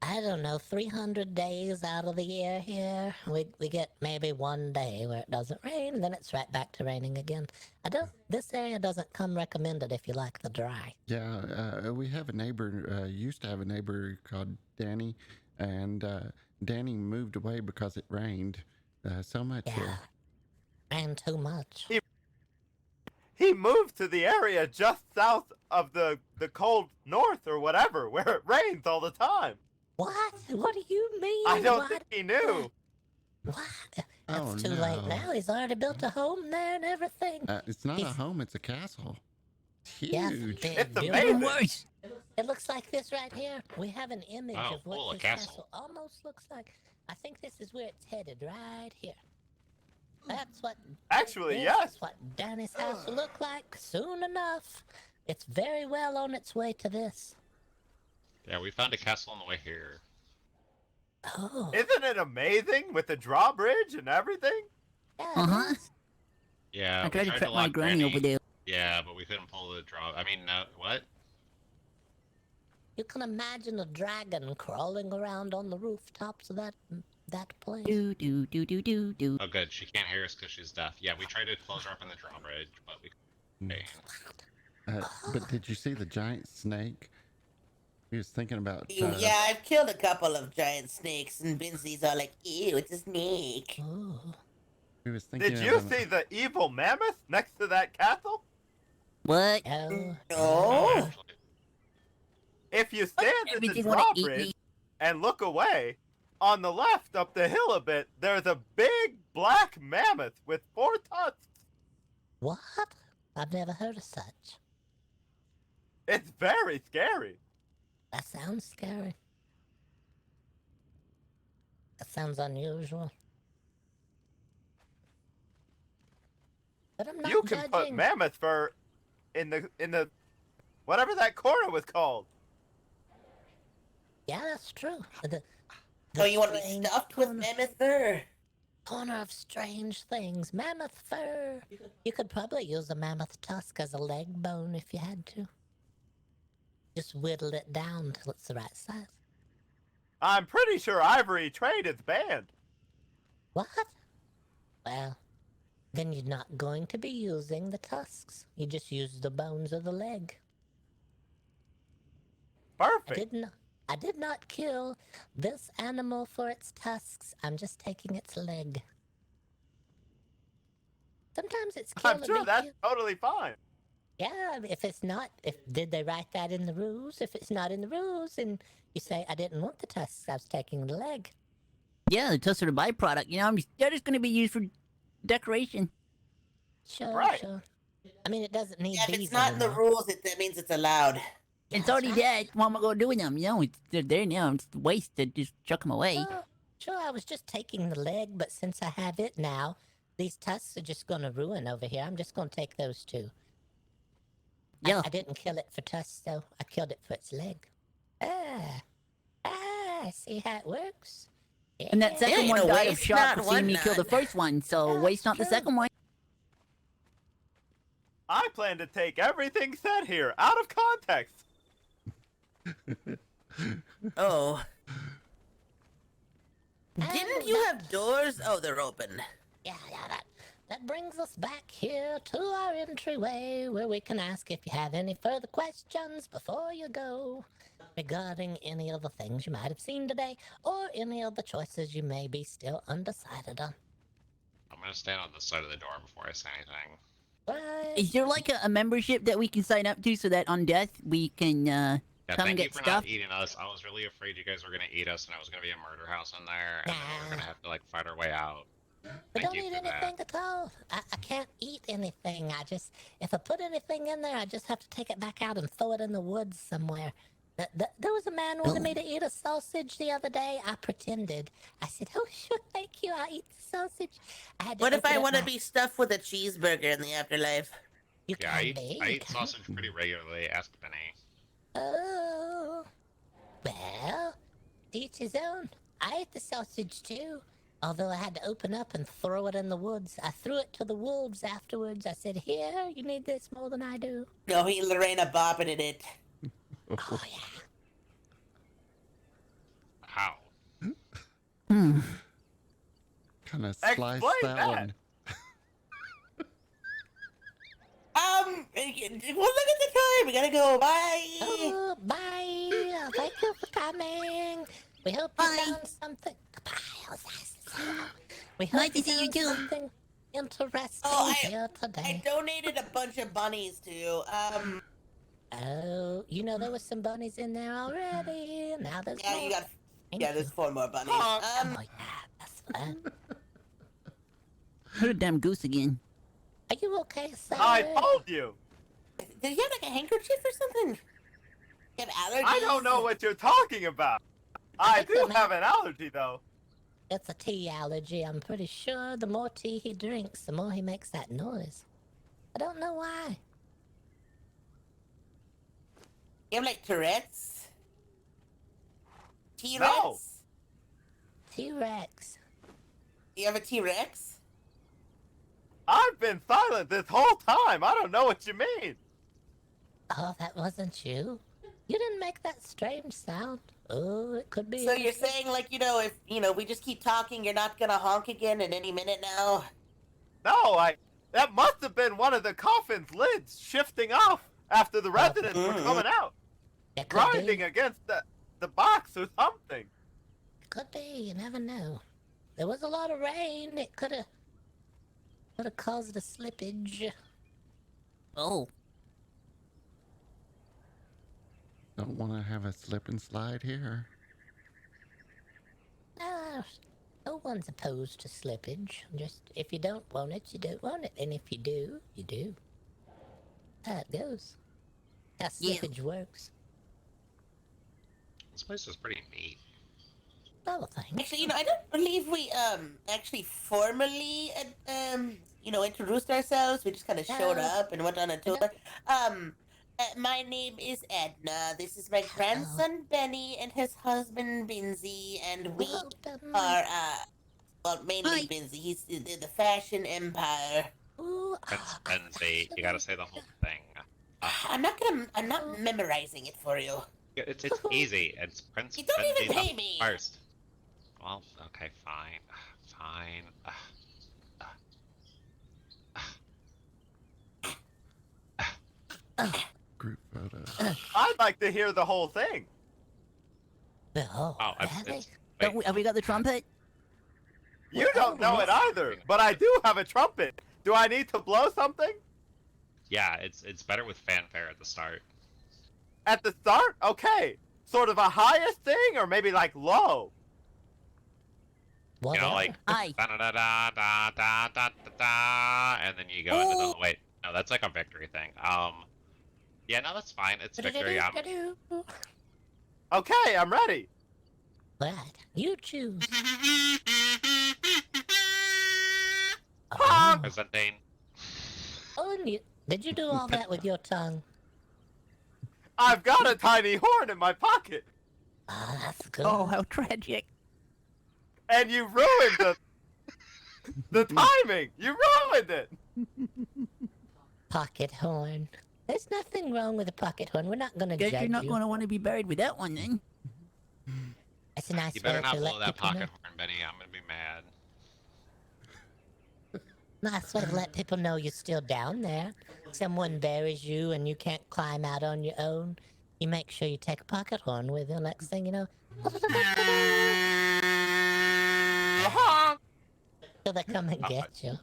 I don't know, 300 days out of the year here. We get maybe one day where it doesn't rain, and then it's right back to raining again. This area doesn't come recommended if you like the dry. Yeah, we have a neighbor, used to have a neighbor called Danny, and Danny moved away because it rained so much Yeah. here. Rain too much. He moved to the area just south of the cold north or whatever, where it rains all the time. What? What do you mean? I don't What? think he knew. What? Oh, It's too late no. now. He's already built a home there and everything. It's not a He's- home, it's a castle. It's Yeah, huge. big It's building. amazing. Worse. It looks like this right here. We have an image Wow, of what cool, a this castle. castle almost looks like. I think this is where it's headed, right here. That's what. Actually, This yes. is what Danny's house will look like soon enough. It's very well on its way to this. Yeah, we found a castle on the way here. Oh, Isn't it amazing with the drawbridge and everything? yeah. it Uh-huh. is. Yeah, I we tried to trap my lock granny Benny. over there. Yeah, but we couldn't pull the draw. I mean, what? You can imagine a dragon crawling around on the rooftops of that place. Do do do do do do. Oh, good. She can't hear us because she's deaf. Yeah, we tried to close her up in the drawbridge, but we couldn't. But did you see the giant snake? He was thinking about. Yeah, I've killed a couple of giant snakes, and Binsley's all like, ew, it's a snake. Oh. He was thinking. Did you of see the evil mammoth next to that castle? What? Oh. No. Actually, If you stand at the Everything wanna eat drawbridge me. and look away, on the left up the hill a bit, there's a big black mammoth with 4 tusks. What? I've never heard of such. It's very scary. That sounds scary. That sounds unusual. But I'm not You can judging. put mammoth fur in the whatever that corner was called. Yeah, that's true. The Oh, you want to be strange stuffed with corner- mammoth fur? Corner of strange things. Mammoth fur. You could probably use a mammoth tusk as a leg bone if you had to. Just whittle it down till it's the right size. I'm pretty sure ivory trade is banned. What? Well, then you're not going to be using the tusks. You just use the bones of the leg. Perfect. I did not kill this animal for its tusks. I'm just taking its leg. Sometimes it's killed I'm to sure be that's killed. totally fine. Yeah, if it's not, if did they write that in the rules? If it's not in the rules, and you say I didn't want the tusks, I was taking the leg. Yeah, the tusks are the byproduct. You know, they're just going to be used for decoration. Sure, Right. sure. I mean, it doesn't need Yeah, if these it's not in the anymore. rules, that means it's allowed. Yeah, It's that's already right. dead. What am I going to do with them? You know, they're there now. It's wasted. Just chuck them away. Sure, I was just taking the leg, but since I have it now, these tusks are just going to ruin over here. I'm just going to take those two. Yeah. I didn't kill it for tusks, though. I killed it for its leg. See how it works? And that Yeah. second you one know, died of waste shock not, for seeing want me kill the none. first one, so Yeah, waste not the true. second one. I plan to take everything said here out of context. Oh. Oh, Didn't you have doors? Oh, they're open. Yeah, that brings us back here to our entryway where we can ask if you have any further questions before you go regarding any of the things you might have seen today or any of the choices you may be still undecided on. I'm gonna stand on the side of the door before I say anything. Right. Is there like a membership that we can sign up to so that on death we can Yeah, come and thank you get for stuff? not eating us. I was really afraid you guys were gonna eat us, and it was gonna be a murder house in there, and then we were gonna have to like fight our way out. I Thank don't you eat for anything that. at all. I can't eat anything. If I put anything in there, I just have to take it back out and throw it in the woods somewhere. There was a man wanted me to eat a sausage the other day. I pretended. I said, "Oh, sure, thank you. I'll eat the sausage." I had to What if open I up want to my- be stuffed with a cheeseburger in the afterlife? You Yeah, can be. I You eat can. sausage pretty regularly. Ask Benny. Oh, well, each his own. I ate the sausage too, although I had to open up and throw it in the woods. I threw it to the wolves afterwards. I said, "Here, you need this more than I do." No, he Lorena boppeted it. Oh yeah. How? Hmm. Kind of Explain sliced that that. one. Well, look at the time. We gotta go. Bye. Oh, bye. Thank you for coming. We hope you Bye. found something. Bye. It was nice to see you. We hope Nice to see you found too. something interesting Oh, here I today. donated a bunch of bunnies to you. Oh, you know there was some bunnies in there already. Now there's Yeah, more. you got. Thank Yeah, there's you. 4 more bunnies. Honk. Oh yeah, that's fun. Heard a damn goose again. Are you okay, sir? I told you. Did you have like a handkerchief or something? You have allergies? I don't know what you're talking about. I It's do a have an allergy though. It's a tea allergy. I'm pretty sure the more tea he drinks, the more he makes that noise. I don't know why. You have like Tourette's? T-Rex? No. T-Rex. You have a T-Rex? I've been silent this whole time. I don't know what you mean. Oh, that wasn't you? You didn't make that strange sound. Oh, it could be. So you're saying like, if, we just keep talking, you're not gonna honk again in any minute now? No, that must have been one of the coffin's lids shifting off after the residents were coming out, It could grinding be. against the box or something. Could be. You never know. There was a lot of rain. It could have caused a slippage. Oh. Don't want to have a slip and slide here. No one's opposed to slippage. Just if you don't want it, you don't want it. And if you do, you do. How it goes. How Yeah. slippage works. This place is pretty neat. Oh, thanks. Actually, I don't believe we, actually formally, introduced ourselves. We just kind of showed No. up and went on a tour. My name is Edna. This is my grandson, Benny, and his husband, Binzi, and we Welcome. are, mainly Hi. Binzi. He's the fashion empire. Ooh, Benzie, you gotta say the whole thing. I'm not memorizing it for you. It's easy. It's Prince You don't even Benzie pay the me. First. Well, okay, fine. Fine. Group photo. I'd like to hear the whole thing. Oh, Oh, really? it's Don't wait, have we got the trumpet? You don't know it either, but I do have a trumpet. Do I need to blow something? yeah, it's better with fanfare at the start. At the start? Okay. Sort of a highest thing, or maybe like low? You Whatever. know, like Aye. da da da da da da da da da, and then you go into the wait. No, that's like a victory thing. Yeah, no, that's fine. It's victory. Okay, I'm ready. Right, you choose. Honk! Presenting. Oh, and did you do all that with your tongue? I've got a tiny horn in my pocket, Oh, that's good. Oh, how tragic. and you ruined the timing. You ruined it. Pocket horn. There's nothing wrong with a pocket horn. We're not gonna Guess judge you're not you. going to want to be buried with that one then. It's a nice You way better not to blow let that people pocket know. horn, Benny. I'm gonna be mad. Nice way to let people know you're still down there. Someone buries you and you can't climb out on your own. You make sure you take a pocket horn with you. Next thing you know, Honk! till they come and get you.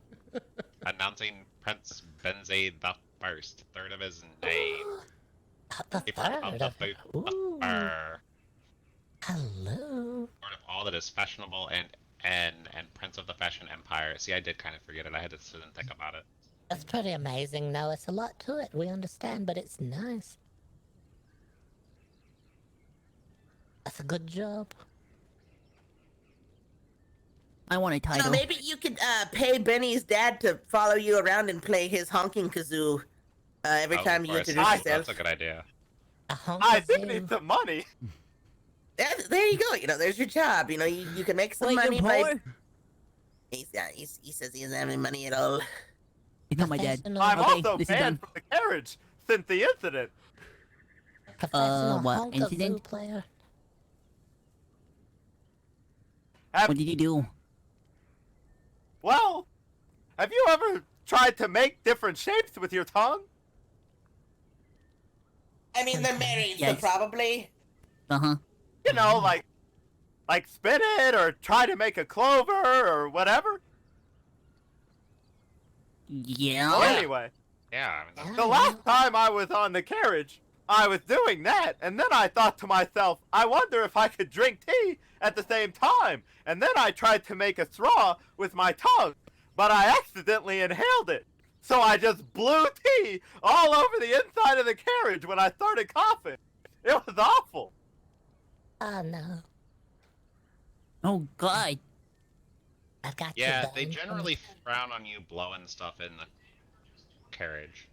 Announcing Prince Benze the First, third of his name. The Keeper of third the of boot Ooh, of fur. hello. Lord of all that is fashionable and Prince of the Fashion Empire. See, I did kind of forget it. I had to sit and think about it. That's pretty amazing. No, it's a lot to it. We understand, but it's nice. That's a good job. I want a You title. know, maybe you could pay Benny's dad to follow you around and play his honking kazoo every Oh, time you of course. introduce yourself. That's a good idea. A honk I do kazoo. need some money. Yeah, there you go. You know, there's your job. You know, you can make some Wait, money you're by. poor? He says he doesn't have any money at all. He's not my dad. Professional- I'm Okay, also this is banned done. from the carriage since the incident. Professional what honk kazoo incident? player. What did you do? Well, have you ever tried to make different shapes with your tongue? I mean, they're married, so Yes. probably. Uh-huh. You know, like spin it or try to make a clover or whatever. Yeah. Well, anyway, Yeah, I mean, the last time I was on the carriage, I was doing that, and then I thought to myself, I wonder if I could drink tea at the same time. And then I tried to make a straw with my tongue, but I accidentally inhaled it. So I just blew tea all over the inside of the carriage when I started coughing. It was awful. Oh no. Oh, God. I've got you. yeah, they done. generally frown on you blowing stuff in the carriage.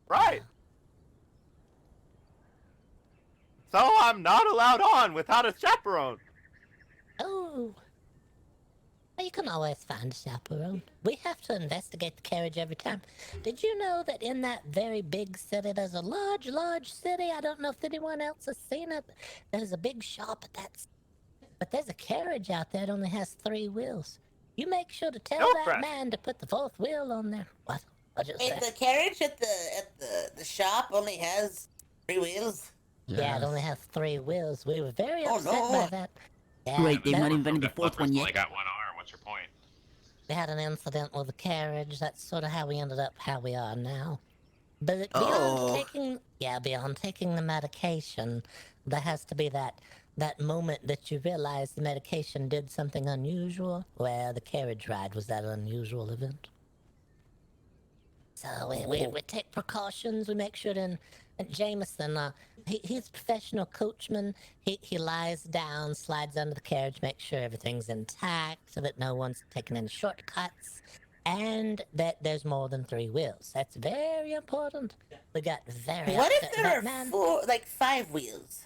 Right. So I'm not allowed on without a chaperone. Oh. Well, you can always find a chaperone. We have to investigate the carriage every time. Did you know that in that very big city, there's a large city? I don't know if anyone else has seen it. There's a big shop at that. But there's a carriage out there that only has 3 wheels. You make sure to tell No that crap. man to put the 4th wheel on there. What? What'd you Wait, say? the carriage at the shop only has 3 wheels. Yeah, it only has 3 wheels. We were very Oh, upset no. by that. Yeah, Wait, they've that- not invented the That 4th one leopard's yet. only got one arm. What's your point? we had an incident with the carriage. That's sort of how we ended up how we are now. But Oh. beyond taking the medication, there has to be that moment that you realize the medication did something unusual, where the carriage ride was that unusual event. So we take precautions. We make sure to. And Jameson, he's a professional coachman. He lies down, slides under the carriage, makes sure everything's intact, so that no one's taking any shortcuts, and that there's more than 3 wheels. That's very important. We got very. What if upset there that are man. 5 wheels?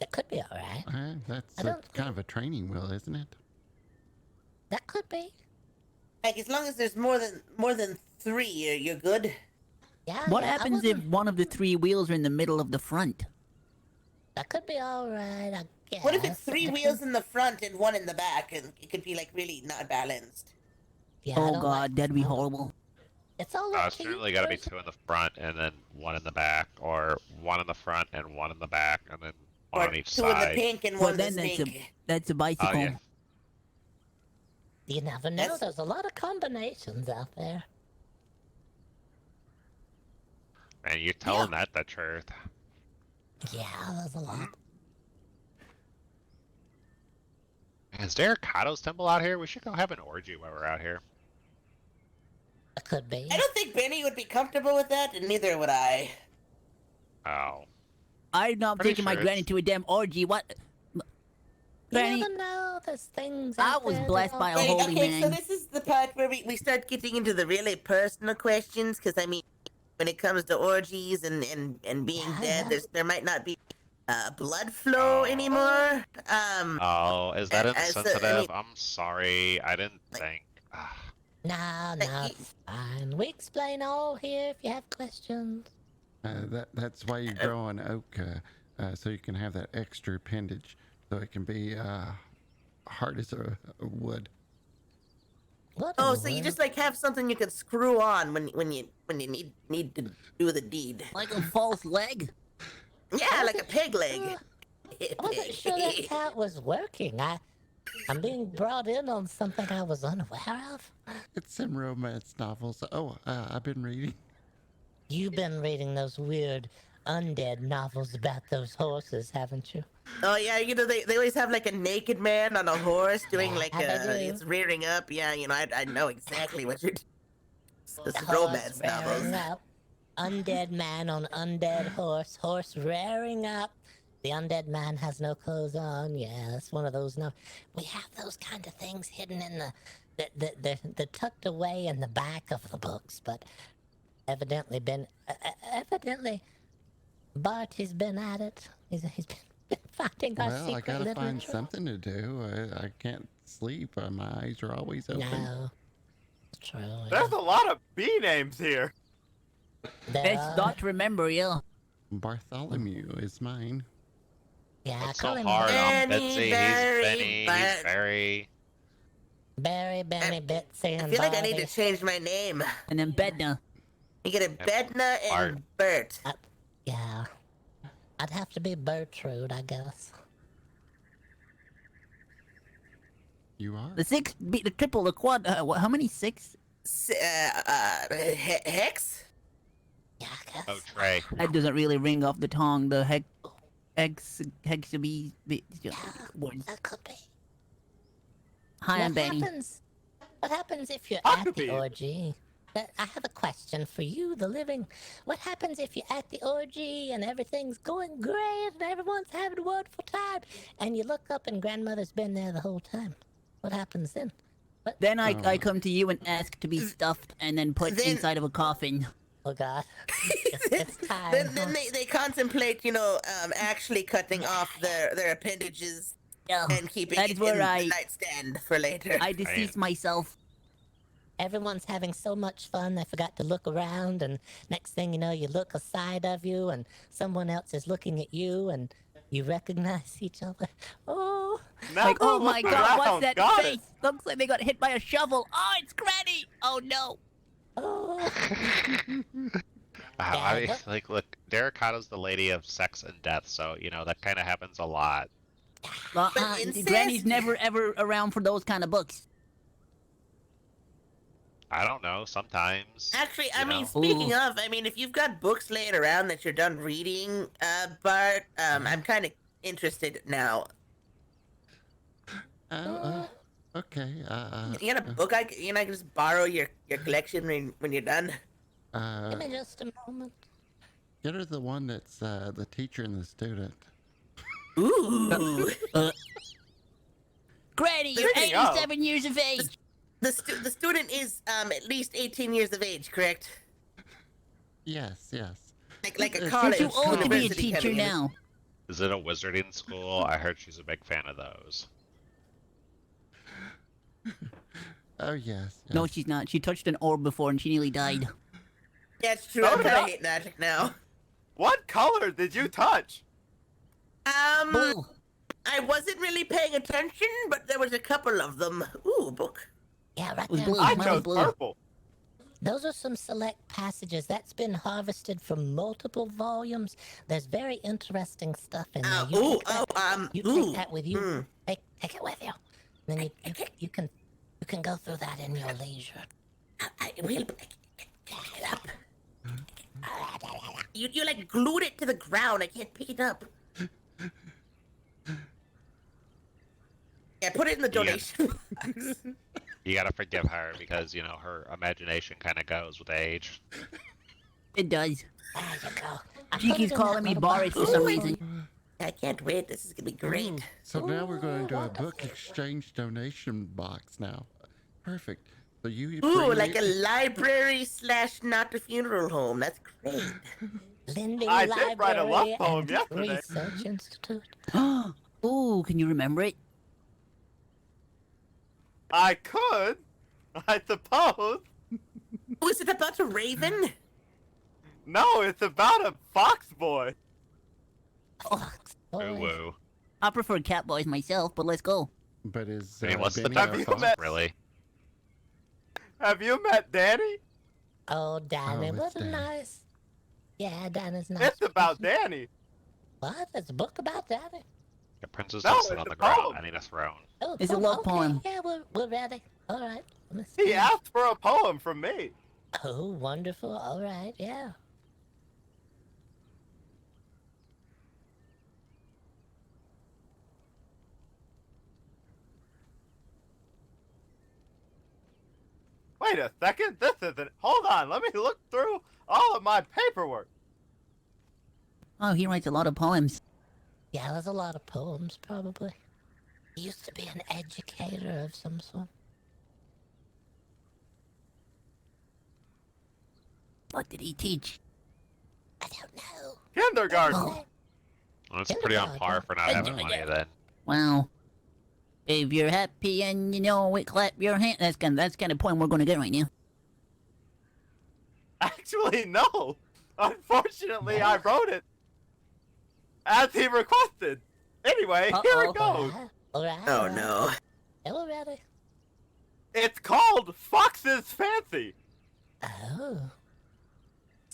That could be all right. That's I don't kind of a training wheel, isn't it? That could be. Like, as long as there's more than 3, you're good. Yeah. What yeah, I happens if wouldn't- one of the 3 wheels are in the middle of the front? That could be all right. I guess. What if it's It 3 depends- wheels in the front and 1 in the back, and it could be like really not balanced? Yeah, I Oh, don't God, like that'd be that. horrible. It's all up It's to you. certainly got to be person. 2 in the front and then 1 in the back, or 1 in the front and 1 in the back, and then One Or on each two in the side. pink and Well, one the then snake. that's a bicycle. Oh, yeah. You never know. That's- There's a lot of combinations out there. Man, you're telling that the truth. Yeah, there's a lot. Is there a Kato's temple out here? We should go have an orgy while we're out here. It could be. I don't think Benny would be comfortable with that, and neither would I. Oh. I'm not Pretty taking my sure granny it's- to a damn orgy. What? You Granny, never know. There's things I out was there blessed that by a don't- holy okay, so man. this is the part where we start getting into the really personal questions, because I mean, when it comes to orgies and being Yeah. dead, there might not be blood flow Oh. anymore. Oh, is that I- I- so, I insensitive? mean- I'm sorry. I didn't think. Ah. No, Like, no, you- it's fine. We explain all here if you have questions. That's why you grow on oak, so you can have that extra appendage, so it can be hard as a wood. What Oh, in so the you world? just like have something you can screw on when you need to do the deed. Like a false leg? Yeah, like a peg leg. I wasn't sure that's how it was working. I'm being brought in on something I was unaware of. It's some romance novels. Oh, I've been reading. You've been reading those weird undead novels about those horses, haven't you? Oh yeah, you know they always have like a naked man on a horse doing Yeah, like they do. it's rearing up. Yeah, you know I know exactly what you're. It's The romance horse rearing novels. up. Undead man on undead horse. Horse rearing up. The undead man has no clothes on. Yeah, that's one of those. No, we have those kind of things hidden in the tucked away in the back of the books. But evidently, Bart has been at it. He's been finding our Well, I secret gotta literature. find something to do. I can't sleep. My eyes are always open. No, it's true. yeah. There's a lot of B names here. There Best are- not to remember, yeah. Bartholomew is mine. Yeah, I What's call so him hard on Benny, Betsy? He's Barry, Benny. He's Bart. Barry. Barry, Benny, Bitsy, I and feel like I need Bobby. to change my name. And then Bedna. You get a Bedna Bart. and Bert. Yeah. I'd have to be Bertrude, I guess. You are. The six, the triple, the quad. How many? Six? Hex? Yeah, I guess. Oh, Trey. That doesn't really ring off the tongue. The words. That could be. Hi, I'm Benny. What happens if you're That at could the be. orgy? I have a question for you, the living. What happens if you're at the orgy and everything's going great and everyone's having a wonderful time and you look up and grandmother's been there the whole time? What happens then? Then I come to you and ask to be stuffed and then put Then- inside of a coffin. Oh God. It's time. Then huh? they contemplate, you know, actually cutting off their appendages Yeah. and keeping That it is where in the I- nightstand for later. I deceased myself. Everyone's having so much fun they forgot to look around, and next thing you know, you look aside of you and someone else is looking at you and you recognize each other. Oh, Now Like, oh look my god, what's around. that Got face? it. Looks like they got hit by a shovel. Oh, it's Granny! Oh no! oh. I mean, Yeah, like, look, Derricato's the lady of sex and death, so, you know, that kind of happens a lot. Well, incest- Granny's never ever around for those kind of books. I don't know, sometimes. Actually, I you mean, know? speaking of, I mean, if you've got books laying around that you're done reading, Bart, I'm kind of interested now. Okay. You got a book I can just borrow your collection when you're done? Give me just a moment. Get her the one that's the teacher and the student. Ooh. Granny, you're Speaking of- 87 years of age. The student is at least 18 years of age, correct? Yes. Like a You're college. You're too old to be a university teacher coming in. now. Is it a wizarding school? I heard she's a big fan of those. Oh yes. No, she's not. She touched an orb before and she nearly died. Yeah, it's true. I Oh, kind of no. hate magic now. What color did you touch? Blue. I wasn't really paying attention, but there was a couple of them. Ooh, book. Yeah, right was there. blue. I mine was chose blue. purple. Those are some select passages that's been harvested from multiple volumes. There's very interesting stuff in there. You take that with you. Take it with you. Then you can go through that in your leisure. I will pick it up. You like glued it to the ground. I can't pick it up. Yeah, put it in the donation box. You gotta forgive her because, you know, her imagination kind of goes with age. It does. There you go. She keeps calling me Boris for some reason. I can't wait. This is gonna be great. So now we're going to a wonderful. book exchange donation box now. Perfect. So you Ooh, bring like me- a library / not a funeral home. That's great. Lending I did Library write a love poem and yesterday. Research Institute. Ooh, can you remember it? I could, I suppose. Oh, is it about a raven? No, it's about a fox boy. Fox Ooh, boy. woo. I prefer cat boys myself, but let's go. But is I mean, what's the Benny Have our you fox? met- Really? Have you met Danny? Oh, Danny, Oh, it's what a Danny. nice. Yeah, Danny's nice. It's about person. Danny. What? It's a book about Danny? The princess No, don't sit it's on a the ground. poem. I need a throne. Oh, It's a love okay. poem. Yeah, we're ready. All right. Let me He see. asked for a poem from me. Oh, wonderful. All right. Yeah. Wait a second, this isn't. Hold on, let me look through all of my paperwork. Oh, he writes a lot of poems. Yeah, there's a lot of poems, probably. He used to be an educator of some sort. What did he teach? I don't know. Kindergarten. Oh, Well, it's pretty on par for not having money then. Wow. If you're happy and you know it, clap your hand. That's kind of point we're gonna get right now. Actually, no. Unfortunately, I wrote it as he requested. Anyway, here it goes. All right. Oh no. Yeah, we're ready. It's called Fox's Fancy. Oh.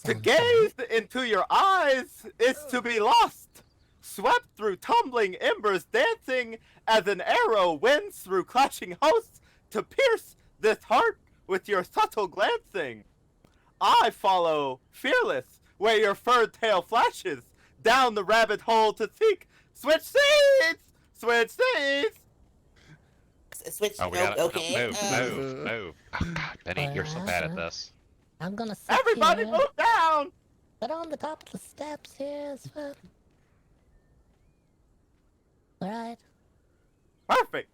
To Sounds gaze into your eyes is to be lost, swept through tumbling embers dancing as an arrow wins through clashing hosts to pierce this heart with your subtle glancing. I follow, fearless, where your furred tail flashes, down the rabbit hole to seek. Switch seats! Switch seats! Switch. Oh, we no, gotta okay. move. Oh God, Benny, you're so bad at this. I'm gonna sit Everybody here, move down! but on the top of the steps here as well. All right. Perfect.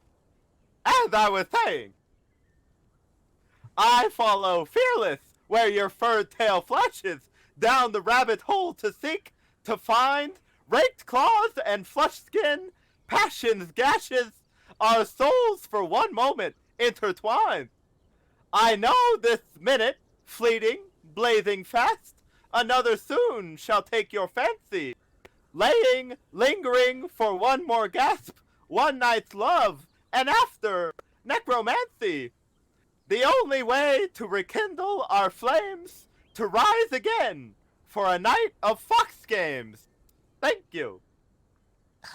As I was saying, I follow fearless where your furred tail flashes, down the rabbit hole to seek, to find, raked claws and flushed skin, passion's gashes, our souls for one moment intertwined. I know this minute, fleeting, blazing fast, another soon shall take your fancy, laying, lingering for one more gasp, one night's love, and after, necromancy. The only way to rekindle our flames, to rise again for a night of fox games. Thank you.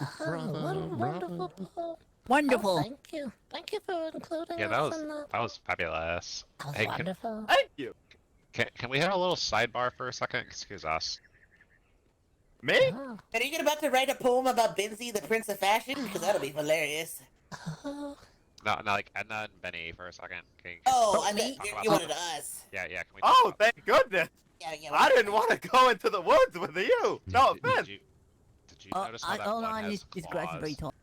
Oh, Bravo, what a wonderful bravo. poem. Wonderful. Oh, thank you. Thank you for including Yeah, us in that. that was fabulous. That was Hey, wonderful. Thank you. Can we have a little sidebar for a second? Excuse us. Me? Oh, Are you about to write a poem about Benzie, the Prince of Fashion? Because that'll be hilarious. oh, No, like Edna and Benny for a second. Oh, I me? thought you wanted us. Yeah, can we? talk Oh, about- thank goodness. Yeah. I didn't want to go into the woods with you. No offense. Did you notice how that Hold one on, has this grass is very claws? tall.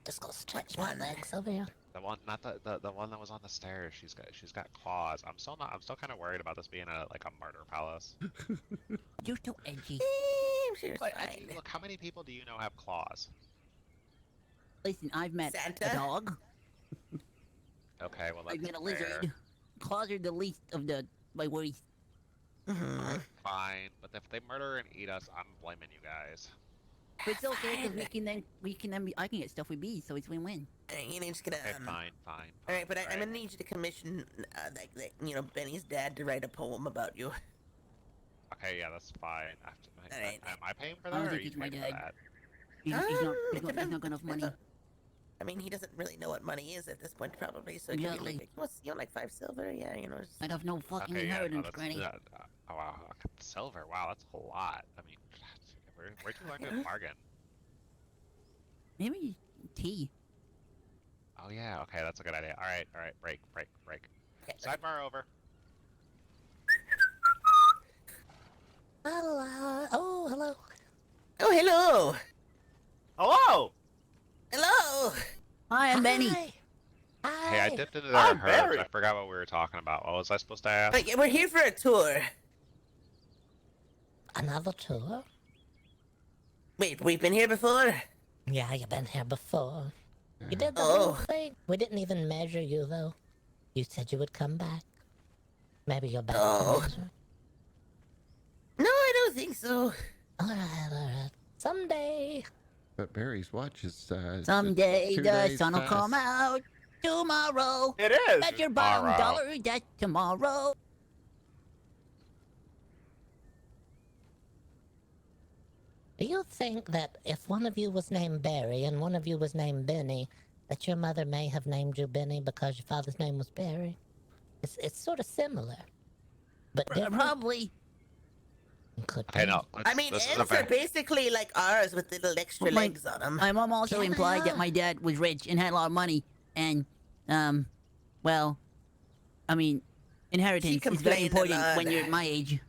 just go stretch my legs over here. The one, not the one that was on the stairs. She's got claws. I'm still kind of worried about this being a murder palace. You're so edgy. I'm sure it's But fine. look, how many people do you know have claws? Listen, I've met Santa? a dog. Okay, well that's I've met a fair. lizard. Claws are the least of my worries. Mhm. Fine, but if they murder and eat us, I'm blaming you guys. But it's okay because Fine. I can get stuff with bees, so it's win-win. You know, just gonna. Okay, fine. All right, but I'm gonna need you to commission, Benny's dad to write a poem about you. Okay, yeah, that's fine. Alright. Am I paying for I that, don't or are think you it's my paying for dad. that? He's not got enough money. I mean, he doesn't really know what money is at this point, probably. So it could be Exactly. like, what's like 5 silver? Yeah, just... I'd have no fucking Okay, yeah, no, inheritance, that's, Granny. oh wow, silver. Wow, that's a lot. I mean, where'd you learn to bargain? Maybe tea. Oh yeah, okay, that's a good idea. All right, break. Okay, Sidebar over. Hello. Oh, hello. Oh, hello. Hello. Hello. Hi, I'm Benny. Hi. Hi. Hey, I dipped into I'm their herbs. Barry. I forgot what we were talking about. What was I supposed to ask? But yeah, we're here for a tour. Another tour? Wait, we've been here before? Yeah, you've been here before. You did the Oh. whole thing. We didn't even measure you, though. You said you would come back. Maybe you're back Oh. to measure. No, I don't think so. All right. Someday. But Barry's watch is Someday 2 the days sun will past. come out. Tomorrow. It is. Bet your bottom Tomorrow. dollar that tomorrow. Do you think that if one of you was named Barry and one of you was named Benny, that your mother may have named you Benny because your father's name was Barry? It's sort of similar, but different. Probably. Could Okay, be. no. I mean, this M's are basically like ours with little extra My- legs on them. My mom also Yeah. implied that my dad was rich and had a lot of money, and well, I mean, inheritance is very complained a important lot. when you're at my age.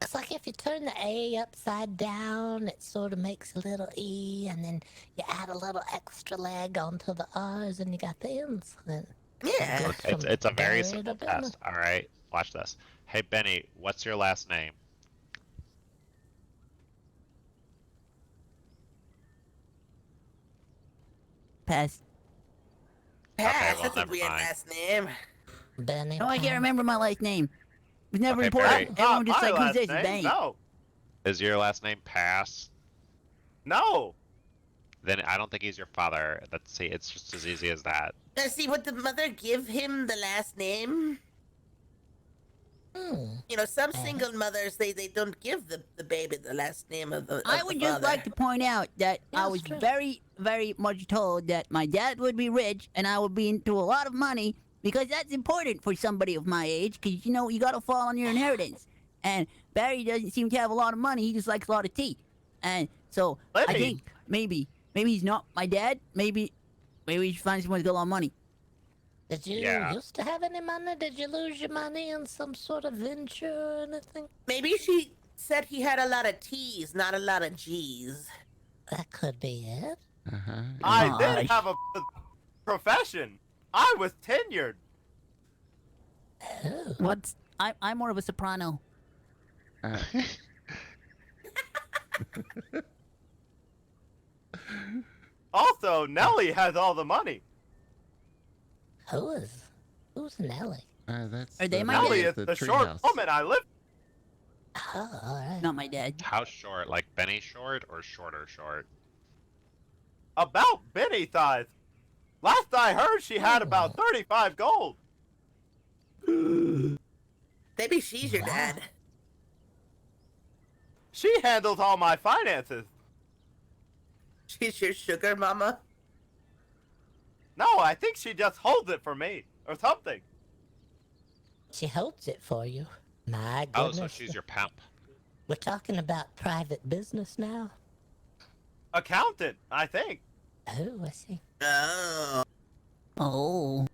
It's like if you turn the A upside down, it sort of makes a little E, and then you add a little extra leg onto the R's, and you got the N's. And Yeah. goes from It's a very Barry simple to Benny. test. All right, watch this. Hey Benny, what's your last name? Pass. Pass, well, that's a never weird mind. last name. Benny. No, I can't Pan. remember my last name. It was never Okay, important. Barry. Everyone just my like, who's last this? name? Benny. No. Is your last name Pass? No. Then I don't think he's your father. Let's see, it's just as easy as that. Now, see, would the mother give him the last name? Hmm. You know, some single mothers, they don't give the baby the last name of the I of would the just father. like to point out that I Yes, was true. very, very much told that my dad would be rich and I would be into a lot of money because that's important for somebody of my age because, you know, you gotta fall on your inheritance. And Barry doesn't seem to have a lot of money, he just likes a lot of tea. And so I Lenny. think maybe he's not my dad, maybe we should find someone who's got a lot of money. Did you Yeah. used to have any money? Did you lose your money in some sort of venture or anything? Maybe she said he had a lot of T's, not a lot of G's. That could be it. Uh-huh. I Gosh. did have a profession. I was tenured. Oh. I'm more of a soprano. Uh, Also, Nellie has all the money. Who's Nelly? that's Are they the my lady Nellie at is the the short treehouse. woman I live. Oh, alright. Not my dad. How short? Like Benny short or shorter short? About Benny size. Last I heard, she had about 35 gold. Maybe she's your Wow. dad. She handles all my finances. She's your sugar mama. No, I think she just holds it for me or something. She holds it for you. My Oh, goodness. so she's your pimp. We're talking about private business now. Accountant, I think. Oh, I see. Oh. Oh.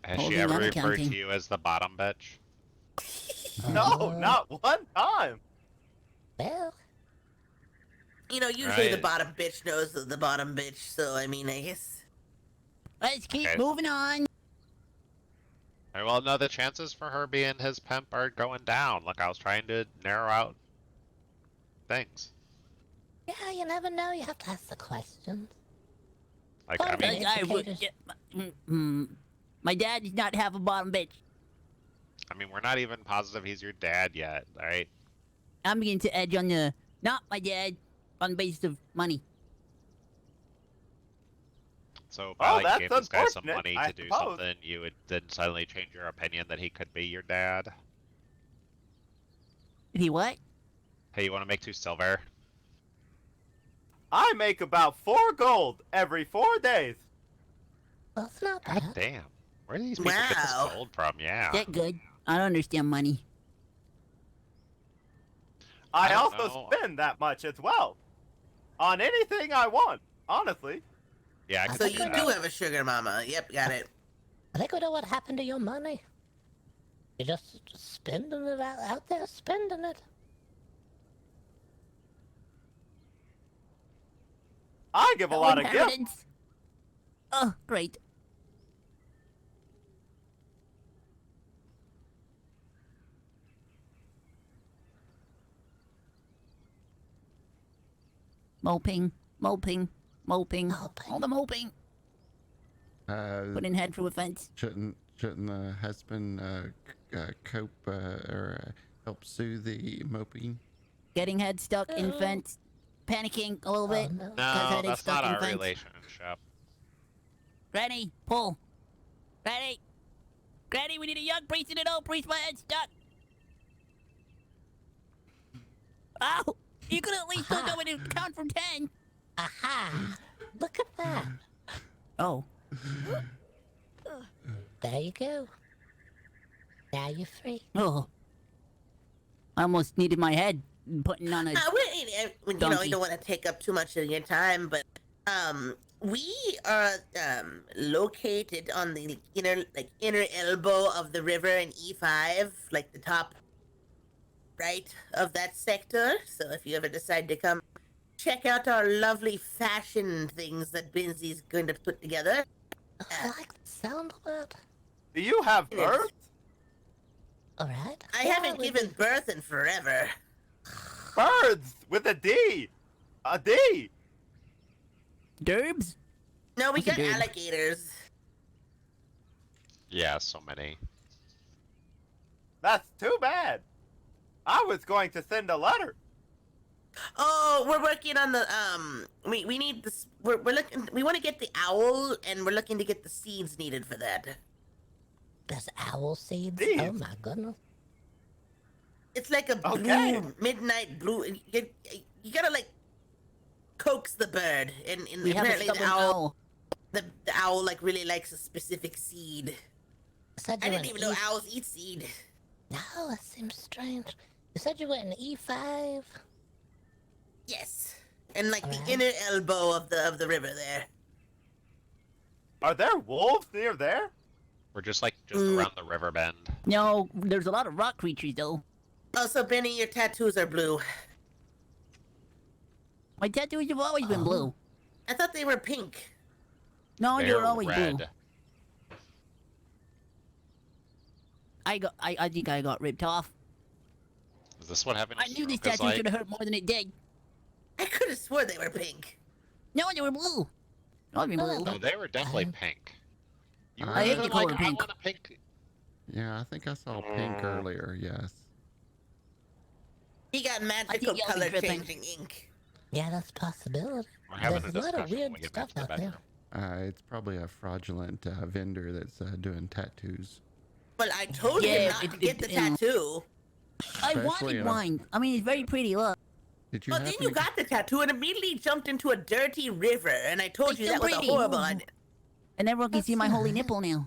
Has she Holding ever and referred accounting. to you as the bottom bitch? No, not one time. Well, You know, usually the Right. bottom bitch knows the bottom bitch, so I mean, I guess. Let's keep Okay. moving on. Alright, well, no, the chances for her being his pimp are going down. Look, I was trying to narrow out things. yeah, you never know. You have to ask the questions. Like, I Okay. mean, Educators. My dad does not have a bottom bitch. we're not even positive he's your dad yet, alright? I'm beginning to edge on the not my dad, on the basis of money. So if Oh, I like that's gave this guy some unfortunate, money I to do suppose. something, you would then suddenly change your opinion that he could be your dad? Did he what? Hey, you want to make 2 silver? I make about 4 gold every 4 days. Well, it's not God bad. damn. Where do these people get this Wow. gold from? Yeah. That good? I don't understand money. I I don't also know. spend that much as well. On anything I want, honestly. Yeah, I So can So see you that. do have a sugar mama. Yep, got it. I think we know what happened to your money. You're just spending it out there, spending it. I give a lot of gifts. Inheritance. Oh, great. Moping, moping, moping. Moping. All the moping. Put in head through a fence. Shouldn't the husband cope or help soothe the moping? Getting head stuck in Oh. fence. Panicking a little Oh, bit. no. No, head is that's stuck not in our fence. relationship. Granny, pull. Granny. Granny, we need a young priest and an old priest. My head's stuck. Oh, you could at least still Aha. go in and count from 10. Aha! Look at that. Oh. There you go. Now you're free. Oh. I almost needed my head putting on a... You know, Donkey. you don't want to take up too much of your time, but we are located on the inner elbow of the river in E5, like the top right of that sector. So if you ever decide to come check out our lovely fashion things that Binsy's going to put together, I like the sound of it. Do you have It is. birds? Alright. I haven't given birth in forever. Birds with a D. A D. Derbs? No, we What's a got derb? alligators. Yeah, so many. That's too bad. I was going to send a letter. Oh, we're working on the we need this. We're looking. We want to get the owl, and we're looking to get the seeds needed for that. There's owl seeds. These. Oh my goodness. It's like a blue Okay. midnight blue. You gotta like coax the bird, and We have a apparently the stubborn owl, owl. the owl like really likes a specific seed. Said I you didn't were even know in owls eat seed. No, that seems strange. You said you were in E5. Yes, and like Alright. the inner elbow of the river there. Are there wolves near there? We're just like Mm. around the river bend. No, there's a lot of rock creatures though. Oh, so Benny, your tattoos are blue. My tattoos have always been Oh. blue. I thought they were pink. No, they They're were always red. blue. I think I got ripped off. Is this what having a I knew this stroke is tattoo like? should have hurt more than it did. I could have swore they were pink. No, they were blue. Not even blue. No, they were definitely Um, pink. You I hate were the color like, pink. I want a pink. Yeah, I think I saw pink earlier. Yes. He got magical y'all be color tripping. changing ink. Yeah, that's a possibility. We're having There's a a lot of discussion when weird we get stuff back to the out there. bedroom. It's probably a fraudulent vendor that's doing tattoos. Well, I told Yeah, you not to get the you know. tattoo. I Especially wanted in a- mine. I mean, it's very pretty. Look. Did you Well, then happen you to- got the tattoo and immediately jumped into a dirty river, and I told It's you so that was a pretty. horrible idea. And everyone can That's see my holy nice. nipple now.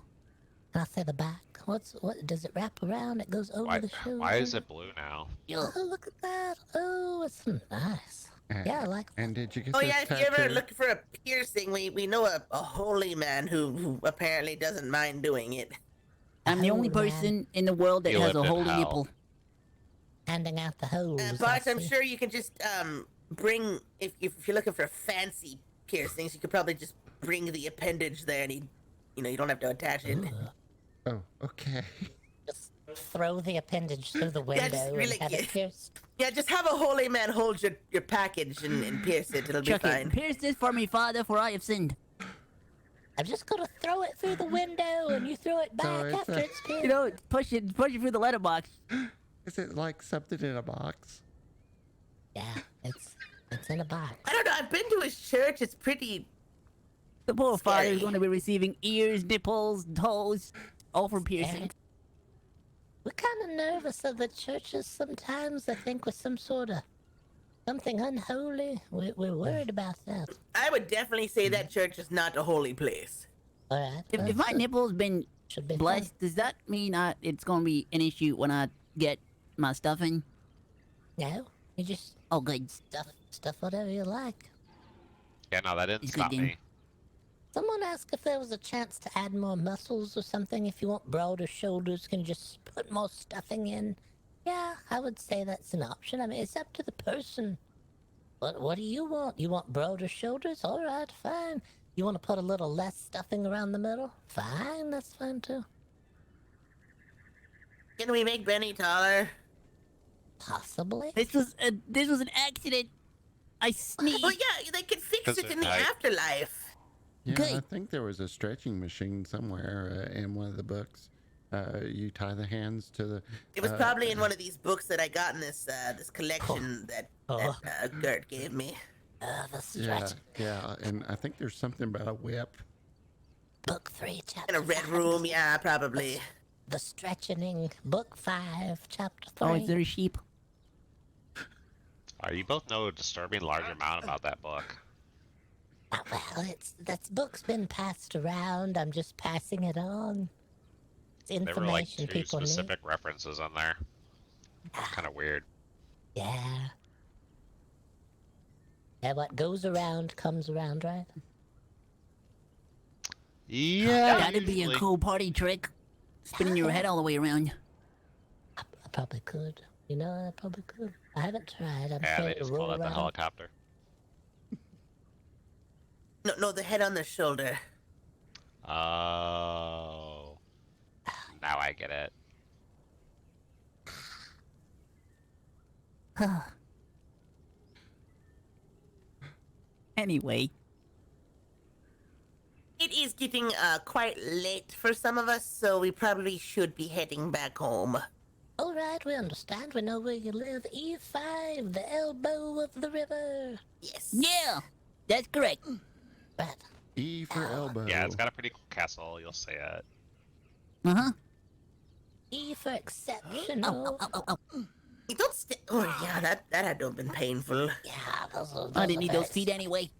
Can I say the back? What does it wrap around? It goes over Why, the shoulder. why is it blue now? Ugh. Oh, look at that. Oh, it's nice. And, Yeah, I like that. and did you get Oh this yeah, if you tattoo? ever look for a piercing, we know a holy man who apparently doesn't mind doing it. I'm the only Oh, man. person in the world that He has lived a in holy hell. nipple. Handing out the hose. Bart, I I'm see. sure you can just bring if you're looking for fancy piercings, you could probably just bring the appendage there, and you don't have to attach it. Ooh. Oh, okay. Just throw the appendage through the Yeah, just window really- and have it pierced. Yeah, just have a holy man hold your package and pierce it. It'll be Chuck fine. it. Pierce this for me, Father, for I have sinned. I'm just gonna throw it through the window and you throw it back it's after a- it's pierced. You know, push it through the letterbox. Is it like something in a box? Yeah, it's It's in a box. I don't know. I've been to his church. It's pretty. The poor father is Scary. going to be receiving ears, nipples, toes, all for Scary. piercing. We're kind of nervous of the churches sometimes. I think with some sort of something unholy. We're worried about that. I would definitely say that church is not a holy place. All right. If my nipple's been should be blessed, does that mean it's going to be an issue when I get my stuffing? fun. No, you just Oh, good. stuff whatever you like. Yeah, no, that didn't It's good stop then. me. Someone asked if there was a chance to add more muscles or something. If you want broader shoulders, can you just put more stuffing in? Yeah, I would say that's an option. I mean, it's up to the person. What do you want? You want broader shoulders? All right, fine. You want to put a little less stuffing around the middle? Fine, that's fine too. Can we make Benny taller? Possibly. This was an accident. I sneezed. Oh yeah, they could fix Because it in the I- afterlife. Yeah, I Good. think there was a stretching machine somewhere in one of the books. You tie the hands to the. It was probably in one of these books that I got in this this collection that Gert gave me. The Yeah, stretch. yeah, and I think there's something about a whip. Book 3, chapter In a red 5. room, yeah, probably. The stretching. Book 5, chapter 3. Oh, is there a sheep? You both know a disturbing large amount about that book. Well, that book's been passed around. I'm just passing it on. It's There were like information two people need. specific references on there. Kind of weird. Yeah. Yeah, what goes around comes around, right? Yeah, That'd be a usually. cool party trick. Spinning your head all the way around. I probably could. You know, I probably could. I haven't tried. I'm Yeah, they scared to just roll call it the around. helicopter. No, the head on the shoulder. Oh. Now I get it. Anyway, It is getting quite late for some of us, so we probably should be heading back home. All right, we understand. We know where you live. E5, the elbow of the river. Yes. yeah, that's correct. Right. E for elbow. Yeah, it's got a pretty cool castle. You'll see it. Uh huh. E for exceptional. You don't oh yeah, that had to have been painful. Yeah, those I didn't are need very those feet anyway.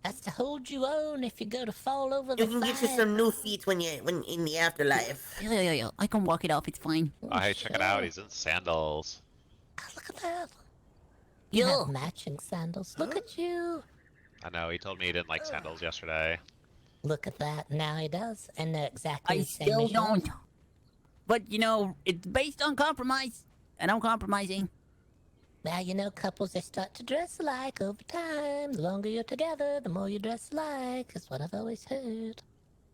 That's to hold you on if you go to fall over You the can get you fire. some new feet when in the afterlife. Yeah. I can walk it off. It's fine. Oh, hey, check it out. He's in sandals. Oh, look at that. You Yo. have matching sandals. Look at you. I know, he told me he didn't like sandals yesterday. Look at that. Now he does. And they're exactly I the same still as yours. don't. But you know, it's based on compromise, and I'm compromising. Now, you know, couples, they start to dress alike over time. The longer you're together, the more you dress alike. Is what I've always heard.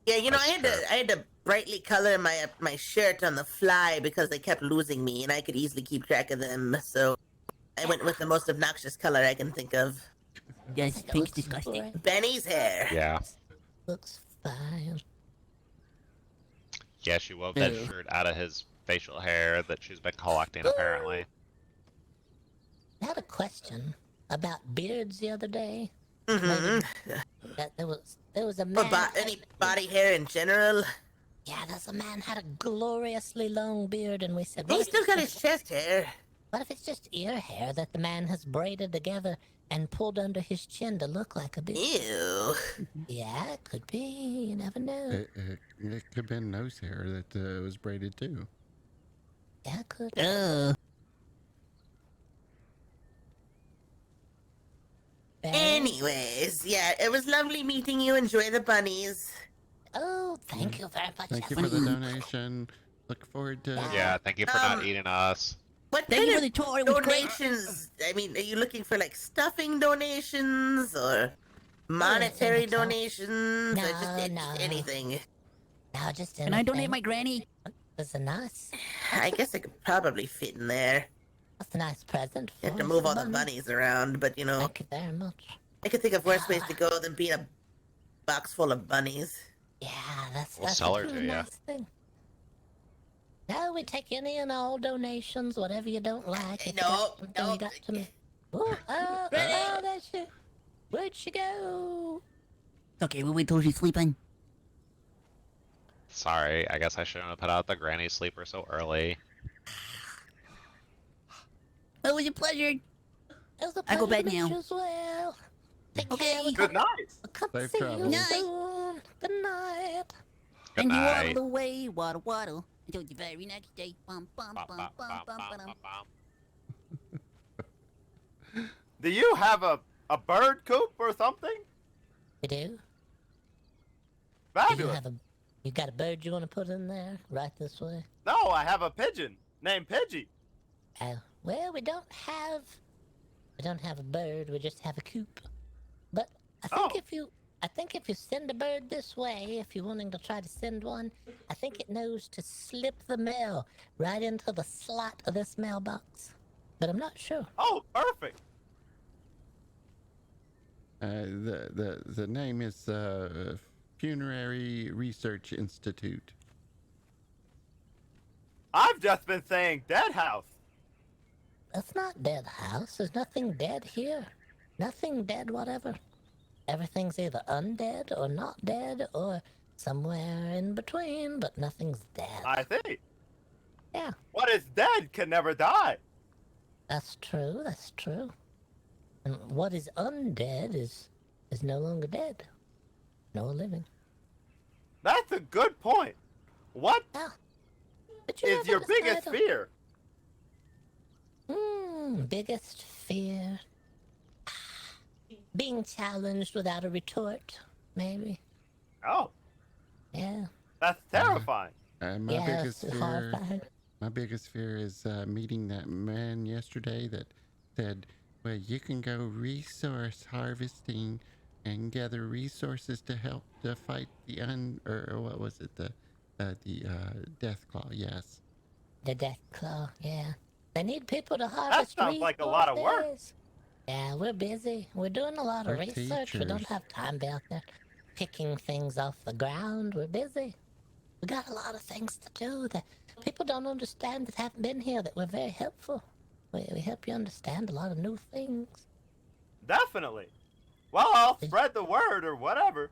Yeah, you know, That's I had to brightly color my shirt on the fly because they kept losing me, and I could easily keep track of them. So I went with the most obnoxious color I can think of. Yes, It pink's looks disgusting. great. Benny's hair. Yeah. Looks fine. Yeah, she wove that Ew. shirt out of his facial hair that she's been collecting, apparently. I had a question about beards the other day. Mm-hmm. That there was a Or man. any body hair in general. Yeah, there's a man had a gloriously long beard, and we said, He what, still got his chest hair. what if it's just ear hair that the man has braided together and pulled under his chin to look like a beard? Ew. Yeah, it could be. You never know. It could have been nose hair that was braided too. Yeah, it could. Anyways, yeah, it was lovely meeting you. Enjoy the bunnies. Oh, thank you very much. Thank you for the donation. Look forward to. Yeah, thank you for not eating us. What Thank you for kind the of tour. It was great. donations? I mean, are you looking for like stuffing donations or monetary anything at all. donations or just No. anything? No, just Can I donate anything. my granny? That's a nice. I guess I could probably fit in there. That's a nice present. You have for to move all the someone. bunnies around, but you know, Thank you very much. I could think of worse ways to go than being a box full of bunnies. Yeah, that's We'll that's sell a her to pretty ya. nice thing. No, we take any and all donations, whatever you don't like. If you No, got something no. you got to me. Oh, Ready? there pleasure. Where'd she go? Okay, we'll wait till she's sleeping. Sorry, I guess I shouldn't have put out the granny sleeper so early. It was a pleasure. It was a I go pleasure bed to meet now. you as well. Take Okay. care. We'll Good night. come Safe see travels. you Night. soon. Good night. Good And you night. waddle away, waddle, waddle, until the very next day. Bum, bum, Bum, bum, bum, bum, bum, bum, bum, bum. bum, bum. Do you have a bird coop or something? You do? Do you Fabulous. have a? You got a bird you want to put in there? Right this way. No, I have a pigeon named Pidgey. Well, we don't have a bird. We just have a coop. But I think Oh. I think if you send a bird this way, if you're wanting to try to send one, I think it knows to slip the mail right into the slot of this mailbox. But I'm not sure. Oh, perfect. The name is Funerary Research Institute. I've just been saying dead house. That's not dead house. There's nothing dead here. Nothing dead whatever. Everything's either undead or not dead or somewhere in between, but nothing's dead. I see. Yeah, What is dead can never die. that's true. That's true. And what is undead is no longer dead. No living. That's a good point. What Yeah. But is never your biggest decided- fear? Biggest fear. Being challenged without a retort, maybe. Oh, Yeah. that's terrifying. My Yeah, biggest it's fear. horrifying. My biggest fear is meeting that man yesterday that said, "Well, you can go resource harvesting and gather resources to help to fight the or what was it, the death claw." Yes. The death claw, yeah. They need people to harvest sounds like a lot of work. resources. Yeah, we're busy. We're doing a lot of We're research. We don't teachers. have time to be out there picking things off the ground. We're busy. We got a lot of things to do that people don't understand that haven't been here that we're very helpful. We help you understand a lot of new things. Definitely. Well, I'll spread the word or whatever.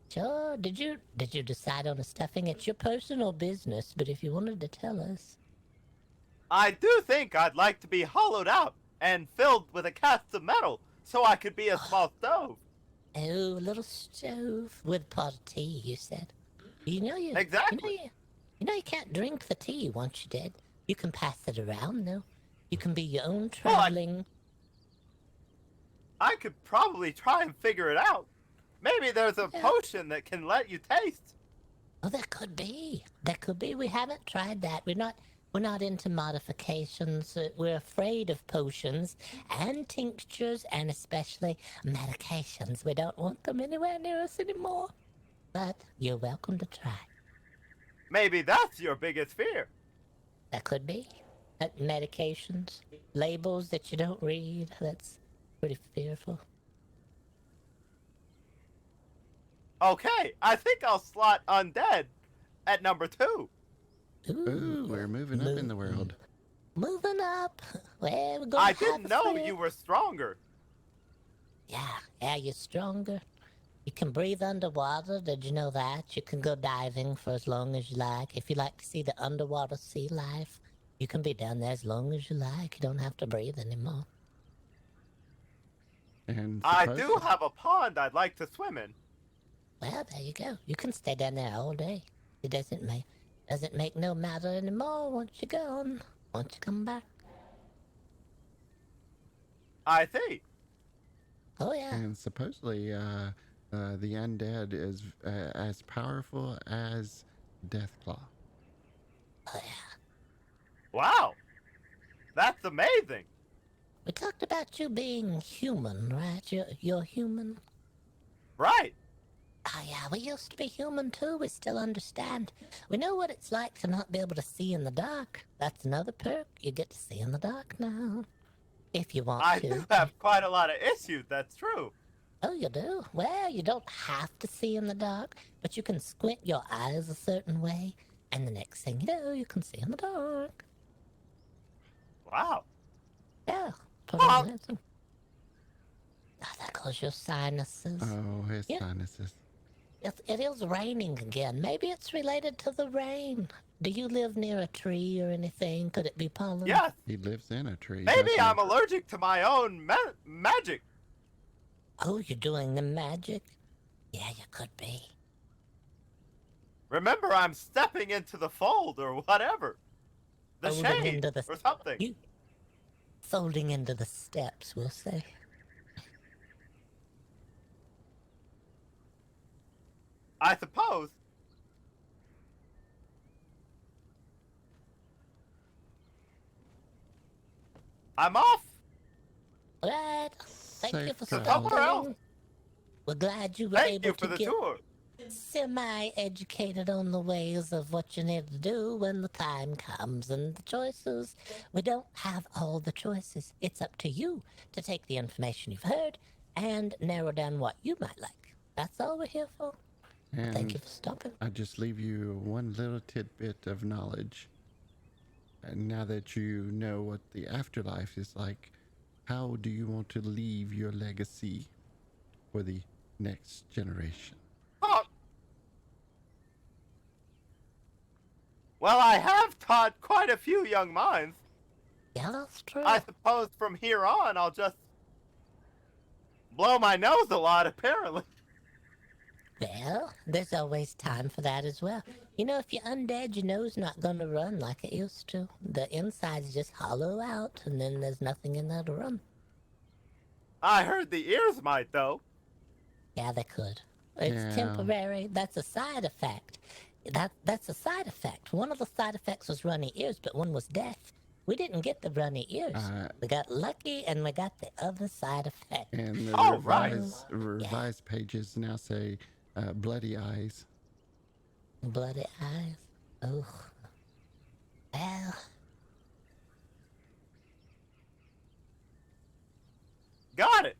Sure. Did you decide on a stuffing? It's your personal business, but if you wanted to tell us. I do think I'd like to be hollowed out and filled with a cast of metal so I could be a small stove. Oh, a little stove with pot of tea, you said. You know you Exactly. You know you can't drink the tea once you're dead. You can pass it around though. You can be your own traveling. I could probably try and figure it out. Maybe there's a Yeah. potion that can let you taste. Oh, that could be. That could be. We haven't tried that. We're not into modifications. We're afraid of potions and tinctures and especially medications. We don't want them anywhere near us anymore. But you're welcome to try. Maybe that's your biggest fear. That could be. Medications, labels that you don't read. That's pretty fearful. Okay, I think I'll slot undead at number 2. Ooh, we're moving up in the world. Moving up. Well, we're going I to have didn't a know friend. you were stronger. Yeah, you're stronger. You can breathe underwater. Did you know that? You can go diving for as long as you like. If you like to see the underwater sea life, you can be down there as long as you like. You don't have to breathe anymore. And I do supposedly- have a pond I'd like to swim in. Well, there you go. You can stay down there all day. It doesn't make no matter anymore once you're gone. Once you come back. I see. Oh yeah. And supposedly, the undead is as powerful as Deathclaw. Oh yeah. Wow. That's amazing. We talked about you being human, right? You're human. Right. Oh yeah, we used to be human too. We still understand. We know what it's like to not be able to see in the dark. That's another perk. You get to see in the dark now. If you want I to. do have quite a lot of issues, that's true. Oh, you do? Well, you don't have to see in the dark, but you can squint your eyes a certain way, and the next thing you know, you can see in the dark. Wow. Yeah, pretty Well- amazing. Oh, that goes your sinuses. Oh, his Yeah. sinuses. It is raining again. Maybe it's related to the rain. Do you live near a tree or anything? Could it be pollen? Yes, He lives in a tree. maybe doesn't I'm he? allergic to my own magic. Oh, you're doing the magic? Yeah, you could be. Remember, I'm stepping into the fold or whatever. The Folding shade into the or something. You folding into the steps, we'll say. I suppose. I'm off. Right. Thank you Safe for travels. Somewhere else. stopping. We're glad you were Thank able you for to the get tour. semi-educated on the ways of what you need to do when the time comes and the choices. We don't have all the choices. It's up to you to take the information you've heard and narrow down what you might like. That's all we're here for. Thank And you for stopping. I just leave you one little tidbit of knowledge. And now that you know what the afterlife is like, how do you want to leave your legacy for the next generation? Oh. Well, I have taught quite a few young minds. Yeah, that's true. I suppose from here on, I'll just blow my nose a lot, apparently. Well, there's always time for that as well. You know, if you're undead, your nose not gonna run like it used to. The insides just hollow out, and then there's nothing in there to run. I heard the ears might, though. Yeah, they could. It's Yeah. temporary. That's a side effect. That's a side effect. One of the side effects was runny ears, but one was death. We didn't get the runny ears. We got lucky, and we got the other side effect. And the Oh, right. revised pages now say bloody eyes. Bloody eyes. Oh. Well, Got it.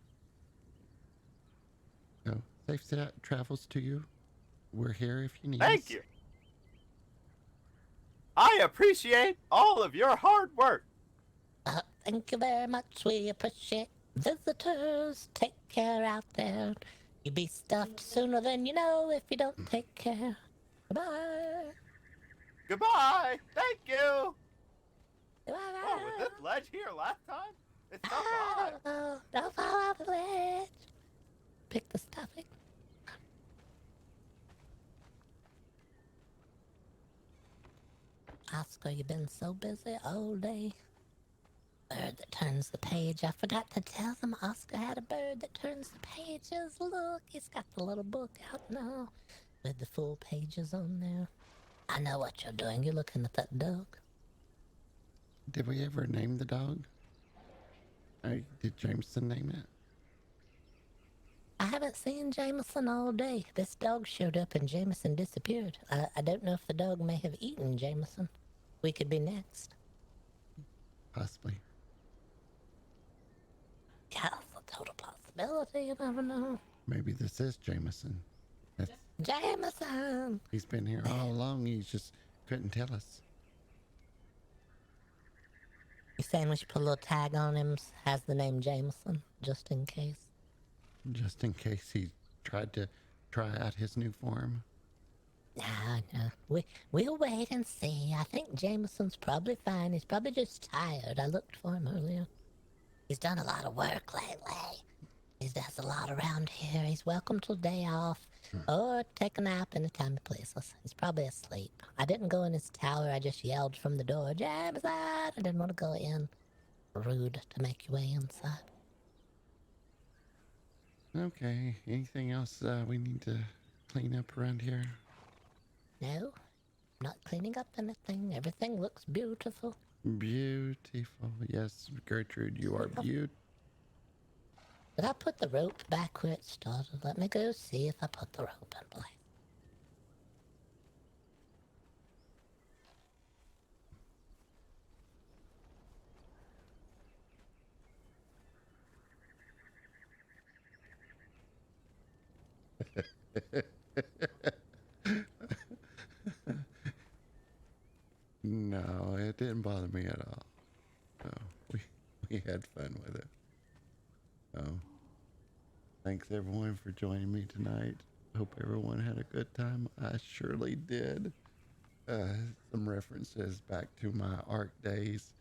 So safe travels to you. We're here if you need Thank us. you. I appreciate all of your hard work. thank you very much. We appreciate visitors. Take care out there. You'll be stuffed sooner than you know if you don't take care. Goodbye. Goodbye. Thank you. Goodbye. Oh, was this ledge here last time? It's so I high. don't know. Don't fall off the ledge. Pick the stuffing. Oscar, you've been so busy all day. Bird that turns the page. I forgot to tell them Oscar had a bird that turns the pages. Look, he's got the little book out now with the full pages on there. I know what you're doing. You're looking at that dog. Did we ever name the dog? Did Jameson name it? I haven't seen Jameson all day. This dog showed up and Jameson disappeared. I don't know if the dog may have eaten Jameson. We could be next. Possibly. Yeah, it's a total possibility. You never know. Maybe this is Jameson. Jameson! He's been here all along. He just couldn't tell us. You saying we should put a little tag on him? Has the name Jameson, just in case. Just in case he tried to try out his new form. No. We'll wait and see. I think Jameson's probably fine. He's probably just tired. I looked for him earlier. He's done a lot of work lately. He does a lot around here. He's welcome to a day off or take a nap anytime he pleases. He's probably asleep. I didn't go in his tower. I just yelled from the door, Jameson! I didn't want to go in. Rude to make your way inside. Okay. Anything else we need to clean up around here? No, not cleaning up anything. Everything looks beautiful. Beautiful. Yes, Gertrude, you are beautiful. Did I put the rope back where it started? Let me go see if I put the rope in place. No, it didn't bother me at all. No, we had fun with it. Oh. thanks everyone for joining me tonight. Hope everyone had a good time. I surely did. Some references back to my ARC days.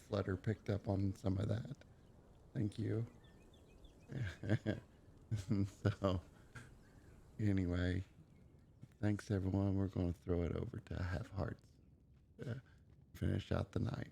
Flutter picked up on some of that. Thank you. So, anyway, thanks everyone. We're going to throw it over to Half Hearts to finish out the night.